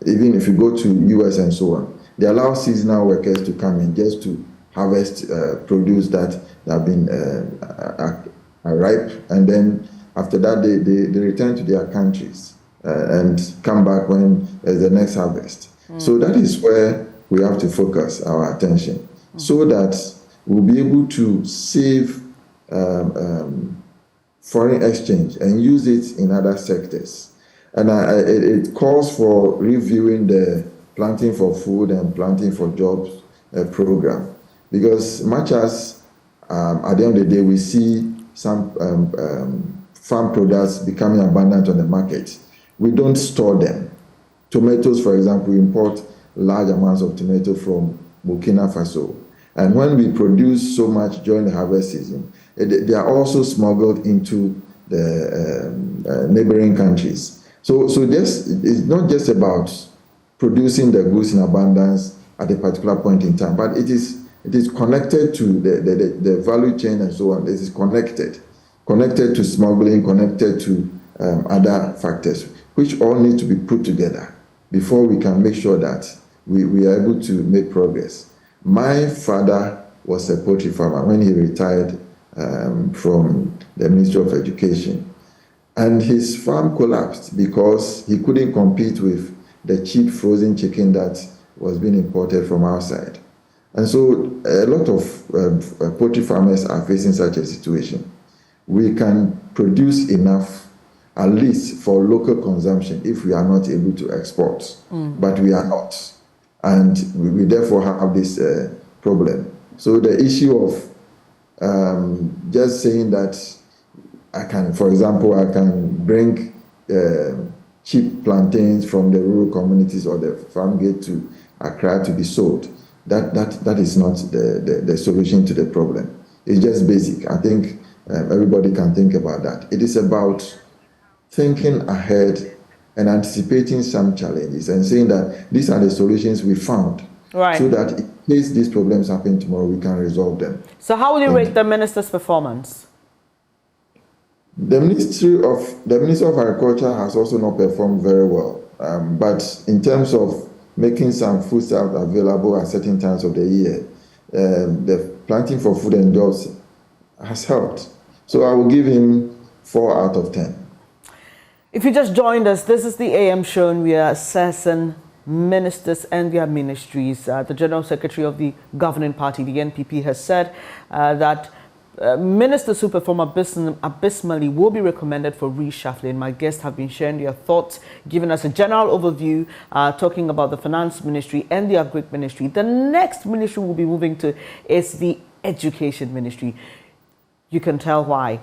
even if you go to US and so on, they allow seasonal workers to come in just to harvest produce that have been ripe, and then after that they return to their countries and come back when there's the next harvest. So that is where we have to focus our attention, so that we'll be able to save foreign exchange and use it in other sectors. And it calls for reviewing the Planting for Food and Planting for Jobs program, because much as at the end of the day we see some farm products becoming abundant on the market, we don't store them. Tomatoes, for example, we import large amounts of tomato from Burkina Faso. And when we produce so much during the harvest season, they are also smuggled into the neighboring countries. So this is not just about producing the goods in abundance at a particular point in time, but it is connected to the value chain and so on. This is connected to smuggling, connected to other factors, which all need to be put together before we can make sure that we are able to make progress. My father was a poultry farmer when he retired from the Ministry of Education. And his farm collapsed because he couldn't compete with the cheap frozen chicken that was being imported from outside. And so a lot of poultry farmers are facing such a situation. We can produce enough, at least for local consumption, if we are not able to export. But we are not. And we therefore have this problem. So the issue of just saying that for example, I can bring cheap plantains from the rural communities or the farm gate to Accra to be sold, that is not the solution to the problem. It's just basic. I think everybody can think about that. It is about thinking ahead and anticipating some challenges and saying that these are the solutions we found, right, so that in case these problems happen tomorrow, we can resolve them. So how will you rate the minister's performance? The Minister of Agriculture has also not performed very well, but in terms of making some foodstuffs available at certain times of the year, the Planting for Food and Jobs has helped. So I will give him 4 out of 10. If you just joined us, this is the AM show, and we are assessing ministers and their ministries. The General Secretary of the governing party, the NPP, has said that Ministers who perform abysmally will be recommended for reshuffling. My guests have been sharing their thoughts, giving us a general overview, talking about the Finance Ministry and the Agric Ministry. The next ministry we'll be moving to is the Education Ministry. You can tell why.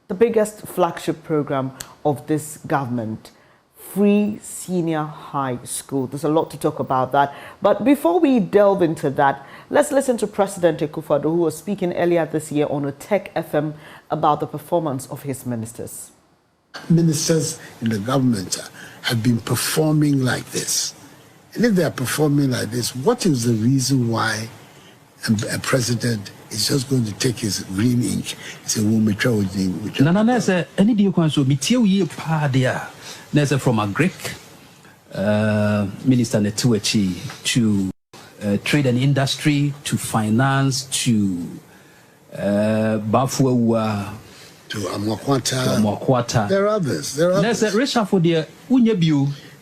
The biggest flagship program of this government, free senior high school. There's a lot to talk about that. But before we delve into that, let's listen to President Akufo-Addo, who was speaking earlier this year on a Tech FM about the performance of his ministers. Ministers in the government have been performing like this. And if they are performing like this, what is the reason why a president is just going to take his green ink and say, we'll make sure with the... No, there's any deal so there's from a Greek minister to trade and industry, to finance, to Bafua, to Amokwata. There are others. There's a reshuffle there.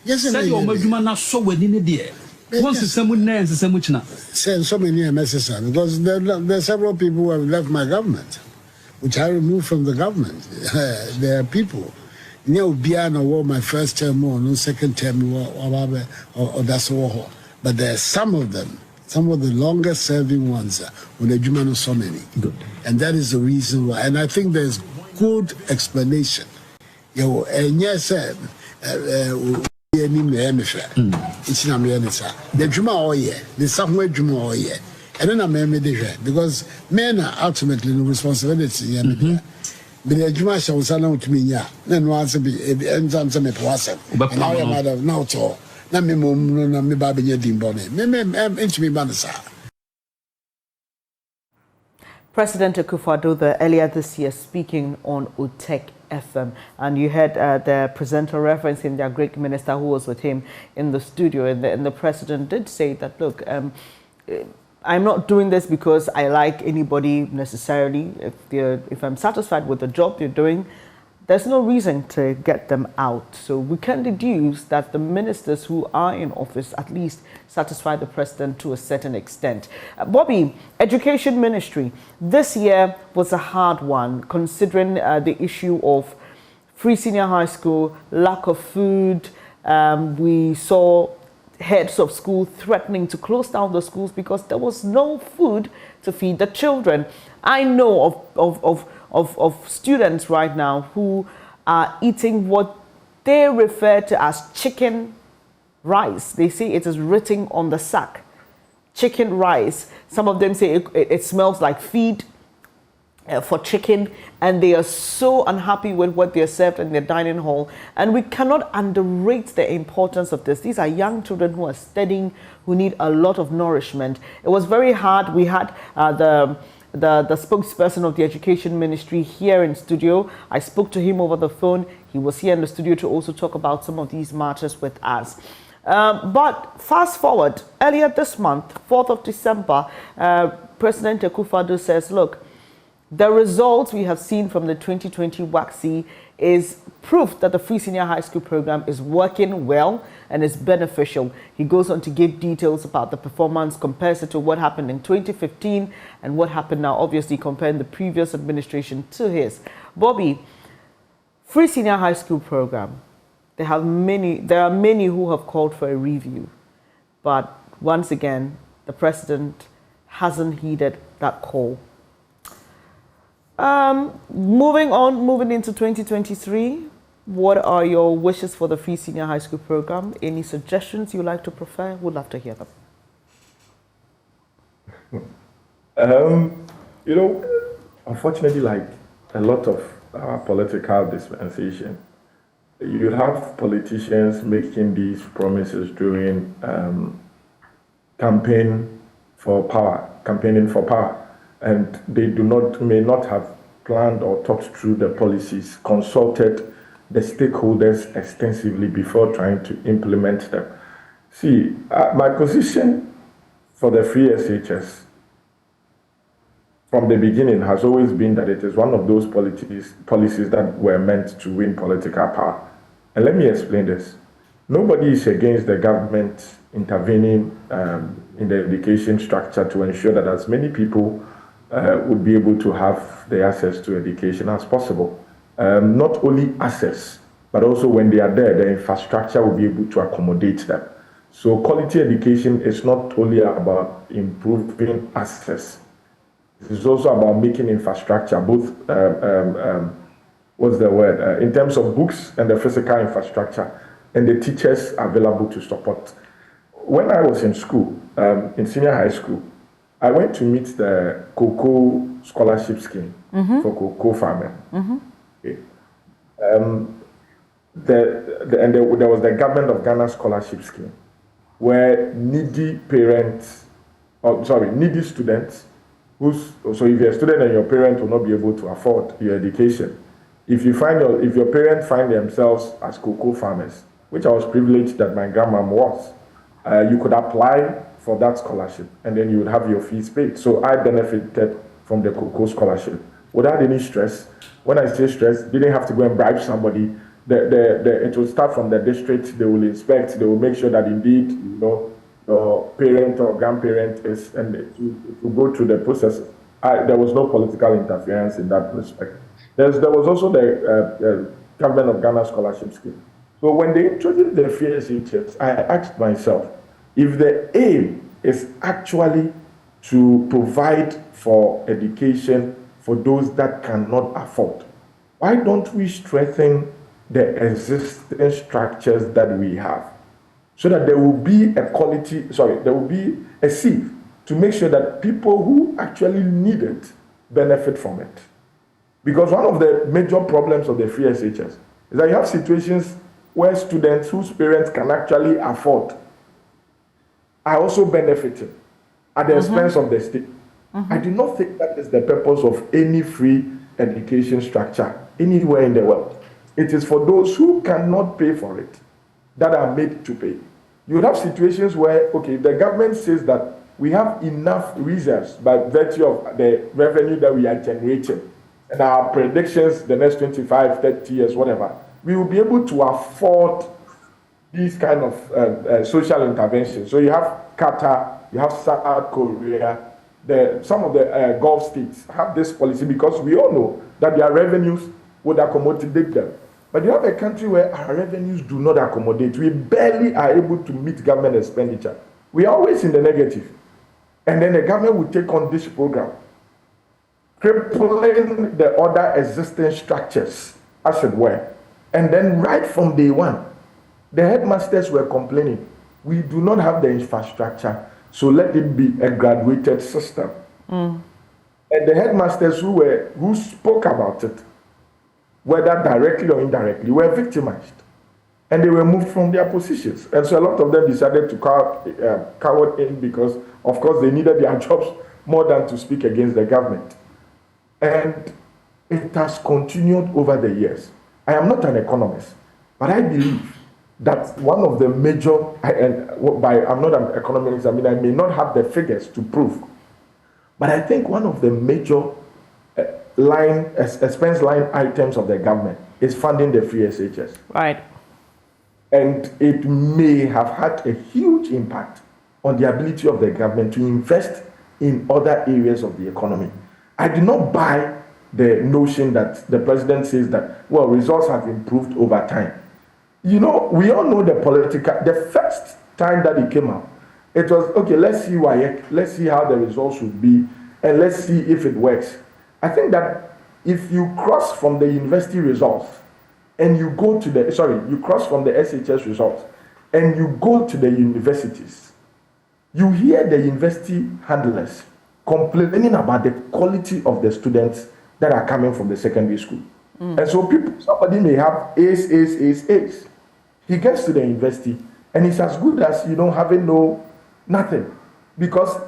Yes, once so many MSS, because there are several people who have left my government, which I removed from the government. There are people. My first term or no second term or that's all. But there are some of them, some of the longer serving ones, when they do so many. Good. And that is the reason why. And I think there's good explanation. And yes, it's not the Juma all year, the somewhere Juma all year. And then I'm because men are ultimately no responsibility. But the Juma shall sound to me, then once a bit, and some it wasn't. But now I'm out of now to all. Me baby dimbone. Me banasa. President Akufo-Addo earlier this year speaking on Utek FM, and you heard the presenter referencing the Agric minister who was with him in the studio, and the president did say that, look, I'm not doing this because I like anybody necessarily. If I'm satisfied with the job they're doing, there's no reason to get them out. So we can deduce that the ministers who are in office at least satisfy the president to a certain extent. Bobby, Education Ministry, this year was a hard one considering the issue of free senior high school, lack of food. We saw heads of school threatening to close down the schools because there was no food to feed the children. I know of students right now who are eating what they refer to as chicken rice. They say it is written on the sack. Chicken rice. Some of them say it smells like feed for chicken, and they are so unhappy with what they are served in their dining hall. And we cannot underrate the importance of this. These are young children who are studying, who need a lot of nourishment. It was very hard. We had the spokesperson of the Education Ministry here in studio. I spoke to him over the phone. He was here in the studio to also talk about some of these matters with us. But fast forward, earlier this month, 4th of December, President Akufo-Addo says, look, the results we have seen from the 2020 WACC is proof that the free senior high school program is working well and is beneficial. He goes on to give details about the performance, compares it to what happened in 2015 and what happened now, obviously comparing the previous administration to his. Bobby, free senior high school program, there are many who have called for a review, but once again, the president hasn't heeded that call. Moving into 2023, what are your wishes for the free senior high school program? Any suggestions you like to prefer? Would love to hear them. Unfortunately, like a lot of political dispensation, you have politicians making these promises during campaigning for power. And they may not have planned or talked through the policies, consulted the stakeholders extensively before trying to implement them. See, my position for the free SHS from the beginning has always been that it is one of those policies that were meant to win political power. And let me explain this. Nobody is against the government intervening in the education structure to ensure that as many people would be able to have the access to education as possible. Not only access, but also when they are there, the infrastructure will be able to accommodate them. So quality education is not only about improving access, it's also about making infrastructure, both, what's the word, in terms of books and the physical infrastructure, and the teachers available to support. When I was in school, in senior high school, I went to meet the cocoa scholarship scheme for cocoa farming. Okay. There was the Government of Ghana scholarship scheme, where needy students, so if you're a student and your parent will not be able to afford your education, if your parents find themselves as cocoa farmers, which I was privileged that my grandmom was, you could apply for that scholarship and then you would have your fees paid. So I benefited from the cocoa scholarship without any stress. When I say stress, didn't have to go and bribe somebody. It will start from the district, they will inspect, they will make sure that indeed, your parent or grandparent is, and it will go through the process. There was no political interference in that respect. There was also the Government of Ghana scholarship scheme. So when they introduced the FSHS, I asked myself, if the aim is actually to provide for education for those that cannot afford, why don't we strengthen the existing structures that we have so that there will be there will be a sieve to make sure that people who actually need it benefit from it. Because one of the major problems of the free SHS is that you have situations where students whose parents can actually afford are also benefiting at the expense of the state. I do not think that is the purpose of any free education structure anywhere in the world. It is for those who cannot pay for it that are made to pay. You would have situations where, okay, the government says that we have enough reserves by virtue of the revenue that we are generating and our predictions the next 25, 30 years, whatever, we will be able to afford these kind of social interventions. So you have Qatar, you have South Korea, some of the Gulf states have this policy because we all know that their revenues would accommodate them. But you have a country where our revenues do not accommodate. We barely are able to meet government expenditure. We are always in the negative. And then the government will take on this program, crippling the other existing structures, as it were. And then right from day one, the headmasters were complaining, we do not have the infrastructure, so let it be a graduated system. And the headmasters who spoke about it, whether directly or indirectly, were victimized. And they were moved from their positions. And so a lot of them decided to cower in because, of course, they needed their jobs more than to speak against the government. And it has continued over the years. I am not an economist, but I believe that one of the major, I'm not an economist, I may not have the figures to prove, but I think one of the major expense line items of the government is funding the free SHS. Right. And it may have had a huge impact on the ability of the government to invest in other areas of the economy. I do not buy the notion that the president says that, well, results have improved over time. You know, we all know the first time that it came out, it was, okay, let's see let's see how the results would be, and let's see if it works. I think that if you cross from the university results and you go to you cross from the SHS results and you go to the universities, you hear the university handlers complaining about the quality of the students that are coming from the secondary school. And so somebody may have A's. He gets to the university and it's as good as, having nothing. Because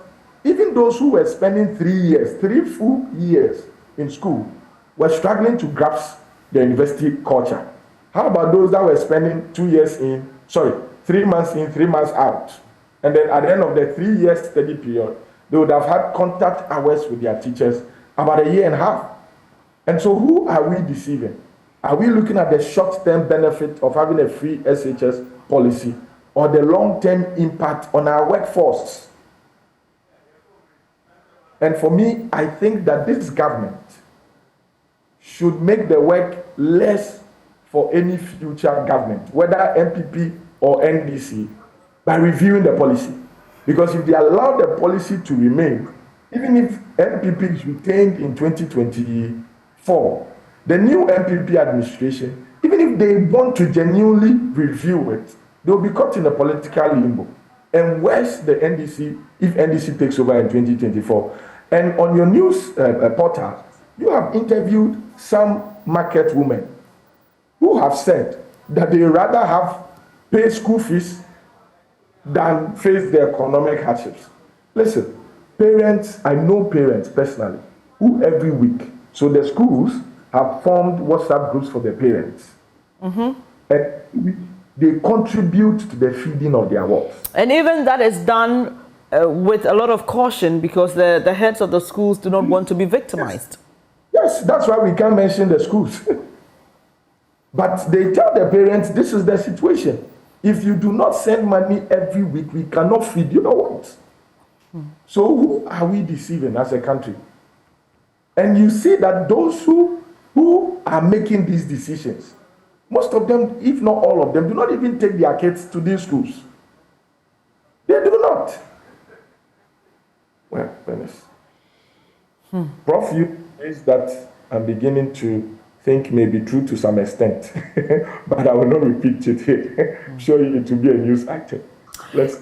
even those who were spending 3 full years in school were struggling to grasp the university culture. How about those that were spending 3 months in, 3 months out? And then at the end of the 3 year study period, they would have had contact hours with their teachers about 1.5 years. And so who are we deceiving? Are we looking at the short-term benefit of having a free SHS policy or the long-term impact on our workforce? And for me, I think that this government should make the work less for any future government, whether MPP or NDC, by reviewing the policy. Because if they allow the policy to remain, even if MPP is retained in 2024, the new MPP administration, even if they want to genuinely review it, they will be caught in a political limbo. And where's the NDC if NDC takes over in 2024? And on your news portal, you have interviewed some market women who have said that they rather have paid school fees than face the economic hardships. Listen, parents, I know parents personally, who every week, so the schools have formed WhatsApp groups for their parents. And they contribute to the feeding of their wards. And even that is done with a lot of caution because the heads of the schools do not want to be victimized. Yes, that's why we can't mention the schools. But they tell the parents, this is the situation. If you do not send money every week, we cannot feed you the wards. So who are we deceiving as a country? And you see that those who are making these decisions, most of them, if not all of them, do not even take their kids to these schools. They do not. Well, Bernice. Prof, you is that I'm beginning to think may be true to some extent, but I will not repeat it here. I'm sure it will be a news item. Let's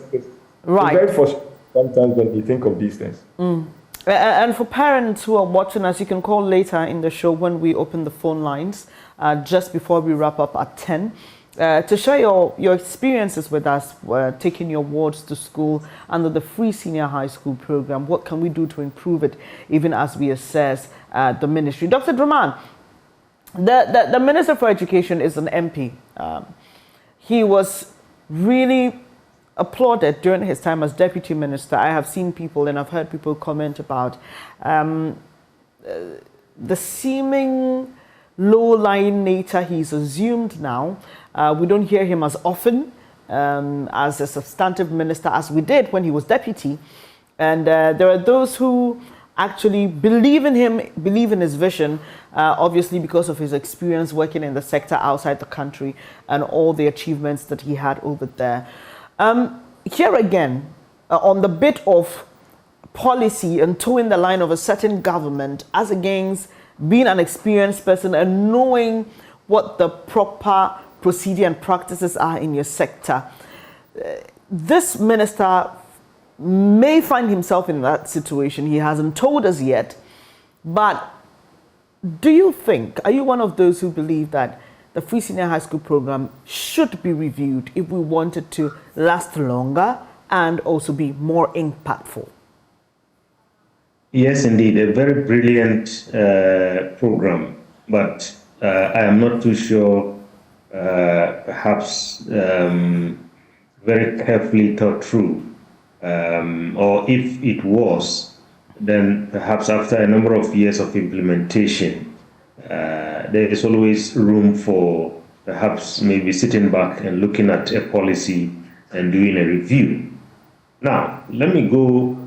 right. It's very frustrating sometimes when you think of these things. And for parents who are watching us, you can call later in the show when we open the phone lines, just before we wrap up at 10, to share your experiences with us, taking your wards to school under the free senior high school program. What can we do to improve it, even as we assess the ministry? Dr. Draman, the Minister for Education is an MP. He was really applauded during his time as deputy minister. I have seen people and I've heard people comment about the seeming low-lying nature he's assumed now. We don't hear him as often as a substantive minister as we did when he was deputy. And there are those who actually believe in him, believe in his vision, obviously because of his experience working in the sector outside the country and all the achievements that he had over there. Here again, on the bit of policy and towing the line of a certain government as against being an experienced person and knowing what the proper procedure and practices are in your sector, this minister may find himself in that situation. He hasn't told us yet, but do you think, are you one of those who believe that the free senior high school program should be reviewed if we want it to last longer and also be more impactful? Yes, indeed, a very brilliant program, but I am not too sure, perhaps very carefully thought through. Or if it was, then perhaps after a number of years of implementation, there is always room for perhaps maybe sitting back and looking at a policy and doing a review. Now, let me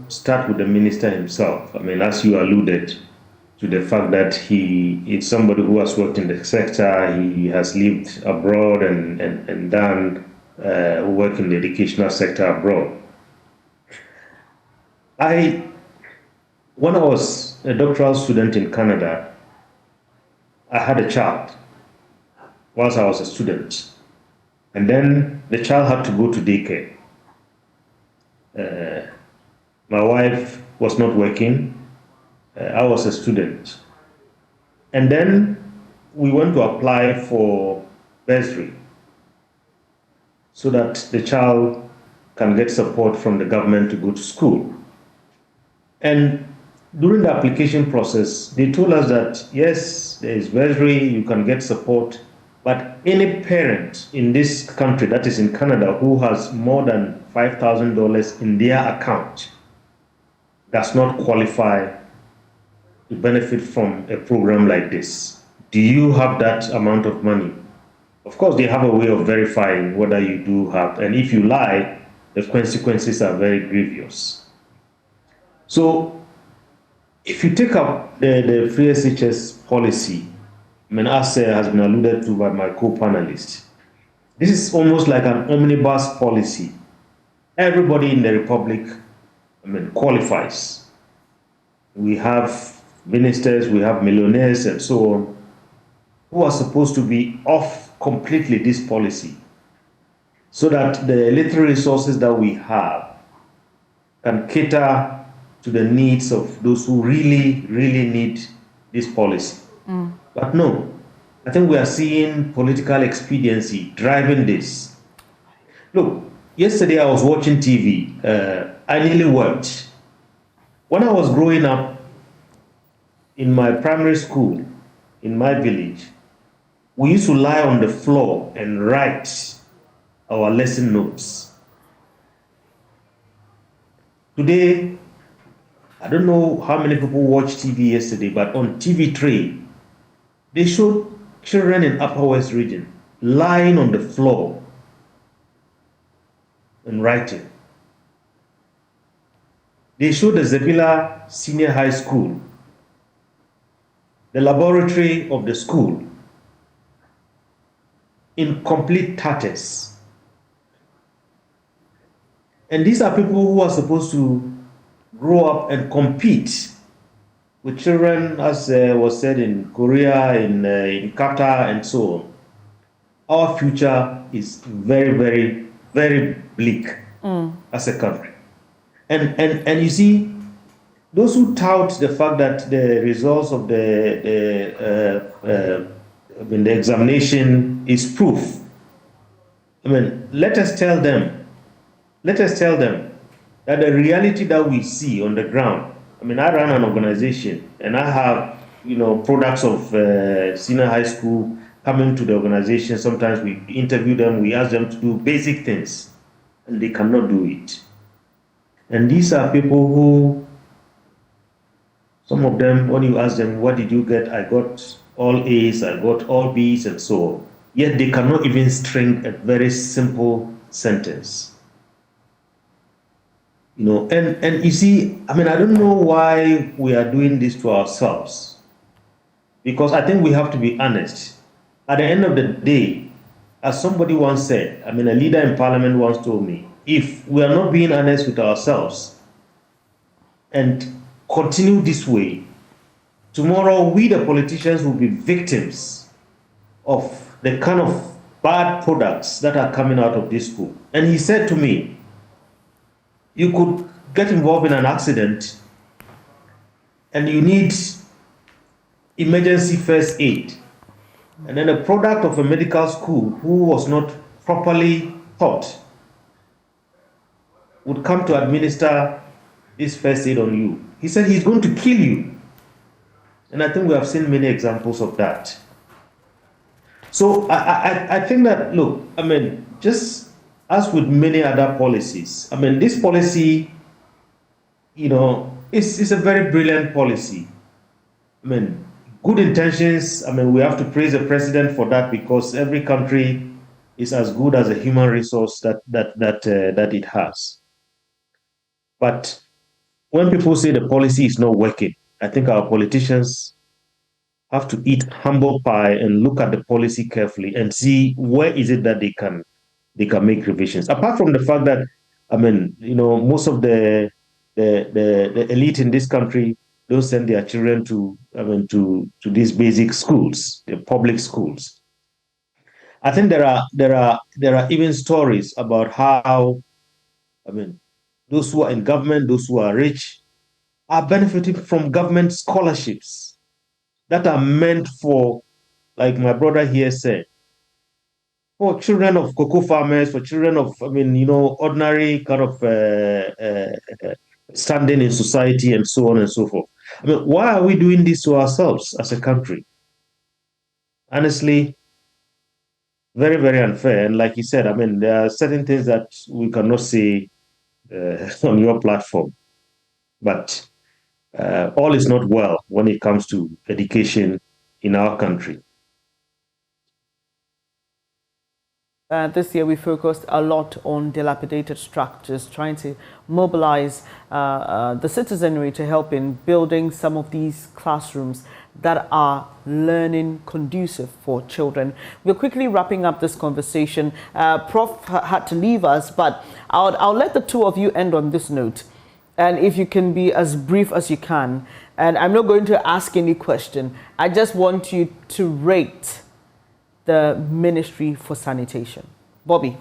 start with the minister himself. I mean, as you alluded to the fact that he is somebody who has worked in the sector, he has lived abroad and done work in the educational sector abroad. When I was a doctoral student in Canada, I had a child whilst I was a student. And then the child had to go to daycare. My wife was not working. I was a student. And then we went to apply for bursary so that the child can get support from the government to go to school. And during the application process, they told us that, yes, there is bursary, you can get support, but any parent in this country, that is in Canada, who has more than $5,000 in their account does not qualify to benefit from a program like this. Do you have that amount of money? Of course, they have a way of verifying whether you do have, and if you lie, the consequences are very grievous. So if you take up the free SHS policy, I mean, as has been alluded to by my co-panelists, this is almost like an omnibus policy. Everybody in the Republic, I mean, qualifies. We have ministers, we have millionaires and so on, who are supposed to be off completely this policy, so that the little resources that we have can cater to the needs of those who really, really need this policy. But no, I think we are seeing political expediency driving this. Look, yesterday I was watching TV. I nearly wept. When I was growing up in my primary school, in my village, we used to lie on the floor and write our lesson notes. Today, I don't know how many people watched TV yesterday, but on TV3, they showed children in Upper West Region lying on the floor and writing. They showed the Zebila Senior High School, the laboratory of the school, in complete tatters. And these are people who are supposed to grow up and compete with children, as was said in Korea, in Qatar, and so on. Our future is very, very, very bleak as a country. And you see, those who tout the fact that the results of the examination is proof, I mean, let us tell them that the reality that we see on the ground. I mean, I run an organization and I have, products of senior high school coming to the organization. Sometimes we interview them, we ask them to do basic things, and they cannot do it. And these are people who, some of them, when you ask them, what did you get? I got all A's, I got all B's, and so on. Yet they cannot even string a very simple sentence. And you see, I mean, I don't know why we are doing this to ourselves, because I think we have to be honest. At the end of the day, as somebody once said, I mean, a leader in parliament once told me, if we are not being honest with ourselves and continue this way, tomorrow we, the politicians, will be victims of the kind of bad products that are coming out of this school. And he said to me, you could get involved in an accident and you need emergency first aid. And then a product of a medical school who was not properly taught would come to administer this first aid on you. He said he's going to kill you. And I think we have seen many examples of that. So I think that, look, I mean, just as with many other policies, I mean, this policy, is a very brilliant policy. I mean, good intentions. I mean, we have to praise the president for that, because every country is as good as a human resource that it has. But when people say the policy is not working, I think our politicians have to eat humble pie and look at the policy carefully and see where is it that they can make revisions. Apart from the fact that, I mean, most of the elite in this country don't send their children to these basic schools, the public schools. I think there are even stories about how, I mean, those who are in government, those who are rich, are benefiting from government scholarships that are meant for, like my brother here said, for children of cocoa farmers, for children of, ordinary kind of standing in society, and so on and so forth. I mean, why are we doing this to ourselves as a country? Honestly, very, very unfair. And like you said, I mean, there are certain things that we cannot say on your platform. But all is not well when it comes to education in our country. This year we focused a lot on dilapidated structures, trying to mobilize the citizenry to help in building some of these classrooms that are learning conducive for children. We're quickly wrapping up this conversation. Prof had to leave us, but I'll let the two of you end on this note. And if you can be as brief as you can. And I'm not going to ask any question. I just want you to rate the Ministry for Sanitation. Bobby.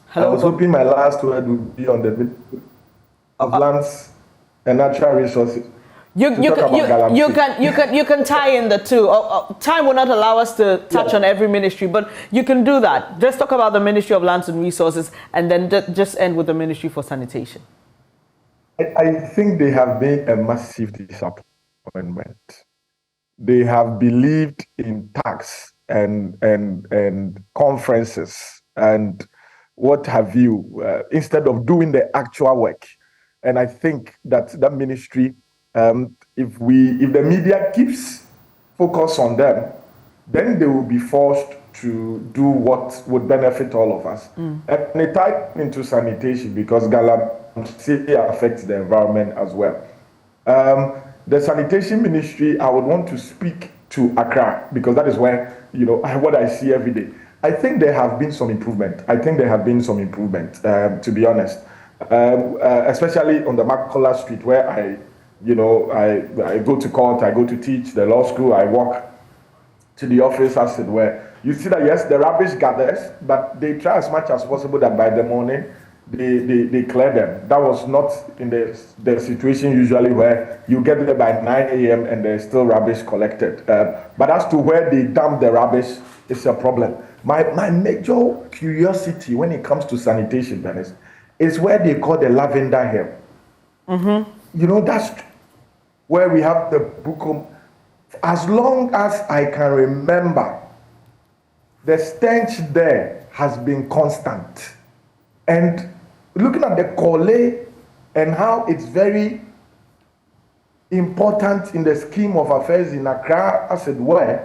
Hello, I was hoping my last word would be on the Ministry of Lands and Natural Resources. You can tie in the two. Time will not allow us to touch on every ministry, but you can do that. Just talk about the Ministry of Lands and Resources and then just end with the Ministry for Sanitation. I think they have made a massive disappointment. They have believed in tax and conferences and what have you, instead of doing the actual work. And I think that ministry, if the media keeps focus on them, then they will be forced to do what would benefit all of us. And they tie into sanitation because galamsey affects the environment as well. The sanitation ministry, I would want to speak to Accra because that is where, what I see every day. I think there have been some improvement. To be honest. Especially on the Makola Street where I go to court, I go to teach the law school, I walk to the office as it were. You see that, yes, the rubbish gathers, but they try as much as possible that by the morning, they clear them. That was not in the situation usually where you get there by 9 a.m. and there's still rubbish collected. But as to where they dump the rubbish, it's a problem. My major curiosity when it comes to sanitation, Bernice, is where they call the Lavender Hill. That's where we have the Bukom. As long as I can remember, the stench there has been constant. And looking at the Kole and how it's very important in the scheme of affairs in Accra, as it were,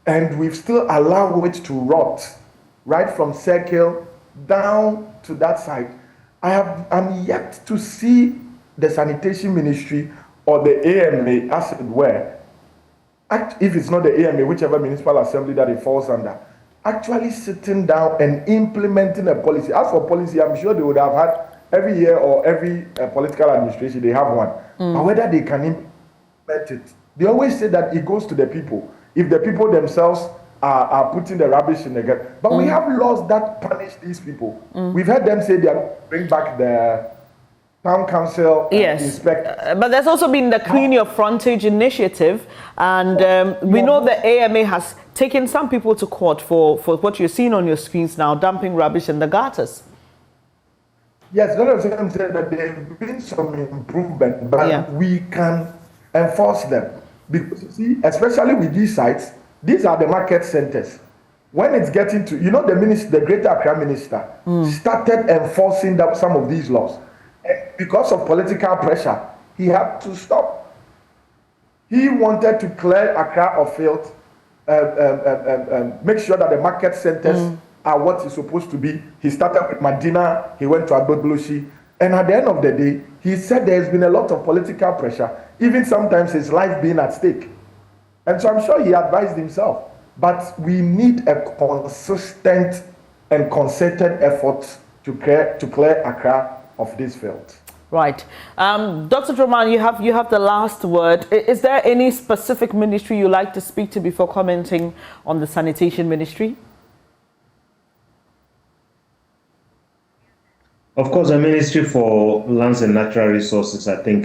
and we've still allowed it to rot right from Circle down to that side. I'm yet to see the sanitation ministry or the AMA, as it were, if it's not the AMA, whichever municipal assembly that it falls under, actually sitting down and implementing a policy. As for policy, I'm sure they would have had every year or every political administration, they have one. But whether they can implement it, they always say that it goes to the people. If the people themselves are putting the rubbish in the gut. But we have laws that punish these people. We've heard them say they are bring back the town council inspector. But there's also been the Clean Your Frontage initiative, and we know the AMA has taken some people to court for what you're seeing on your screens now, dumping rubbish in the gutters. Yes, none of them said that there have been some improvement, but we can enforce them. Because you see, especially with these sites, these are the market centers. When it's getting to, the Greater Accra minister started enforcing some of these laws. And because of political pressure, he had to stop. He wanted to clear Accra of filth, make sure that the market centers are what it's supposed to be. He started with Medina, he went to Agbodbloshi, and at the end of the day, he said there's been a lot of political pressure, even sometimes his life being at stake. And so I'm sure he advised himself. But we need a consistent and concerted effort to clear Accra of this filth. Right. Dr. Droman, you have the last word. Is there any specific ministry you'd like to speak to before commenting on the sanitation ministry? Of course, the Ministry for Lands and Natural Resources, I think,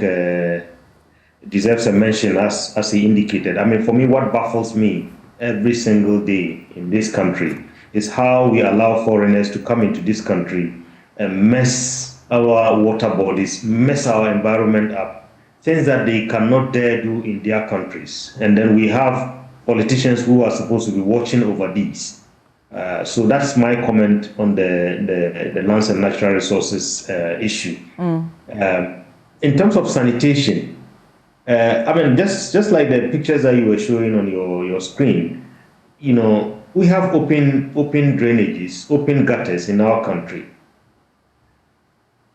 deserves a mention, as he indicated. I mean, for me, what baffles me every single day in this country is how we allow foreigners to come into this country and mess our water bodies, mess our environment up, things that they cannot dare do in their countries. And then we have politicians who are supposed to be watching over these. So that's my comment on the lands and natural resources issue. In terms of sanitation, I mean, just like the pictures that you were showing on your screen, you know, we have open drainages, open gutters in our country.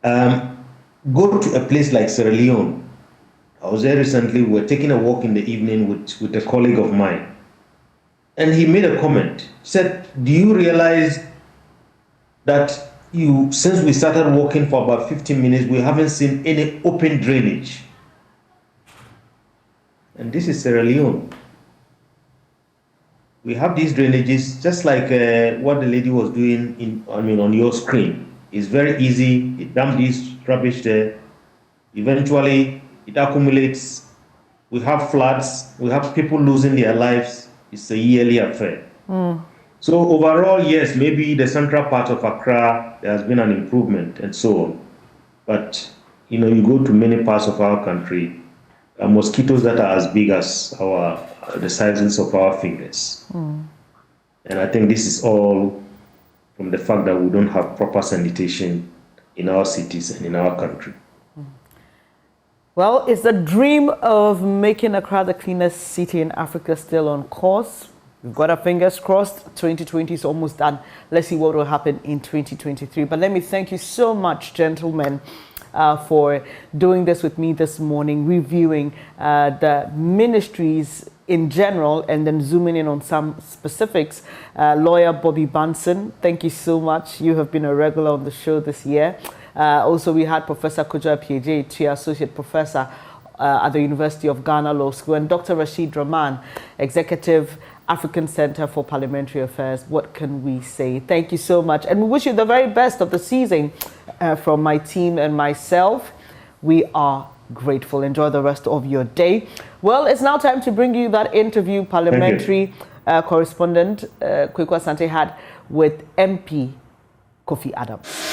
Go to a place like Sierra Leone. I was there recently. We were taking a walk in the evening with a colleague of mine, and he made a comment. He said, "Do you realize that since we started walking for about 15 minutes, we haven't seen any open drainage?" And this is Sierra Leone. We have these drainages, just like what the lady was doing on your screen. It's very easy. You dump this rubbish there. Eventually, it accumulates. We have floods. We have people losing their lives. It's a yearly affair. So overall, yes, maybe the central part of Accra, there has been an improvement and so on. But, you know, you go to many parts of our country, mosquitoes that are as big as the sizes of our fingers. And I think this is all from the fact that we don't have proper sanitation in our cities and in our country. Well, is the dream of making Accra the cleanest city in Africa still on course? We've got our fingers crossed. 2020 is almost done. Let's see what will happen in 2023. But let me thank you so much, gentlemen, for doing this with me this morning, reviewing the ministries in general and then zooming in on some specifics. Lawyer Bobby Banson, thank you so much. You have been a regular on the show this year. Also, we had Professor Kojo Appiagyei, Associate Professor at the University of Ghana Law School, and Dr. Rashid Rahman, Executive African Center for Parliamentary Affairs. What can we say? Thank you so much. And we wish you the very best of the season from my team and myself. We are grateful. Enjoy the rest of your day. Well, it's now time to bring you that interview parliamentary correspondent Kweku Asante had with MP Kofi Adams.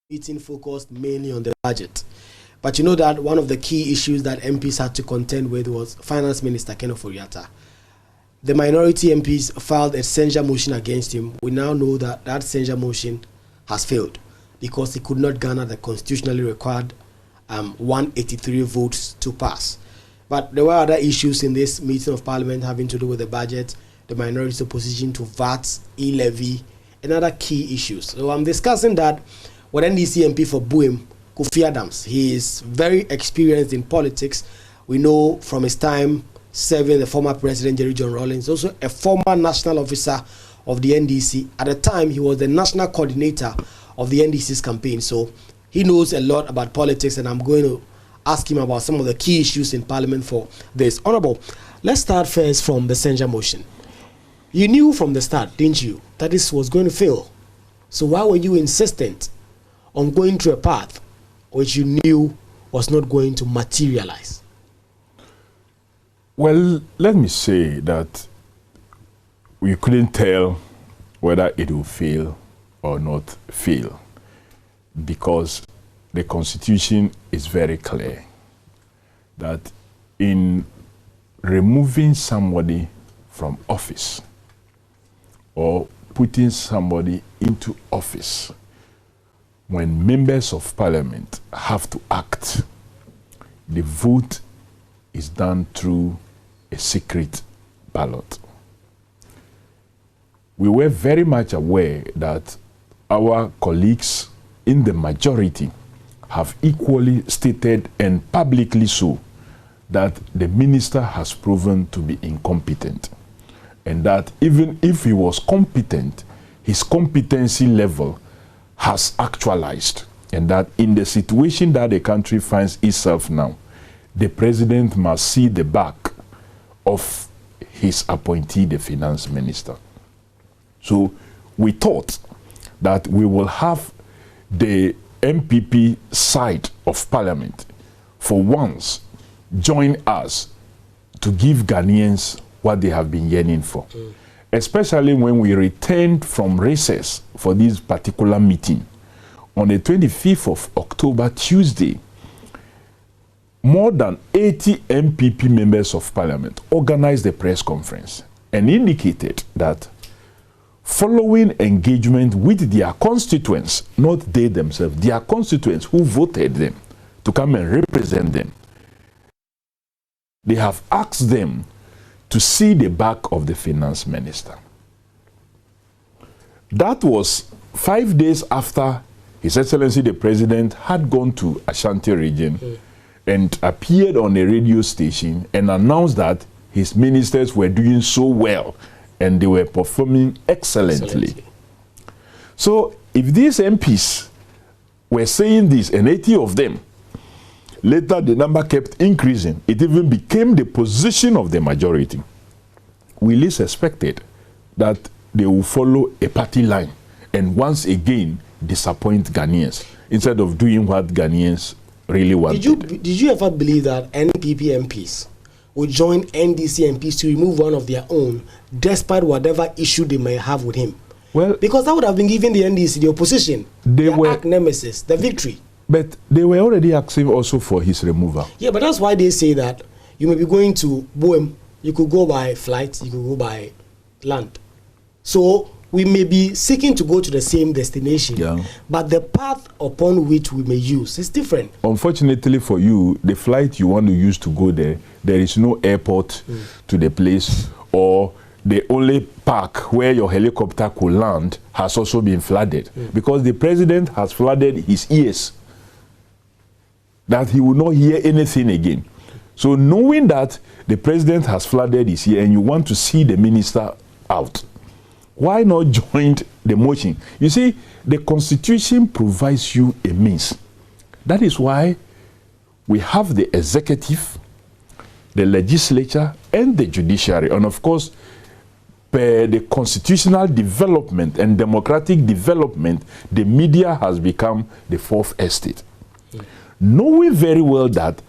Meeting focused mainly on the budget. But you know that one of the key issues that MPs had to contend with was Finance Minister Ken Ofori-Atta. The minority MPs filed a censure motion against him. We now know that that censure motion has failed because he could not garner the constitutionally required 183 votes to pass. But there were other issues in this meeting of Parliament having to do with the budget, the minority opposition to VAT, e-levy, and other key issues. So I'm discussing that with NDC MP for Buim, Kofi Adams. He is very experienced in politics. We know from his time serving the former President Jerry John Rawlings, also a former national officer of the NDC. At the time, he was the national coordinator of the NDC's campaign. So he knows a lot about politics, and I'm going to ask him about some of the key issues in Parliament for this. Honorable, let's start first from the censure motion. You knew from the start, didn't you, that this was going to fail? So why were you insistent on going through a path which you knew was not going to materialize? Well, let me say that we couldn't tell whether it will fail or not fail, because the Constitution is very clear that in removing somebody from office or putting somebody into office, when members of Parliament have to act, the vote is done through a secret ballot. We were very much aware that our colleagues in the majority have equally stated, and publicly so, that the minister has proven to be incompetent, and that even if he was competent, his competency level has actualized, and that in the situation that the country finds itself now, the president must see the back of his appointee, the finance minister. So we thought that we will have the MPP side of Parliament for once join us to give Ghanaians what they have been yearning for. Especially when we returned from recess for this particular meeting. On the 25th of October, Tuesday, more than 80 MPP members of parliament organized a press conference and indicated that following engagement with their constituents, not they themselves, their constituents who voted them to come and represent them, they have asked them to see the back of the finance minister. That was 5 days after His Excellency the President had gone to Ashanti region and appeared on a radio station and announced that his ministers were doing so well and they were performing excellently. So if these MPs were saying this, and 80 of them, later the number kept increasing, it even became the position of the majority. We least expected that they will follow a party line and once again disappoint Ghanaians instead of doing what Ghanaians really wanted. Did you ever believe that NPP MPs would join NDC MPs to remove one of their own, despite whatever issue they may have with him? Well, because that would have been giving the NDC, the opposition, their arch nemesis, the victory. But they were already asking also for his removal. Yeah, but that's why they say that you may be going to Boem, you could go by flight, you could go by land. So we may be seeking to go to the same destination, but the path upon which we may use is different. Unfortunately for you, the flight you want to use to go there, there is no airport to the place, or the only park where your helicopter could land has also been flooded, because the president has flooded his ears that he will not hear anything again. So knowing that the president has flooded his ear and you want to see the minister out, why not join the motion? You see, the Constitution provides you a means. That is why we have the executive, the legislature, and the judiciary. And of course, per the constitutional development and democratic development, the media has become the fourth estate. Knowing very well that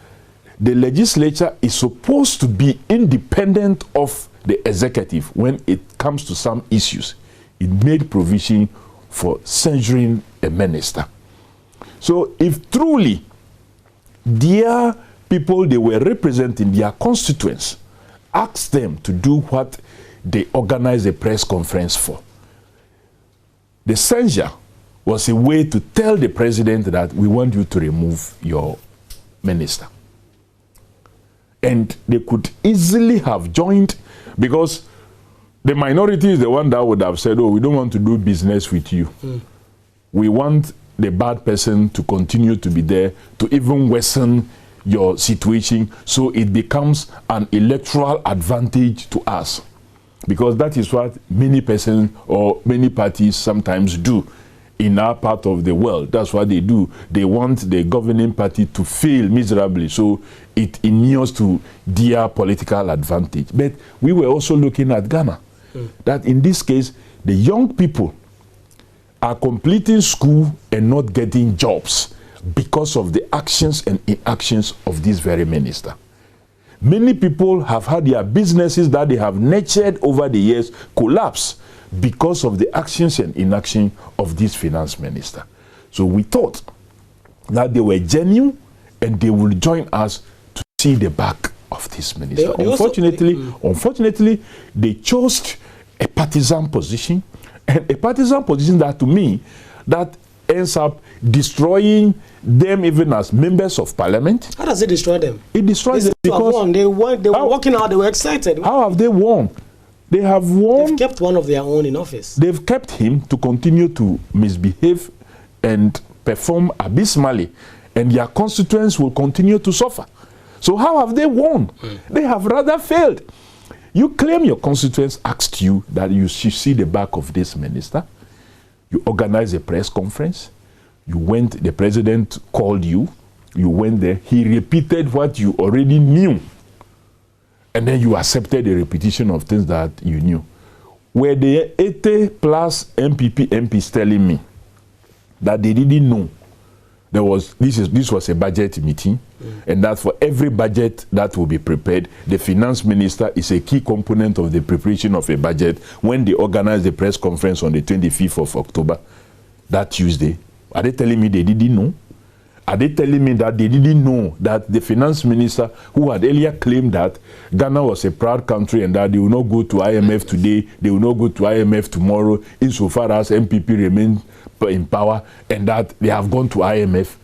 the legislature is supposed to be independent of the executive when it comes to some issues, it made provision for censuring a minister. So if truly their people they were representing, their constituents, asked them to do what they organized a press conference for, the censure was a way to tell the president that we want you to remove your minister. And they could easily have joined, because the minority is the one that would have said, oh, we don't want to do business with you. We want the bad person to continue to be there to even worsen your situation, so it becomes an electoral advantage to us. Because that is what many persons or many parties sometimes do in our part of the world. That's what they do. They want the governing party to fail miserably, so it inures to their political advantage. But we were also looking at Ghana, that in this case, the young people are completing school and not getting jobs because of the actions and inactions of this very minister. Many people have had their businesses that they have nurtured over the years collapse because of the actions and inaction of this finance minister. So we thought that they were genuine and they would join us to see the back of this minister. Unfortunately, they chose a partisan position, and a partisan position that, to me, that ends up destroying them even as members of parliament. How does it destroy them? It destroys them because they were working out, they were excited. How have they won? They have won. They've kept one of their own in office. They've kept him to continue to misbehave and perform abysmally, and their constituents will continue to suffer. So how have they won? They have rather failed. You claim your constituents asked you that you should see the back of this minister. You organized a press conference. You went, the president called you. You went there. He repeated what you already knew. And then you accepted the repetition of things that you knew. Were the 80 plus MPP MPs telling me that they didn't know this was a budget meeting, and that for every budget that will be prepared, the finance minister is a key component of the preparation of a budget. When they organized the press conference on the 25th of October, that Tuesday, are they telling me they didn't know? Are they telling me that they didn't know that the finance minister, who had earlier claimed that Ghana was a proud country and that they will not go to IMF today, they will not go to IMF tomorrow, insofar as MPP remains in power, and that they have gone to IMF,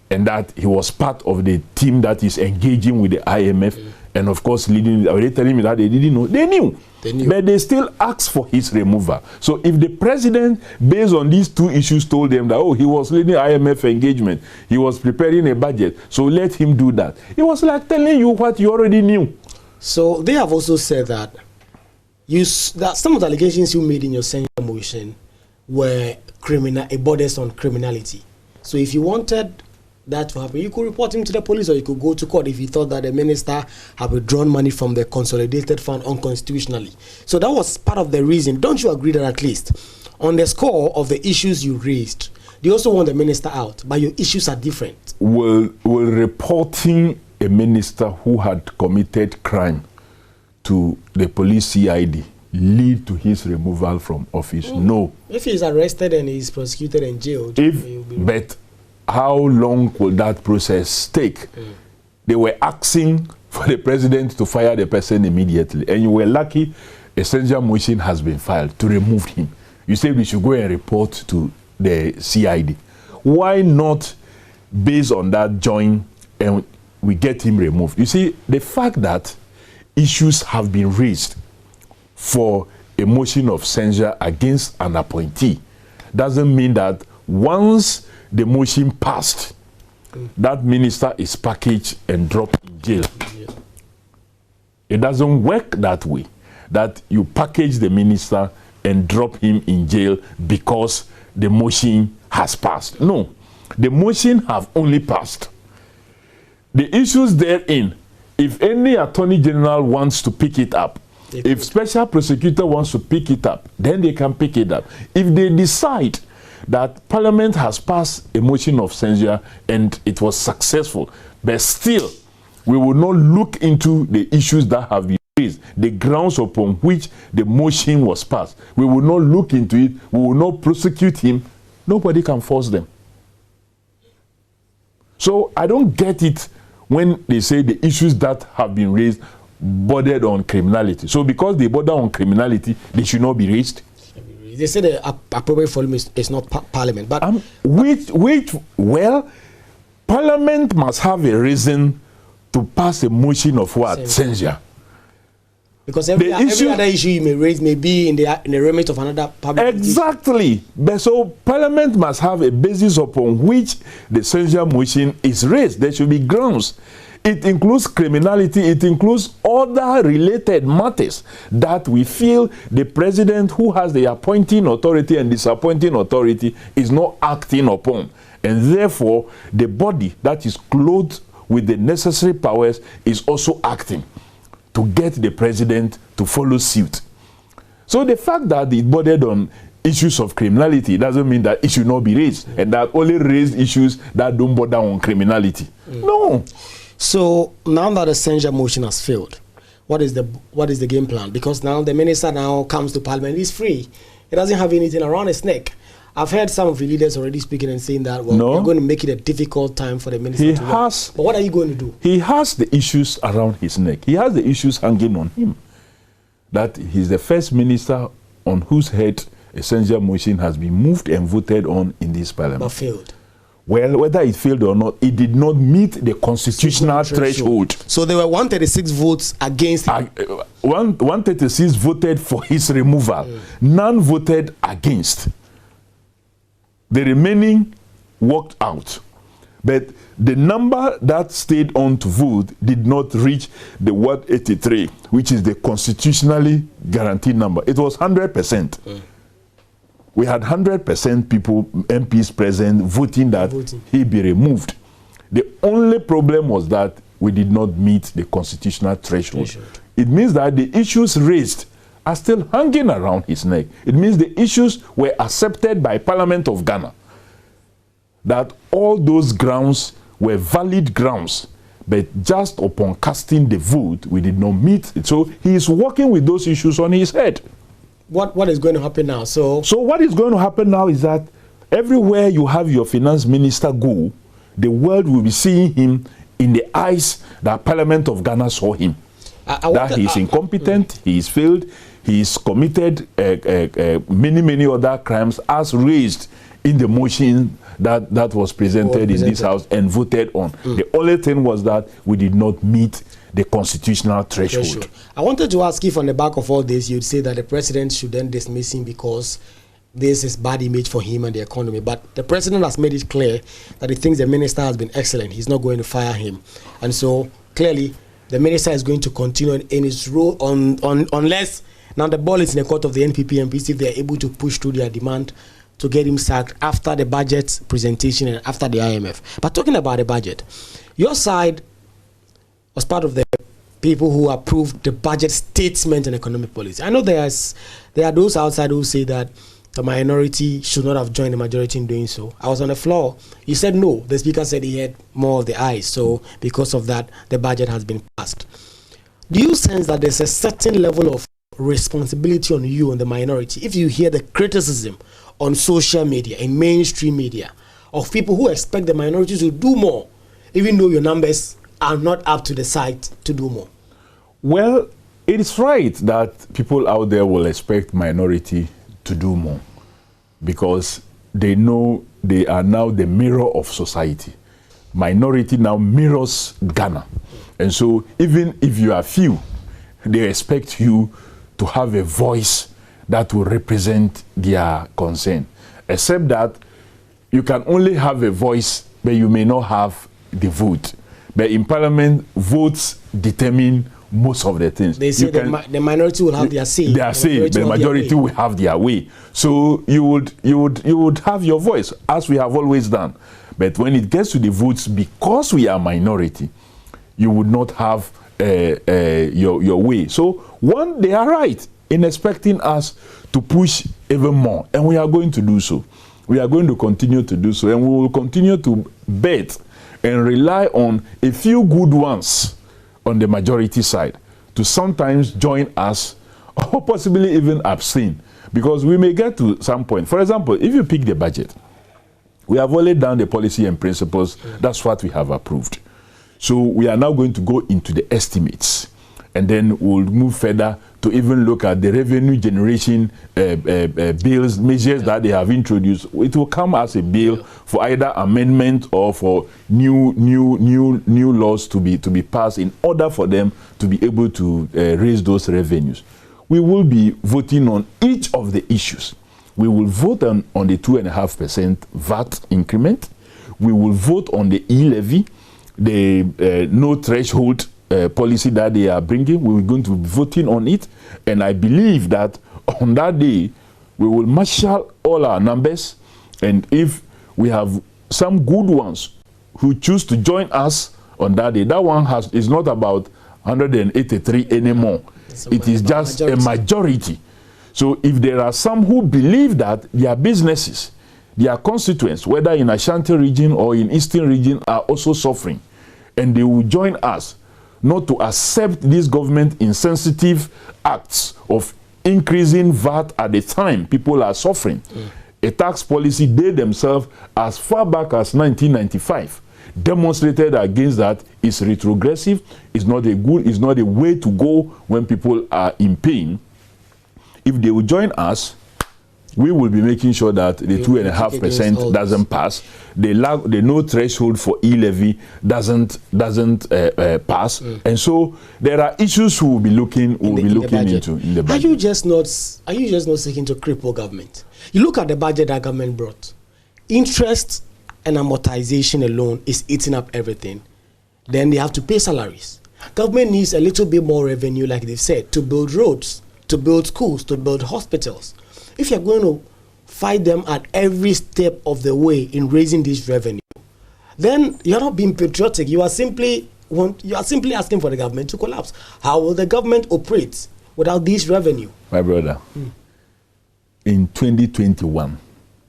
and that he was part of the team that is engaging with the IMF, and of course leading? Are they telling me that they didn't know? They knew. But they still asked for his removal. So if the president, based on these two issues, told them that, oh, he was leading IMF engagement, he was preparing a budget, so let him do that, it was like telling you what you already knew. So they have also said that that some of the allegations you made in your censure motion were borders on criminality. So if you wanted that to happen, you could report him to the police, or you could go to court if you thought that the minister had withdrawn money from the consolidated fund unconstitutionally. So that was part of the reason. Don't you agree that at least on the score of the issues you raised, they also want the minister out, but your issues are different? Will reporting a minister who had committed crime to the police CID lead to his removal from office? No. If he is arrested and he is prosecuted and jailed, but how long will that process take? They were asking for the president to fire the person immediately, and you were lucky a censure motion has been filed to remove him. You say we should go and report to the CID. Why not, based on that, join and we get him removed? You see, the fact that issues have been raised for a motion of censure against an appointee doesn't mean that once the motion passed, that minister is packaged and dropped in jail. It doesn't work that way, that you package the minister and drop him in jail because the motion has passed. No, the motion have only passed. The issues therein, if any attorney general wants to pick it up, if special prosecutor wants to pick it up, then they can pick it up. If they decide that Parliament has passed a motion of censure and it was successful, but still we will not look into the issues that have been raised, the grounds upon which the motion was passed. We will not look into it, we will not prosecute him. Nobody can force them. So I don't get it when they say the issues that have been raised bordered on criminality. So because they border on criminality, they should not be raised. They say the appropriate forum is not Parliament, but well, Parliament must have a reason to pass a motion of what? Censure. Because every other issue you may raise may be in the remit of another public. Exactly. But so Parliament must have a basis upon which the censure motion is raised. There should be grounds. It includes criminality, it includes other related matters that we feel the president, who has the appointing authority and disappointing authority, is not acting upon. And therefore, the body that is clothed with the necessary powers is also acting to get the president to follow suit. So the fact that it bordered on issues of criminality doesn't mean that it should not be raised, and that only raised issues that don't border on criminality. No. So now that the censure motion has failed, what is the game plan? Because now the minister now comes to Parliament, he's free. He doesn't have anything around his neck. I've heard some of the leaders already speaking and saying that, well, we're going to make it a difficult time for the minister to work. But what are you going to do? He has the issues around his neck. He has the issues hanging on him. That he's the first minister on whose head a censure motion has been moved and voted on in this Parliament. But failed. Well, whether it failed or not, it did not meet the constitutional threshold. So there were 136 votes against him. 136 voted for his removal. None voted against. The remaining walked out. But the number that stayed on to vote did not reach the 183, which is the constitutionally guaranteed number. It was 100%. We had 100% people, MPs present, voting that he be removed. The only problem was that we did not meet the constitutional threshold. It means that the issues raised are still hanging around his neck. It means the issues were accepted by Parliament of Ghana. that all those grounds were valid grounds, but just upon casting the vote, we did not meet it. So he is working with those issues on his head. What is going to happen now? So what is going to happen now is that everywhere you have your finance minister go, the world will be seeing him in the eyes that Parliament of Ghana saw him. That he is incompetent, he is failed, he is committed many other crimes as raised in the motion that was presented in this house and voted on. The only thing was that we did not meet the constitutional threshold. I wanted to ask if on the back of all this, you'd say that the president should then dismiss him because this is bad image for him and the economy. But the president has made it clear that he thinks the minister has been excellent. He's not going to fire him. And so clearly the minister is going to continue in his role unless now the ball is in the court of the NPP MPs if they're able to push through their demand to get him sacked after the budget presentation and after the IMF. But talking about the budget, your side was part of the people who approved the budget statement and economic policy. I know there are those outside who say that the minority should not have joined the majority in doing so. I was on the floor. You said no. The speaker said he had more of the eyes. So because of that, the budget has been passed. Do you sense that there's a certain level of responsibility on you, on the minority, if you hear the criticism on social media, in mainstream media, of people who expect the minority to do more, even though your numbers are not up to the site to do more? Well, it is right that people out there will expect minority to do more because they know they are now the mirror of society. Minority now mirrors Ghana. And so even if you are few, they expect you to have a voice that will represent their concern. Except that you can only have a voice, but you may not have the vote. But in Parliament, votes determine most of the things. They say the minority will have their say. Their say, but the majority will have their way. So you would have your voice, as we have always done. But when it gets to the votes, because we are minority, you would not have your way. So one, they are right in expecting us to push even more, and we are going to do so. We are going to continue to do so, and we will continue to bet and rely on a few good ones on the majority side to sometimes join us or possibly even abstain, because we may get to some point. For example, if you pick the budget, we have already done the policy and principles. That's what we have approved. So we are now going to go into the estimates, and then we'll move further to even look at the revenue generation bills, measures that they have introduced. It will come as a bill for either amendment or for new laws to be passed in order for them to be able to raise those revenues. We will be voting on each of the issues. We will vote on the 2.5% VAT increment. We will vote on the e-levy, the no threshold policy that they are bringing. We're going to be voting on it, and I believe that on that day we will marshal all our numbers, and if we have some good ones who choose to join us on that day, that one is not about 183 anymore. It is just a majority. So if there are some who believe that their businesses, their constituents, whether in Ashanti region or in Eastern region, are also suffering, and they will join us not to accept this government insensitive acts of increasing VAT at the time people are suffering. A tax policy they themselves, as far back as 1995, demonstrated against that is retrogressive, is not a way to go when people are in pain. If they will join us, we will be making sure that the 2.5% doesn't pass. The no threshold for e-levy doesn't pass, and so there are issues we will be looking into in the budget. Are you just not seeking to cripple government? You look at the budget that government brought. Interest and amortization alone is eating up everything. Then they have to pay salaries. Government needs a little bit more revenue, like they've said, to build roads, to build schools, to build hospitals. If you're going to fight them at every step of the way in raising this revenue, then you're not being patriotic. You are simply asking for the government to collapse. How will the government operate without this revenue? My brother, in 2021,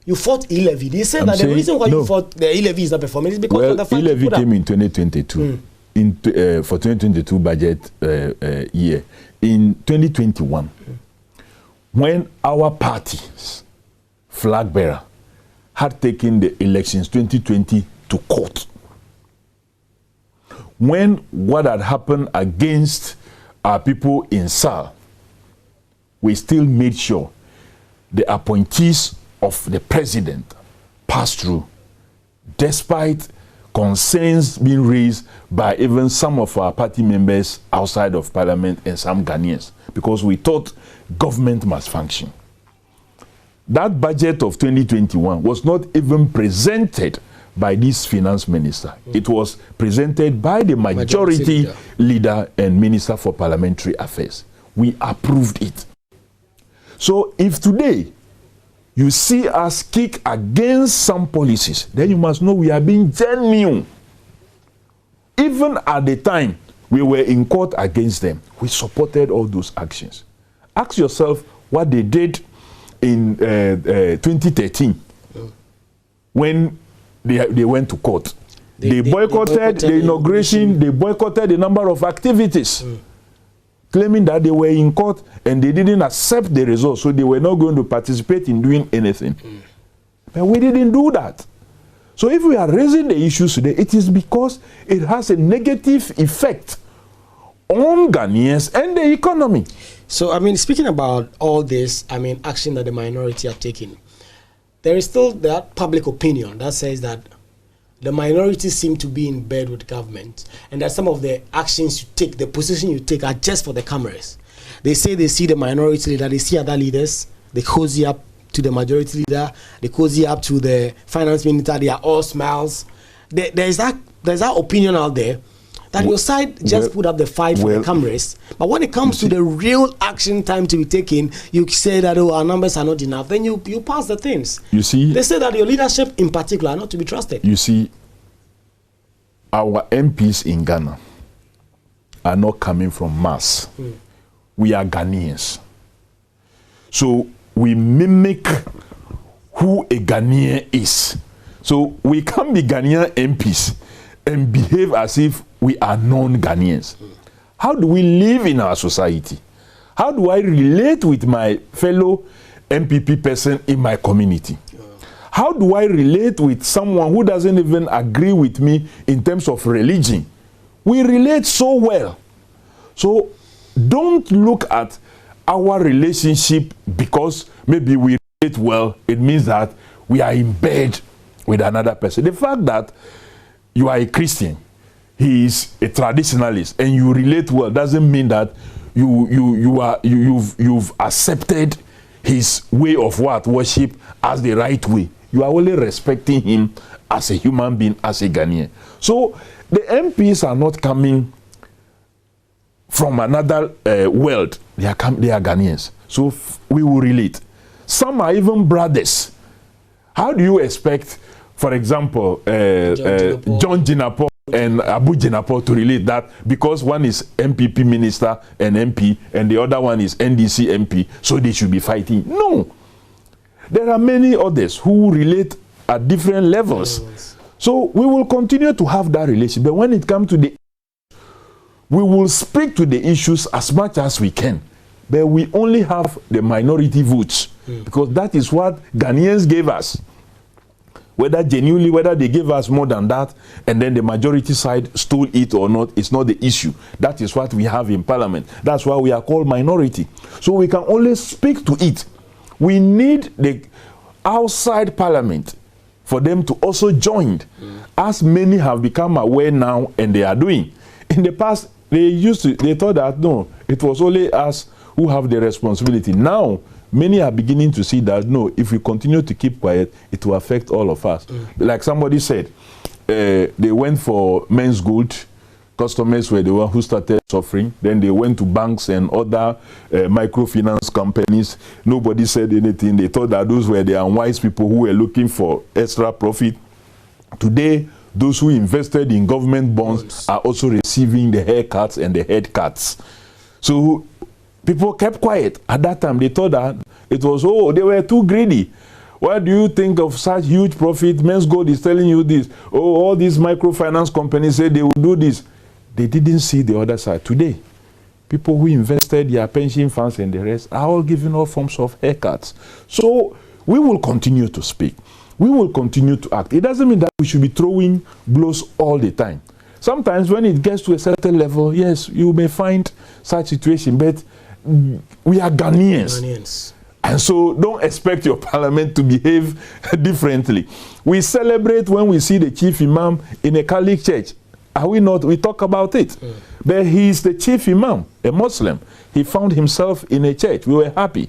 You fought e-levy. They said that the reason why you fought the e-levy is not performing is because of the fact e-levy came in 2022 for 2022 budget year. In 2021, when our party's flag bearer had taken the elections 2020 to court, when what had happened against our people in SAL, we still made sure the appointees of the president passed through, despite concerns being raised by even some of our party members outside of parliament and some Ghanaians, because we thought government must function. That budget of 2021 was not even presented by this finance minister. It was presented by the majority leader and minister for parliamentary affairs. We approved it. So if today you see us kick against some policies, then you must know we are being genuine. Even at the time we were in court against them, we supported all those actions. Ask yourself what they did in 2013 when they went to court. They boycotted the inauguration, they boycotted a number of activities, claiming that they were in court and they didn't accept the results, so they were not going to participate in doing anything. But we didn't do that. So if we are raising the issues today, it is because it has a negative effect on Ghanaians and the economy. So, I mean, speaking about all this, I mean, action that the minority are taking, there is still that public opinion that says that the minority seem to be in bed with government, and that some of the actions you take, the position you take, are just for the cameras. They say they see the minority leader, they see other leaders, they cozy up to the majority leader, they cozy up to the finance minister, they are all smiles. There's that opinion out there that your side just put up the fight for the cameras, but when it comes to the real action time to be taken, you say that, oh, our numbers are not enough, then you pass the things. You see, they say that your leadership in particular are not to be trusted. You see, our MPs in Ghana are not coming from mass. We are Ghanaians. So we mimic who a Ghanaian is. So we can't be Ghanaian MPs and behave as if we are non-Ghanaians. How do we live in our society? How do I relate with my fellow MPP person in my community? How do I relate with someone who doesn't even agree with me in terms of religion? We relate so well. So don't look at our relationship because maybe we relate well, it means that we are in bed with another person. The fact that you are a Christian, he is a traditionalist, and you relate well doesn't mean that you've accepted his way of worship as the right way. You are only respecting him as a human being, as a Ghanaian. So the MPs are not coming from another world. They are Ghanaians. So we will relate. Some are even brothers. How do you expect, for example, John Jinapor and Abu Jinapor to relate that because one is MPP minister and MP and the other one is NDC MP, so they should be fighting? No. There are many others who relate at different levels. So we will continue to have that relationship. But when it comes to we will speak to the issues as much as we can. But we only have the minority votes because that is what Ghanaians gave us. Whether genuinely, whether they gave us more than that, and then the majority side stole it or not, it's not the issue. That is what we have in parliament. That's why we are called minority. So we can only speak to it. We need the outside parliament for them to also join, as many have become aware now and they are doing. In the past, they thought that no, it was only us who have the responsibility. Now, many are beginning to see that no, if we continue to keep quiet, it will affect all of us. Like somebody said, they went for men's gold. Customers were the one who started suffering. Then they went to banks and other microfinance companies. Nobody said anything. They thought that those were the unwise people who were looking for extra profit. Today, those who invested in government bonds are also receiving the haircuts and the head cuts. So people kept quiet. At that time, they thought that it was, oh, they were too greedy. What do you think of such huge profit? Men's Gold is telling you this. Oh, all these microfinance companies say they will do this. They didn't see the other side. Today, people who invested their pension funds and the rest are all given all forms of haircuts. So we will continue to speak. We will continue to act. It doesn't mean that we should be throwing blows all the time. Sometimes when it gets to a certain level, yes, you may find such situation, but we are Ghanaians. And so don't expect your parliament to behave differently. We celebrate when we see the chief imam in a Catholic church. Are we not? We talk about it. But he is the chief imam, a Muslim. He found himself in a church. We were happy.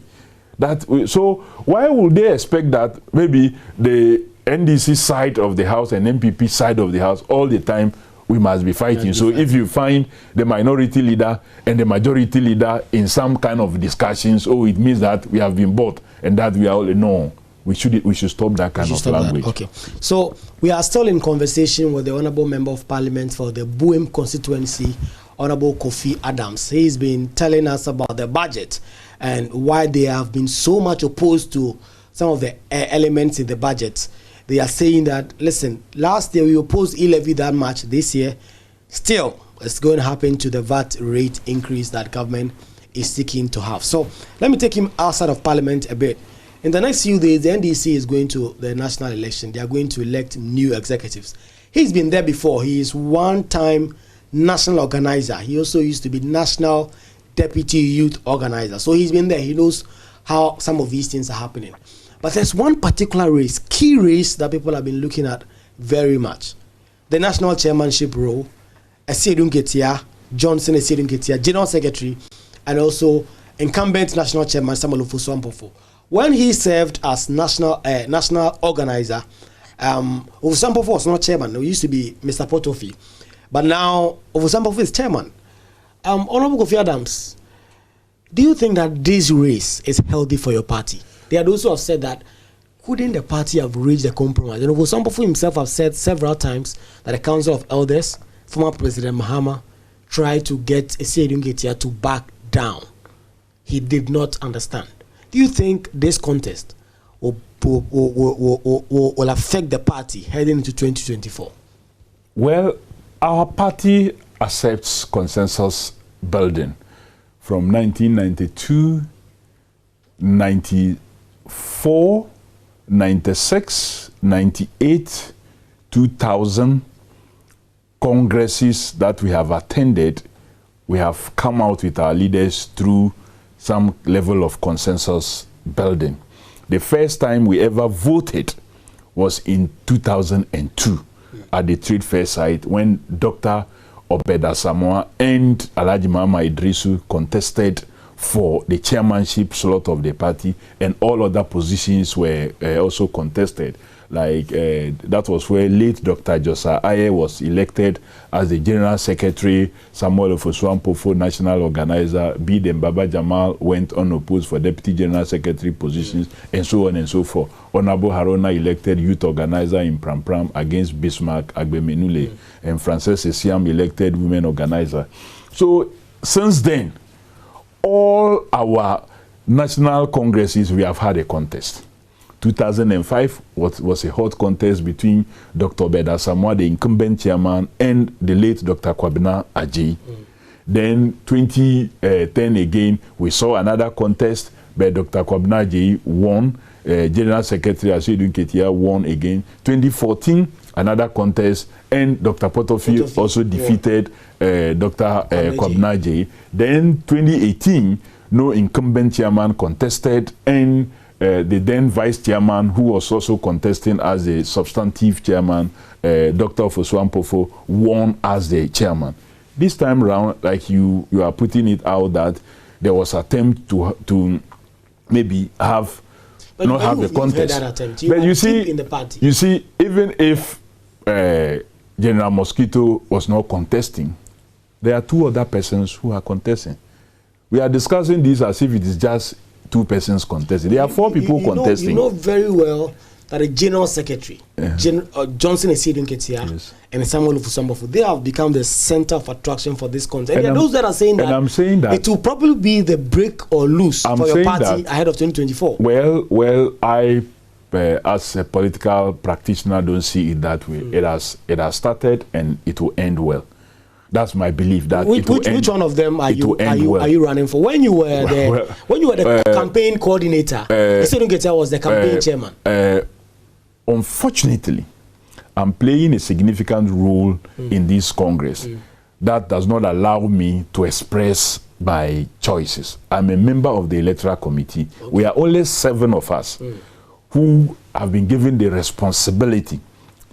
So why would they expect that maybe the NDC side of the house and MPP side of the house all the time we must be fighting? So if you find the minority leader and the majority leader in some kind of discussions, oh, it means that we have been bought and that we are all no. We should stop that kind of language. Okay. So we are still in conversation with the Honourable Member of Parliament for the Buim constituency, Honourable Kofi Adams. He's been telling us about the budget and why they have been so much opposed to some of the elements in the budget. They are saying that, listen, last year we opposed e-levy that much. This year, still, it's going to happen to the VAT rate increase that government is seeking to have. So let me take him outside of Parliament a bit. In the next few days, the NDC is going to the national election. They are going to elect new executives. He's been there before. He is one-time national organizer. He also used to be national deputy youth organizer. So he's been there. He knows how some of these things are happening. But there's one particular race, key race, that people have been looking at very much. The national chairmanship role, Esiedun Ketia, Johnson Esiedun Ketia, General Secretary, and also incumbent national chairman Samuel Ofosu-Ampofo. When he served as national organizer, Ofosu-Ampofo was not chairman. It used to be Mr. Potofi. But now Ofosu-Ampofo is chairman. Honorable Kofi Adams, do you think that this race is healthy for your party? There are those who have said that couldn't the party have reached a compromise? And Ofosu-Ampofo himself have said several times that the Council of Elders, former President Mahama, tried to get Esiedun Ketia to back down. He did not understand. Do you think this contest will affect the party heading into 2024? Well, our party accepts consensus building from 1992, 94, 96, 98, 2000 congresses that we have attended. We have come out with our leaders through some level of consensus building. The first time we ever voted was in 2002 at the Trade Fair site when Dr. Obeda Samoa and Alhaji Mama Idrisu contested for the chairmanship slot of the party, and all other positions were also contested. Like that was where late Dr. Josa Aye was elected as the General Secretary, Samuel Ofosu-Ampofo, National Organizer, Bid and Baba Jamal went unopposed for Deputy General Secretary positions, and so on and so forth. Honorable Haruna elected Youth Organizer in Pram Pram against Bismarck Agbemenule, and Frances Esiam elected Women Organizer. So since then, all our national congresses, we have had a contest. 2005 was a hot contest between Dr. Beda Samoa, the incumbent chairman, and the late Dr. Kwabena Ajayi. Then 2010 again, we saw another contest, but Dr. Kwabena Ajayi won. General Secretary Esiedun Ketia won again. 2014, another contest, and Dr. Potofi also defeated Dr. Kwabena Ajayi. Then 2018, no incumbent chairman contested, and the then vice chairman, who was also contesting as the substantive chairman, Dr. Ofosu-Ampofo, won as the chairman. This time around, like you are putting it out, that there was an attempt to maybe have not have the contest. But you see, in the party. You see, even if General Mosquito was not contesting, there are two other persons who are contesting. We are discussing this as if it is just two persons contesting. There are four people contesting. You know very well that the General Secretary, Johnson Esiedun Ketia, and Samuel Ofosu-Ampofo, they have become the center of attraction for this contest. And there are those that are saying that, I'm saying that it will probably be the break or lose for your party ahead of 2024. Well, I as a political practitioner, don't see it that way. It has started and it will end well. That's my belief. That which one of them are you running for? When you were the campaign coordinator, Esenugeta was the campaign chairman. Unfortunately, I'm playing a significant role in this Congress. That does not allow me to express my choices. I'm a member of the Electoral Committee. Okay. We are only 7 of us who have been given the responsibility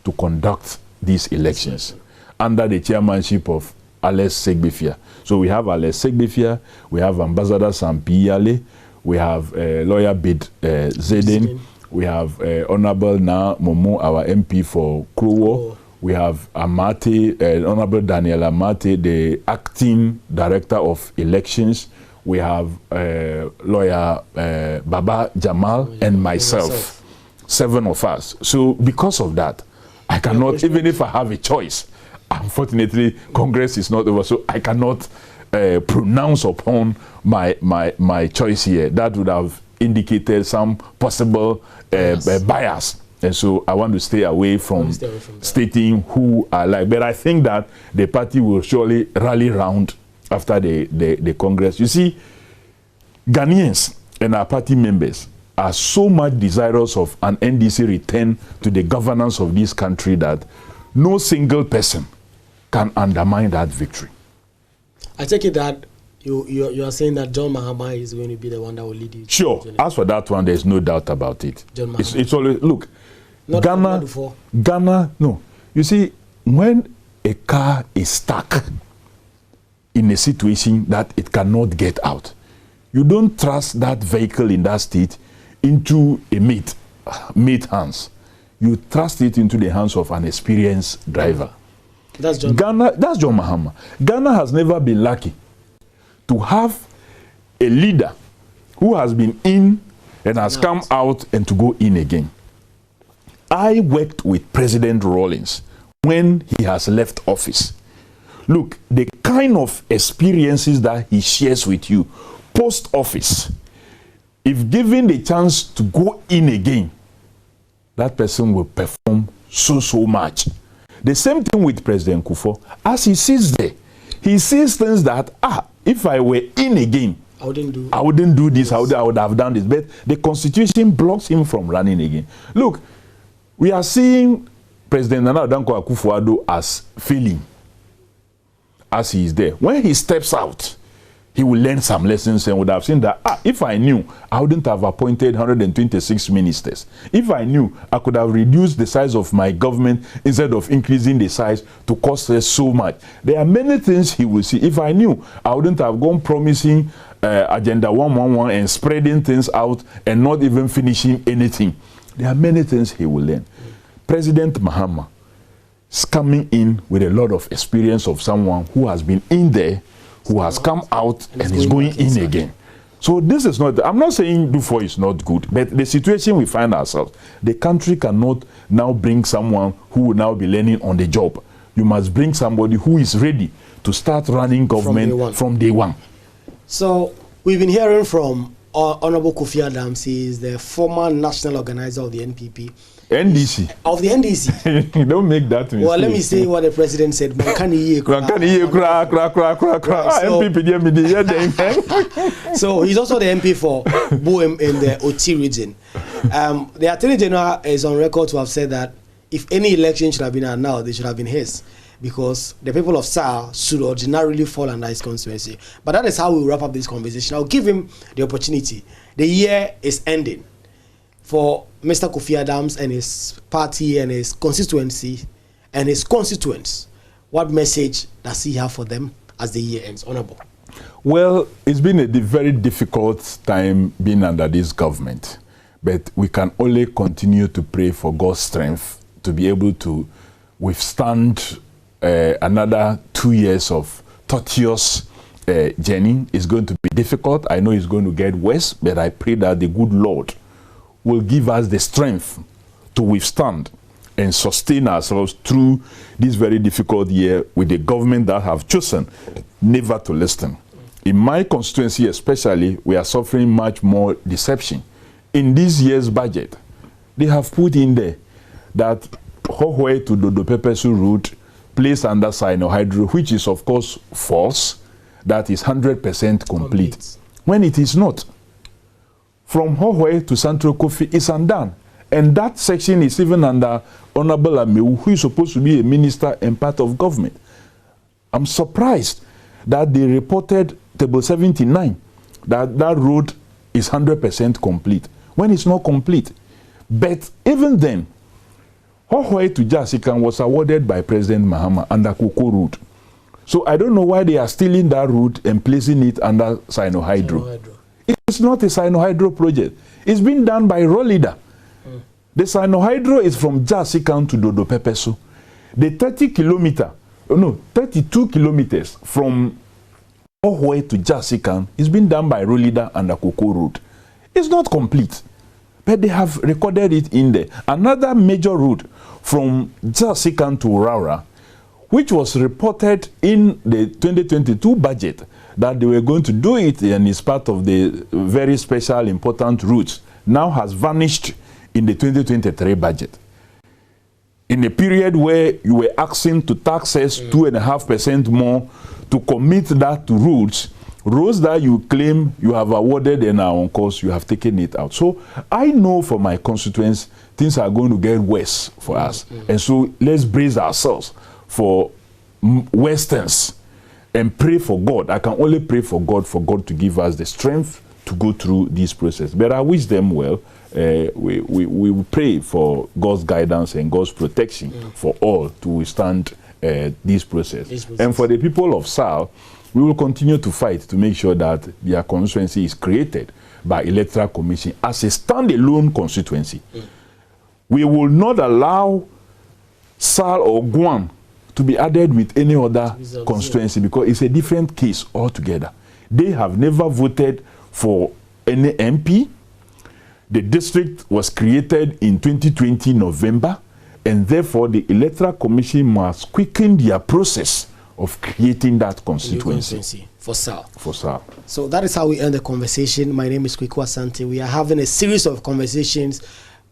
to conduct these elections under the chairmanship of Alex Segbefia. So we have Alex Segbefia, we have Ambassador Sampi Yale, we have Lawyer Bid Zedin, we have Honorable Na Momo, our MP for Krowo. We have Amate, Honorable Daniel Amate, the acting director of elections. We have lawyer Baba Jamal and myself. 7 of us. So because of that, I cannot, even if I have a choice, unfortunately, Congress is not over, so I cannot pronounce upon my choice here. That would have indicated some possible bias. And so I want to stay away from stating who I like. But I think that the party will surely rally round after the Congress. You see, Ghanaians and our party members are so much desirous of an NDC return to the governance of this country that no single person can undermine that victory. I take it that you are saying that John Mahama is going to be the one that will lead you. Sure. As for that one, there's no doubt about it. John Mahama. It's always, look, Not Ghana, no. You see, when a car is stuck in a situation that it cannot get out, you don't trust that vehicle in that state into a mate hands. You trust it into the hands of an experienced driver. That's John. That's John Mahama. Ghana has never been lucky to have a leader who has been in and has come out and to go in again. I worked with President Rawlings when he has left office. Look, the kind of experiences that he shares with you post-office, if given the chance to go in again, that person will perform so much. The same thing with President Kufuor. As he sits there, he sees things that, if I were in again, I wouldn't do this, yes. I would have done this. But the Constitution blocks him from running again. Look, we are seeing President Nana Danko Akufo-Addo as failing as he is there. When he steps out, he will learn some lessons and would have seen that, if I knew, I wouldn't have appointed 126 ministers. If I knew, I could have reduced the size of my government instead of increasing the size to cost us so much. There are many things he will see. If I knew, I wouldn't have gone promising Agenda 111 and spreading things out and not even finishing anything. There are many things he will learn. President Mahama is coming in with a lot of experience of someone who has been in there, who has come out and is going in again. So this is not, I'm not saying Dufour is not good, but the situation we find ourselves, the country cannot now bring someone who will now be learning on the job. You must bring somebody who is ready to start running government from day one. So we've been hearing from Honorable Kofi Adams. He is the former national organizer of the NPP. NDC. Of the NDC. Don't make that mistake. Well, let me say what the president said. So he's also the MP for Boem in the Oti region. The Attorney General is on record to have said that if any election should have been had now, they should have been his, because the people of SAR should ordinarily fall under his constituency. But that is how we'll wrap up this conversation. I'll give him the opportunity. The year is ending. For Mr. Kofi Adams and his party and his constituency and his constituents, what message does he have for them as the year ends? Honorable. Well, it's been a very difficult time being under this government, but we can only continue to pray for God's strength to be able to withstand another 2 years of tortuous journey. It's going to be difficult. I know it's going to get worse, but I pray that the good Lord will give us the strength to withstand and sustain ourselves through this very difficult year with the government that have chosen never to listen. In my constituency especially, we are suffering much more deception. In this year's budget, they have put in there that Hohoe to Dodo Pepesu route placed under Sinohydro, which is of course false, that is 100% complete. When it is not. From Hohoe to Central Kofi is undone. And that section is even under Honorable Amewu, who is supposed to be a minister and part of government. I'm surprised that they reported table 79 that that road is 100% complete when it's not complete. But even then, Hohoe to Jasikan was awarded by President Mahama under Koko route. So I don't know why they are stealing that route and placing it under Sinohydro. It's not a Sinohydro project. It's been done by Rolida. The Sinohydro is from Jasikan to Dodo Pepeso. The 32 kilometers from Hohoe to Jasikan is being done by Rolida under Koko route. It's not complete, but they have recorded it in there. Another major route from Jasikan to Uraura, which was reported in the 2022 budget that they were going to do it and is part of the very special important routes, now has vanished in the 2023 budget. In a period where you were asking to tax us 2.5% more to commit that to routes that you claim you have awarded and are on course, you have taken it out. So I know for my constituents, things are going to get worse for us. And so let's brace ourselves for Westerns and pray for God. I can only pray for God to give us the strength to go through this process. But I wish them well. We pray for God's guidance and God's protection for all to withstand this process. And for the people of SAL, we will continue to fight to make sure that their constituency is created by Electoral Commission as a standalone constituency. We will not allow SAL or Guam to be added with any other constituency because it's a different case altogether. They have never voted for any MP. The district was created in 2020 November, and therefore the Electoral Commission must quicken their process of creating that constituency. For SAL. For SAL. So that is how we end the conversation. My name is Kweku Asante. We are having a series of conversations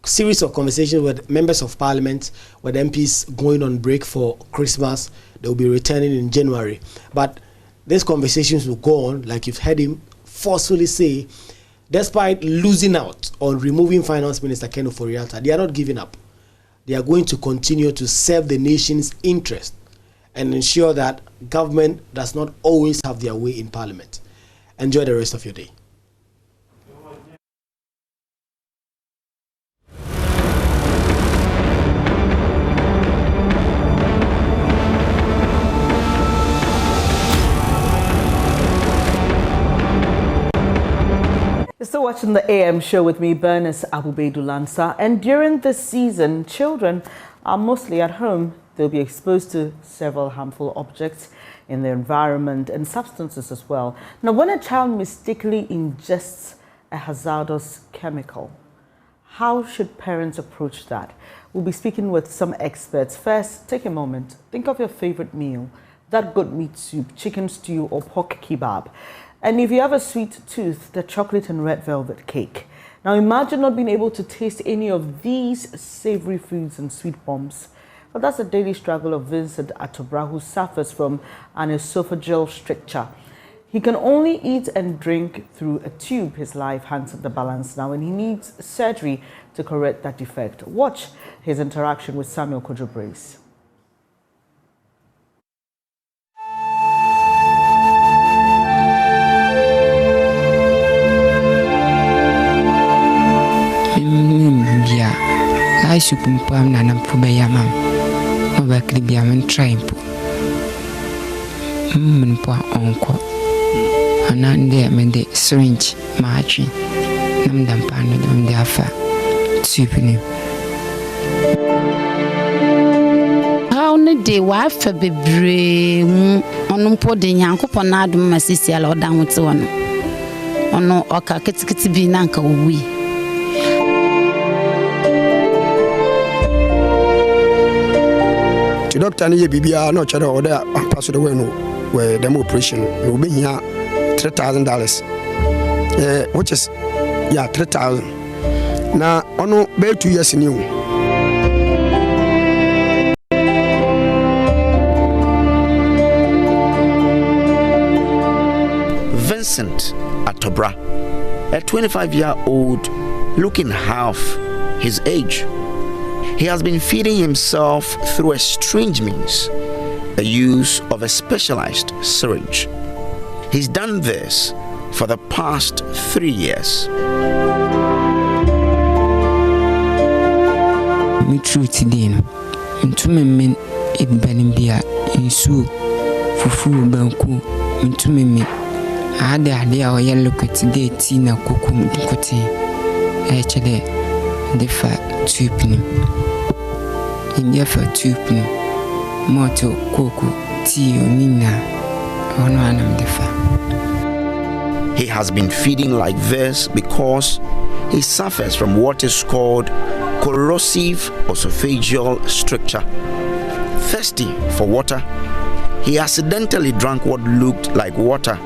with members of parliament, with MPs going on break for Christmas. They will be returning in January. But these conversations will go on, like you've heard him forcefully say, despite losing out on removing Finance Minister Ken Ofori-Atta, they are not giving up. They are going to continue to serve the nation's interest and ensure that government does not always have their way in parliament. Enjoy the rest of your day. You're still watching the AM show with me, Bernice Abu-Baidoo Lansah. And during this season, children are mostly at home. They'll be exposed to several harmful objects in their environment and substances as well. Now, when a child mistakenly ingests a hazardous chemical, how should parents approach that? We'll be speaking with some experts. First, take a moment. Think of your favorite meal, that goat meat soup, chicken stew, or pork kebab. And if you have a sweet tooth, the chocolate and red velvet cake. Now imagine not being able to taste any of these savory foods and sweet bombs. But that's the daily struggle of Vincent Atobra, who suffers from an esophageal stricture. He can only eat and drink through a tube. His life hangs at the balance now, and he needs surgery to correct that defect. Watch his interaction with Samuel Kojo Brace. I should pump and put my yamam. Over Clibiam and tramp. Uncle. And then there made the syringe marching. Nam dampan on the affair. Supini. How the wife a baby on pudding yanko ponado, my sister, or down with one. On no oka kitty nanka we. Doctor ni bibia no chara order pass the way no where demo operation no be here $3,000 which is $3,000 na ono be 2 years ni o. Vincent Atobra, a 25-year-old looking half his age. He has been feeding himself through a strange means, the use of a specialized syringe. He's done this for the past 3 years. Me truth din ntume men edbanibia insu fufu banku ntume me ade a oyelo kwetide ti na kuku mkote chede defa tupini india fa tupini moto kuku ti onina ono anam defa. He has been feeding like this because he suffers from what is called corrosive esophageal stricture. Thirsty for water, he accidentally drank what looked like water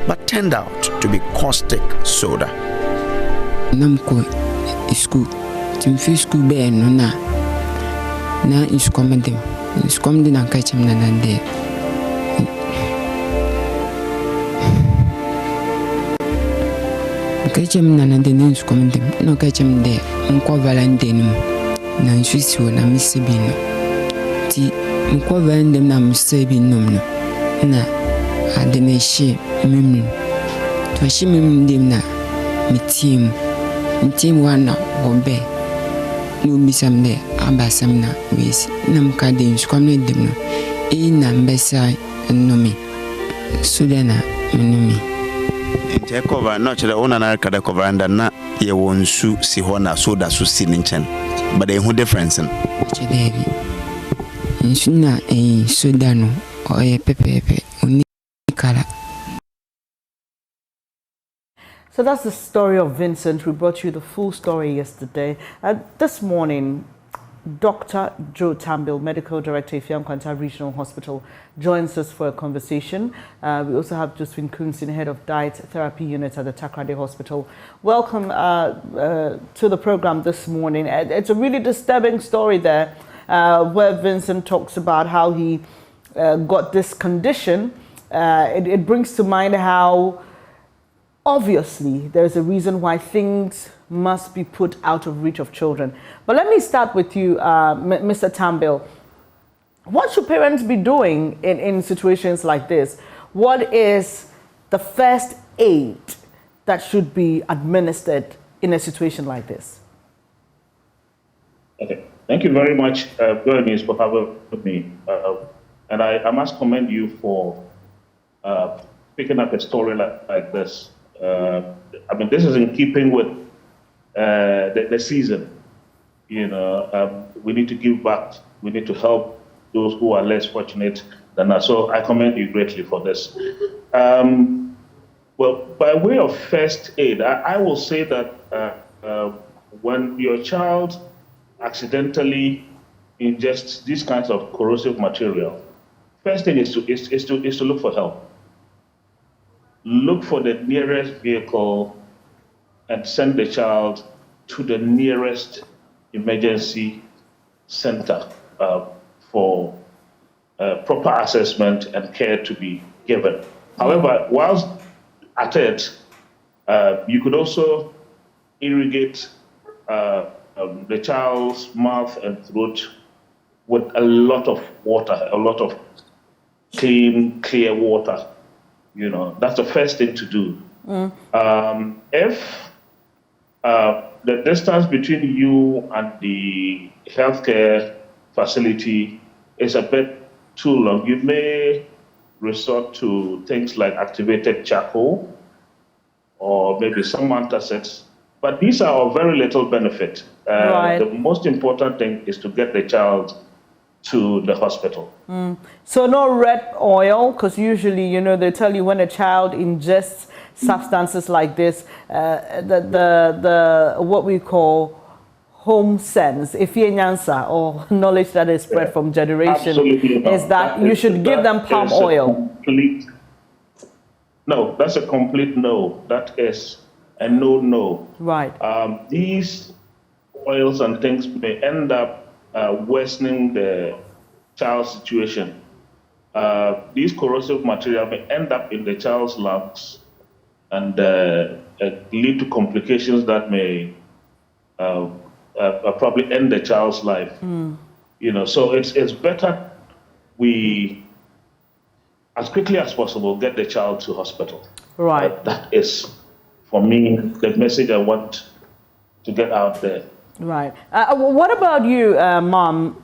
but turned out to be caustic soda. Namko school, timfi school be no na iskomende na kachim na nande. Kachim na nande ni iskomende no kachim de nko valande ni na nsisi na misibino ti nko valande na misibino na adeneshi mimi to shi mimi dem na mitim wana obe no misam de abasam na wesi nam ka de nskomne dem no na mbesa nomi sudana nomi nte cover no chere ona na kada cover anda na ye wonsu si ho na soda so si nchen but they who difference chede nsu na soda no oye pepepe oni kala. So that's the story of Vincent. We brought you the full story yesterday. This morning, Dr. Joe Tambil, Medical Director, Ifeanyi Regional Hospital, joins us for a conversation. We also have Josephine Kunsin, Head of Diet Therapy Unit at the Takrade Hospital. Welcome to the program this morning. It's a really disturbing story there, where Vincent talks about how he got this condition. It brings to mind how obviously there's a reason why things must be put out of reach of children. But let me start with you, Mr. Tambil. What should parents be doing in situations like this? What is the first aid that should be administered in a situation like this? Okay. Thank you very much, Bernice, for having me. And I must commend you for picking up a story like this. I mean, this is in keeping with the season. You know, we need to give back. We need to help those who are less fortunate than us. So I commend you greatly for this. Well, by way of first aid, I will say that when your child accidentally ingests these kinds of corrosive material, first thing is to look for help. Look for the nearest vehicle and send the child to the nearest emergency center for proper assessment and care to be given. However, whilst at it, you could also irrigate the child's mouth and throat with a lot of water, a lot of clean, clear water. You know, that's the first thing to do. If the distance between you and the healthcare facility is a bit too long, you may resort to things like activated charcoal or maybe some antacids. But these are of very little benefit. Right. The most important thing is to get the child to the hospital. So no red oil, because usually, you know, they tell you when a child ingests substances like this, the what we call home sense, ifeanyansa, or knowledge that is spread from generation, is that you should give them palm oil. No, that's a complete no. That is and no. Right. These oils and things may end up worsening the child's situation. These corrosive material may end up in the child's lungs and lead to complications that may probably end the child's life. So it's better we, as quickly as possible, get the child to hospital. Right. That is, for me, the message I want to get out there. Right. What about you, Mom?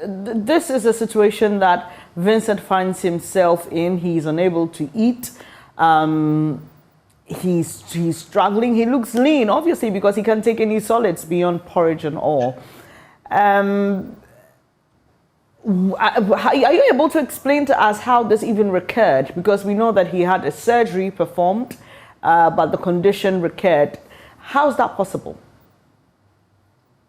This is a situation that Vincent finds himself in. He's unable to eat. He's struggling. He looks lean, obviously, because he can't take any solids beyond porridge and all. Are you able to explain to us how this even recurred? Because we know that he had a surgery performed, but the condition recurred. How is that possible?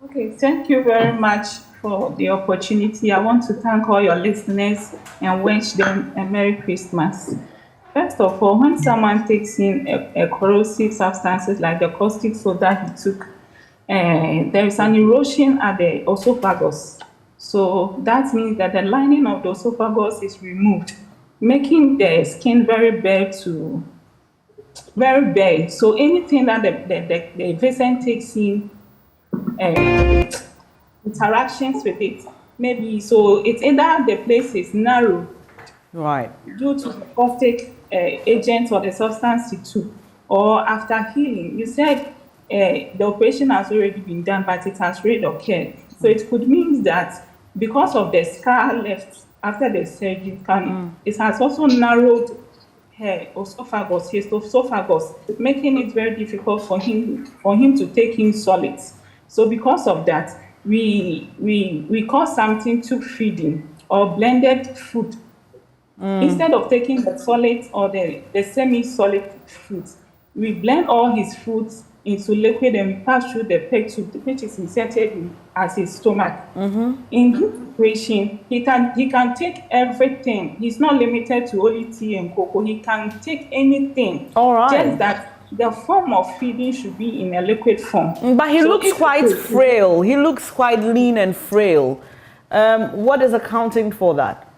Okay, thank you very much for the opportunity. I want to thank all your listeners and wish them a Merry Christmas. First of all, when someone takes in a corrosive substances like the caustic soda he took, there is an erosion at the esophagus. So that means that the lining of the esophagus is removed, making the skin very bare. So anything that the patient takes in, interactions with it, maybe, so it's either the place is narrow, right, due to the caustic agent or the substance he took, or after healing. You said the operation has already been done, but it has already occurred. So it could mean that because of the scar left after the surgery, it has also narrowed his esophagus, making it very difficult for him to take in solids. So because of that, we call something tube feeding or blended food. Instead of taking the solid or the semi-solid foods, we blend all his foods into liquid and we pass through the peg tube, which is inserted as his stomach. In this situation, he can take everything. He's not limited to only tea and cocoa. He can take anything. All right. Just that the form of feeding should be in a liquid form. But he looks quite frail. He looks quite lean and frail. What is accounting for that?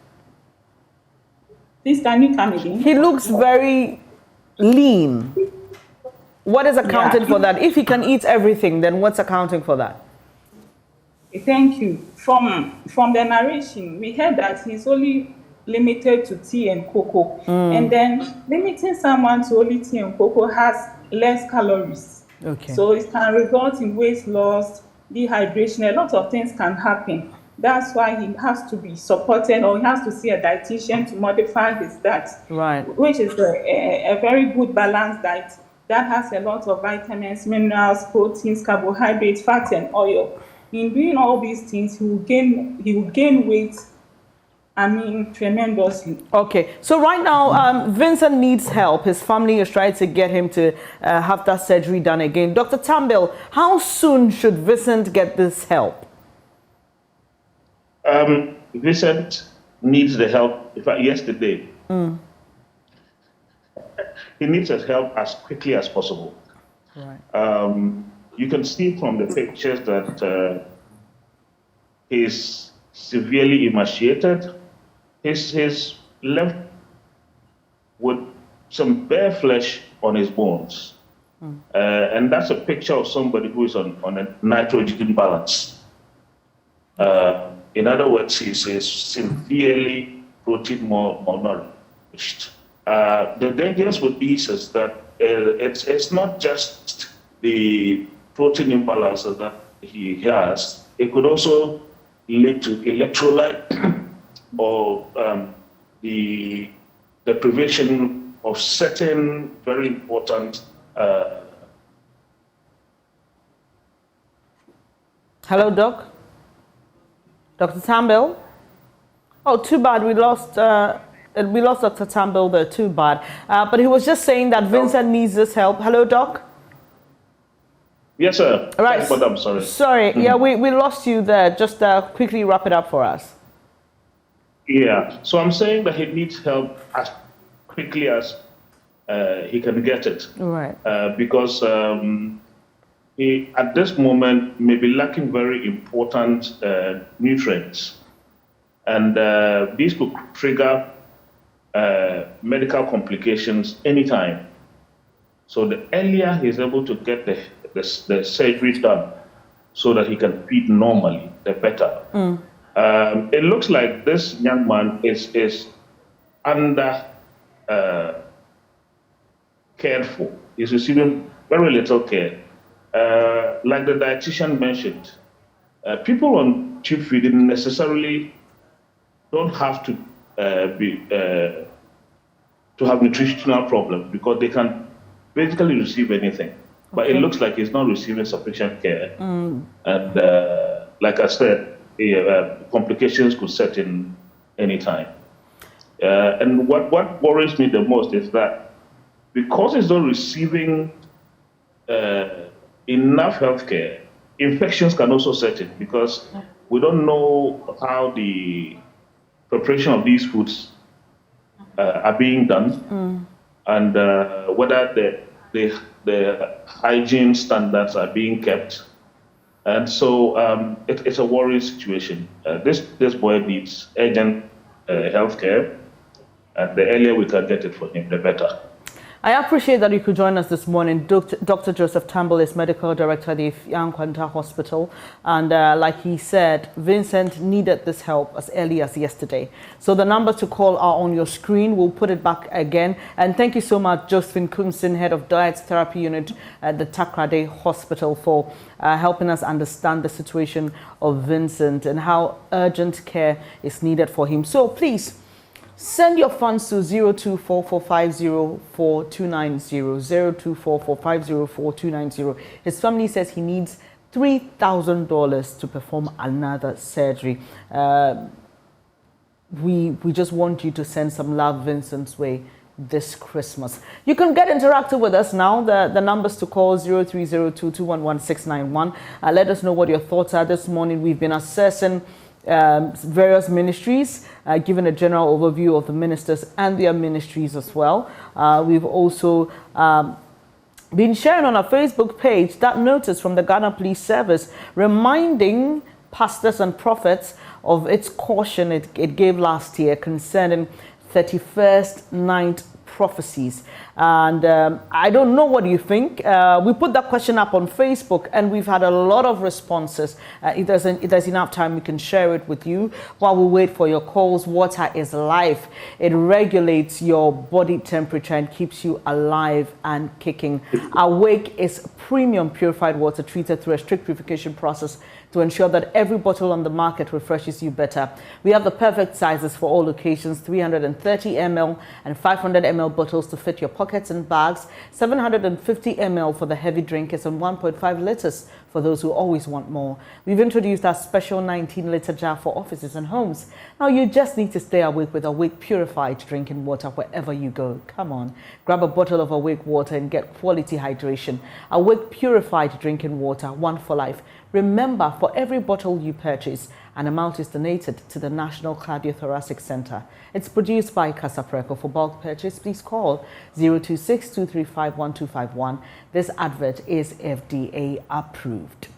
Please, can you come again? He looks very lean. What is accounting for that? If he can eat everything, then what's accounting for that? Thank you. From the narration, we heard that he's only limited to tea and cocoa. And then limiting someone to only tea and cocoa has less calories. Okay. So it can result in weight loss, dehydration, a lot of things can happen. That's why he has to be supported, or he has to see a dietitian to modify his diet. Right. Which is a very good balanced diet that has a lot of vitamins, minerals, proteins, carbohydrates, fat, and oil. In doing all these things, he will gain weight, tremendously. Okay, so right now, Vincent needs help. His family is trying to get him to have that surgery done again. Dr. Tambell, how soon should Vincent get this help? Vincent needs the help. In fact, yesterday, he needs his help as quickly as possible. Right. You can see from the pictures that he's severely emaciated. He's left with some bare flesh on his bones. And that's a picture of somebody who is on a nitrogen balance. In other words, he's severely protein malnourished. The dangers with these is that it's not just the protein imbalances that he has. It could also lead to electrolyte or the deprivation of certain very important. Hello, Doc. Dr. Tambell? Oh, too bad we lost Dr. Tambell there, too bad. But he was just saying that Vincent needs this help. Hello, Doc? Yes, sir. All right. But I'm sorry. Sorry, yeah, we lost you there. Just quickly wrap it up for us. Yeah, so I'm saying that he needs help as quickly as he can get it. Right. Because he, at this moment, may be lacking very important nutrients. And these could trigger medical complications anytime. So the earlier he's able to get the surgery done so that he can feed normally, the better. It looks like this young man is under cared for. He's receiving very little care. Like the dietitian mentioned, people on tube feeding necessarily don't have to have nutritional problems because they can basically receive anything. But it looks like he's not receiving sufficient care. And like I said, complications could set in any time. And what worries me the most is that because he's not receiving enough health care, infections can also set in because we don't know how the preparation of these foods are being done and whether the hygiene standards are being kept. And so it's a worrying situation. This boy needs urgent health care, and the earlier we can get it for him, the better. I appreciate that you could join us this morning. Dr. Joseph Tambul is Medical Director at the Yankwanta Hospital. And like he said, Vincent needed this help as early as yesterday. So the numbers to call are on your screen. We'll put it back again. And thank you so much, Josephine Kumsin, Head of Diet Therapy Unit at the Takrade Hospital, for helping us understand the situation of Vincent and how urgent care is needed for him. So please, send your funds to 0244504290, 0244504290. His family says he needs $3,000 to perform another surgery. We just want you to send some love Vincent's way this Christmas. You can get interactive with us now. The numbers to call 0302211691. Let us know what your thoughts are this morning. We've been assessing various ministries, given a general overview of the ministers and their ministries as well. We've also been sharing on our Facebook page that notice from the Ghana Police Service reminding pastors and prophets of its caution it gave last year concerning 31st night prophecies. And I don't know what you think. We put that question up on Facebook and we've had a lot of responses. If there's enough time, we can share it with you. While we wait for your calls, water is life. It regulates your body temperature and keeps you alive and kicking. Awake is premium purified water treated through a strict purification process to ensure that every bottle on the market refreshes you better. We have the perfect sizes for all occasions, 330 ml and 500 ml bottles to fit your pockets and bags, 750 ml for the heavy drinkers and 1.5 liters for those who always want more. We've introduced our special 19-liter jar for offices and homes. Now you just need to stay awake with Awake Purified drinking water wherever you go. Come on, grab a bottle of Awake water and get quality hydration. Awake Purified drinking water, one for life. Remember, for every bottle you purchase, an amount is donated to the National Cardiothoracic Center. It's produced by Casapreco. For bulk purchase, please call 026-235-1251. This advert is FDA approved.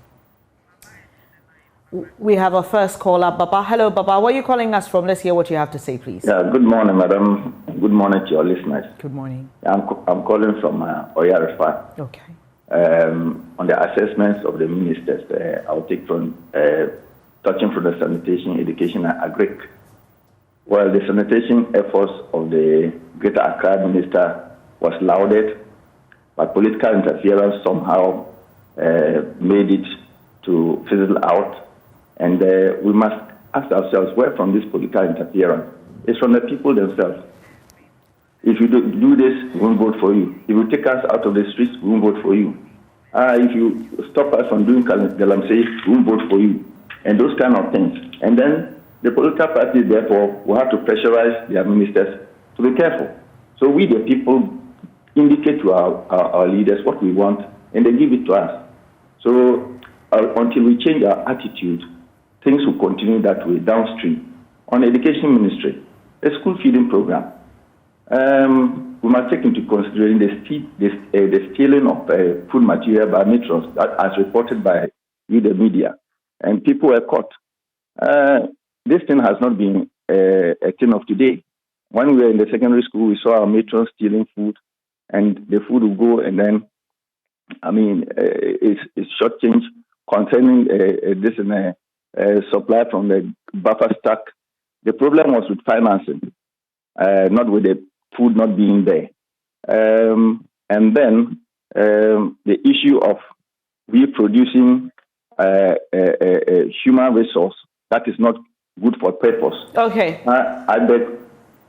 We have our first caller, Baba. Hello, Baba. Where are you calling us from? Let's hear what you have to say, please. Yeah, good morning, madam. Good morning to your listeners. Good morning. I'm calling from Oyarifa. Okay. On the assessments of the ministers, I'll take from touching from the sanitation, education, and agric. Well, the sanitation efforts of the Greater Accra minister was lauded, but political interference somehow made it to fizzle out. And we must ask ourselves, where from this political interference? It's from the people themselves. If you do this, we won't vote for you. If you take us out of the streets, we won't vote for you. If you stop us from doing galamsey, we won't vote for you. And those kind of things. And then the political parties, therefore, will have to pressurize their ministers to be careful. So we, the people, indicate to our leaders what we want, and they give it to us. So until we change our attitude, things will continue that way downstream. On education ministry, a school feeding program. we must take into consideration the stealing of food material by matrons, as reported by the media, and people were caught. This thing has not been a thing of today. When we were in the secondary school, we saw our matrons stealing food, and the food would go, and then, it's short change concerning this and supply from the buffer stock. The problem was with financing, not with the food not being there. And then the issue of reproducing human resource that is not good for purpose. Okay. I beg.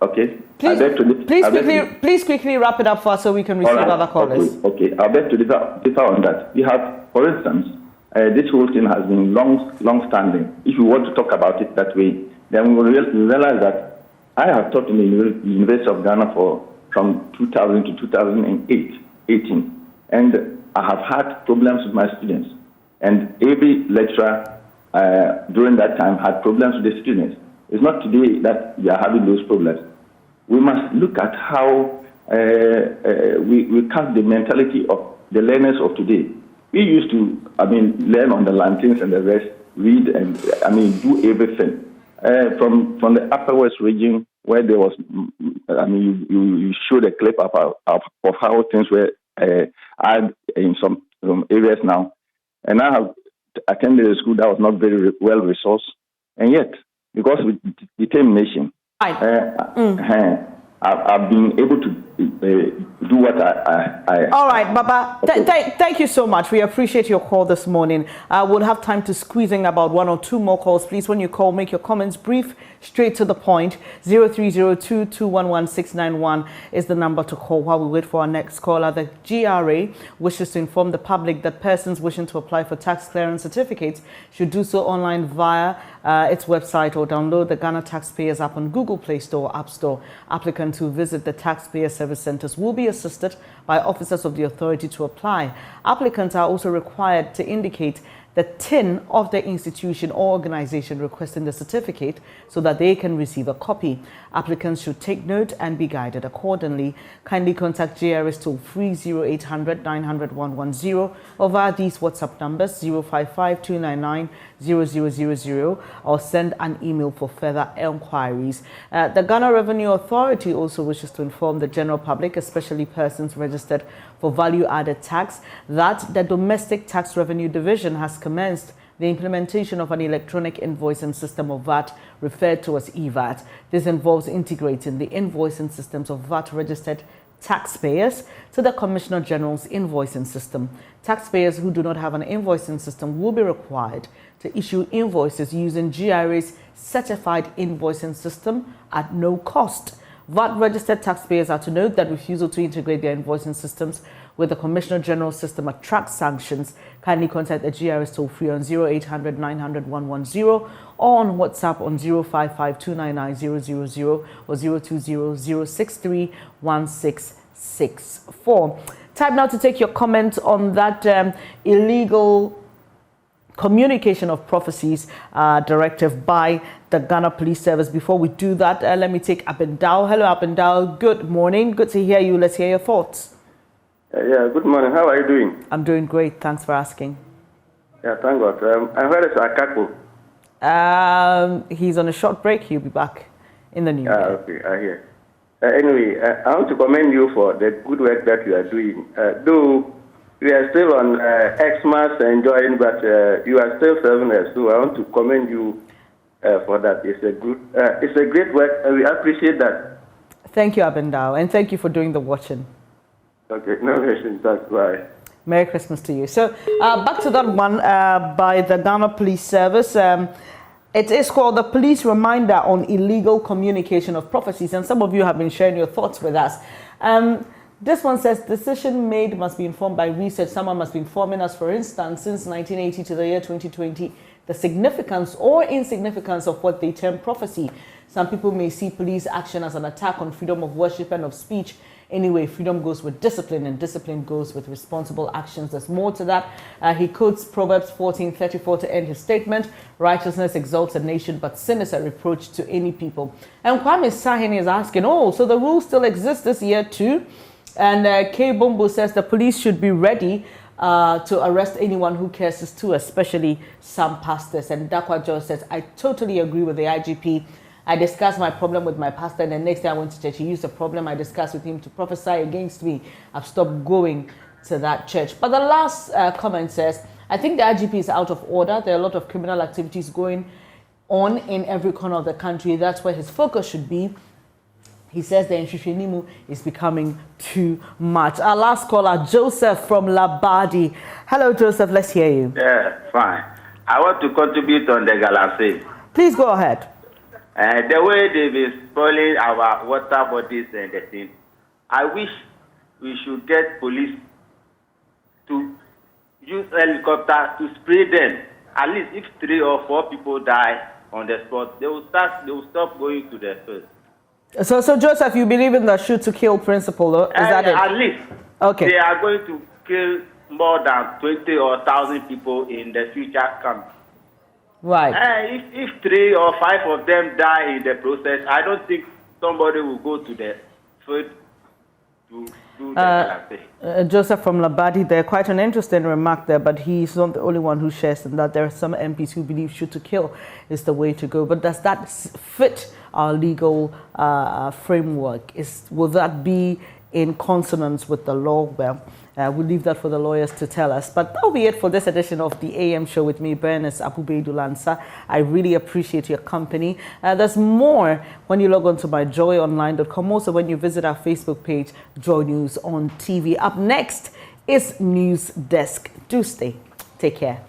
Okay. Please quickly wrap it up for us so we can receive other callers. Okay. I beg to differ on that. We have, for instance, this whole thing has been long standing. If you want to talk about it that way, then we will realize that I have taught in the University of Ghana from 2000 to 2018, and I have had problems with my students. And every lecturer during that time had problems with the students. It's not today that we are having those problems. We must look at how we cast the mentality of the learners of today. We used to, learn on the lanterns and the rest, read and, do everything. From the Upper West region, where there was, you showed a clip of how things were in some areas now. And I have attended a school that was not very well resourced, and yet, because with determination, I've been able to do what I All right, Baba. Thank you so much. We appreciate your call this morning. We'll have time to squeeze in about 1 or 2 more calls. Please, when you call, make your comments brief, straight to the point. 0302-211-691 is the number to call while we wait for our next caller. The GRA wishes to inform the public that persons wishing to apply for tax clearance certificates should do so online via its website or download the Ghana Taxpayers app on Google Play Store or App Store. Applicants who visit the Taxpayer Service Centers will be assisted by officers of the authority to apply. Applicants are also required to indicate the TIN of the institution or organization requesting the certificate so that they can receive a copy. Applicants should take note and be guided accordingly. Kindly contact JRS toll-free 0800 900 110 or via these WhatsApp numbers 055-299-0000 or send an email for further enquiries. The Ghana Revenue Authority also wishes to inform the general public, especially persons registered for value-added tax, that the Domestic Tax Revenue Division has commenced the implementation of an electronic invoicing system of VAT referred to as EVAT. This involves integrating the invoicing systems of VAT-registered taxpayers to the Commissioner General's invoicing system. Taxpayers who do not have an invoicing system will be required to issue invoices using GRA's certified invoicing system at no cost. VAT-registered taxpayers are to note that refusal to integrate their invoicing systems with the Commissioner General system attracts sanctions. Kindly contact the GRS toll-free on 0800 900 110 or on WhatsApp on 055-299-000 or 020-063-1664. Time now to take your comment on that illegal communication of prophecies directive by the Ghana Police Service. Before we do that, let me take Abendao. Hello, Abendao. Good morning. Good to hear you. Let's hear your thoughts. Good morning. How are you doing? I'm doing great. Thanks for asking. Yeah, thank God. I heard it's Akako. He's on a short break. He'll be back in the new year. Okay, I hear. Anyway, I want to commend you for the good work that you are doing. Though we are still on Xmas enjoying, but you are still serving us. So I want to commend you for that. It's a great work, and we appreciate that. Thank you, Abendao, and thank you for doing the watching. Okay, no questions. That's why. Merry Christmas to you. So back to that one by the Ghana Police Service. It is called the Police Reminder on Illegal Communication of Prophecies, and some of you have been sharing your thoughts with us. This one says, decision made must be informed by research. Someone must be informing us, for instance, since 1980 to the year 2020, the significance or insignificance of what they term prophecy. Some people may see police action as an attack on freedom of worship and of speech. Anyway, freedom goes with discipline, and discipline goes with responsible actions. There's more to that. He quotes Proverbs 14:34 to end his statement. Righteousness exalts a nation, but sin is a reproach to any people. And Kwame Sahini is asking, oh, so the rule still exists this year too? And K. Bombo says the police should be ready to arrest anyone who cases too, especially some pastors. And Dakwa Joe says, I totally agree with the IGP. I discussed my problem with my pastor, and the next day I went to church. He used the problem I discussed with him to prophesy against me. I've stopped going to that church. But the last comment says, I think the IGP is out of order. There are a lot of criminal activities going on in every corner of the country. That's where his focus should be. He says the Nshishinimu is becoming too much. Our last caller, Joseph from Labadi. Hello, Joseph. Let's hear you. Yeah, fine. I want to contribute on the Galamsey. Please go ahead. The way they've been spoiling our water bodies and the thing, I wish we should get police to use helicopter to spray them. At least if 3 or 4 people die on the spot, they will stop going to the first. So Joseph, you believe in the shoot to kill principle? Is that it? At least. Okay. They are going to kill more than 20 or 1,000 people in the future camp. Right. If 3 or 5 of them die in the process, I don't think somebody will go to the field to do the Joseph from Labadi, there quite an interesting remark there, but he's not the only one who shares in that there are some MPs who believe shoot to kill is the way to go. But does that fit our legal framework? Will that be in consonance with the law? Well, we'll leave that for the lawyers to tell us. But that'll be it for this edition of the AM show with me, Bernice Abu-Baidoo Lansah. I really appreciate your company. There's more when you log on to myjoyonline.com. Also, when you visit our Facebook page, Joy News on TV. Up next is News Desk. Do stay. Take care.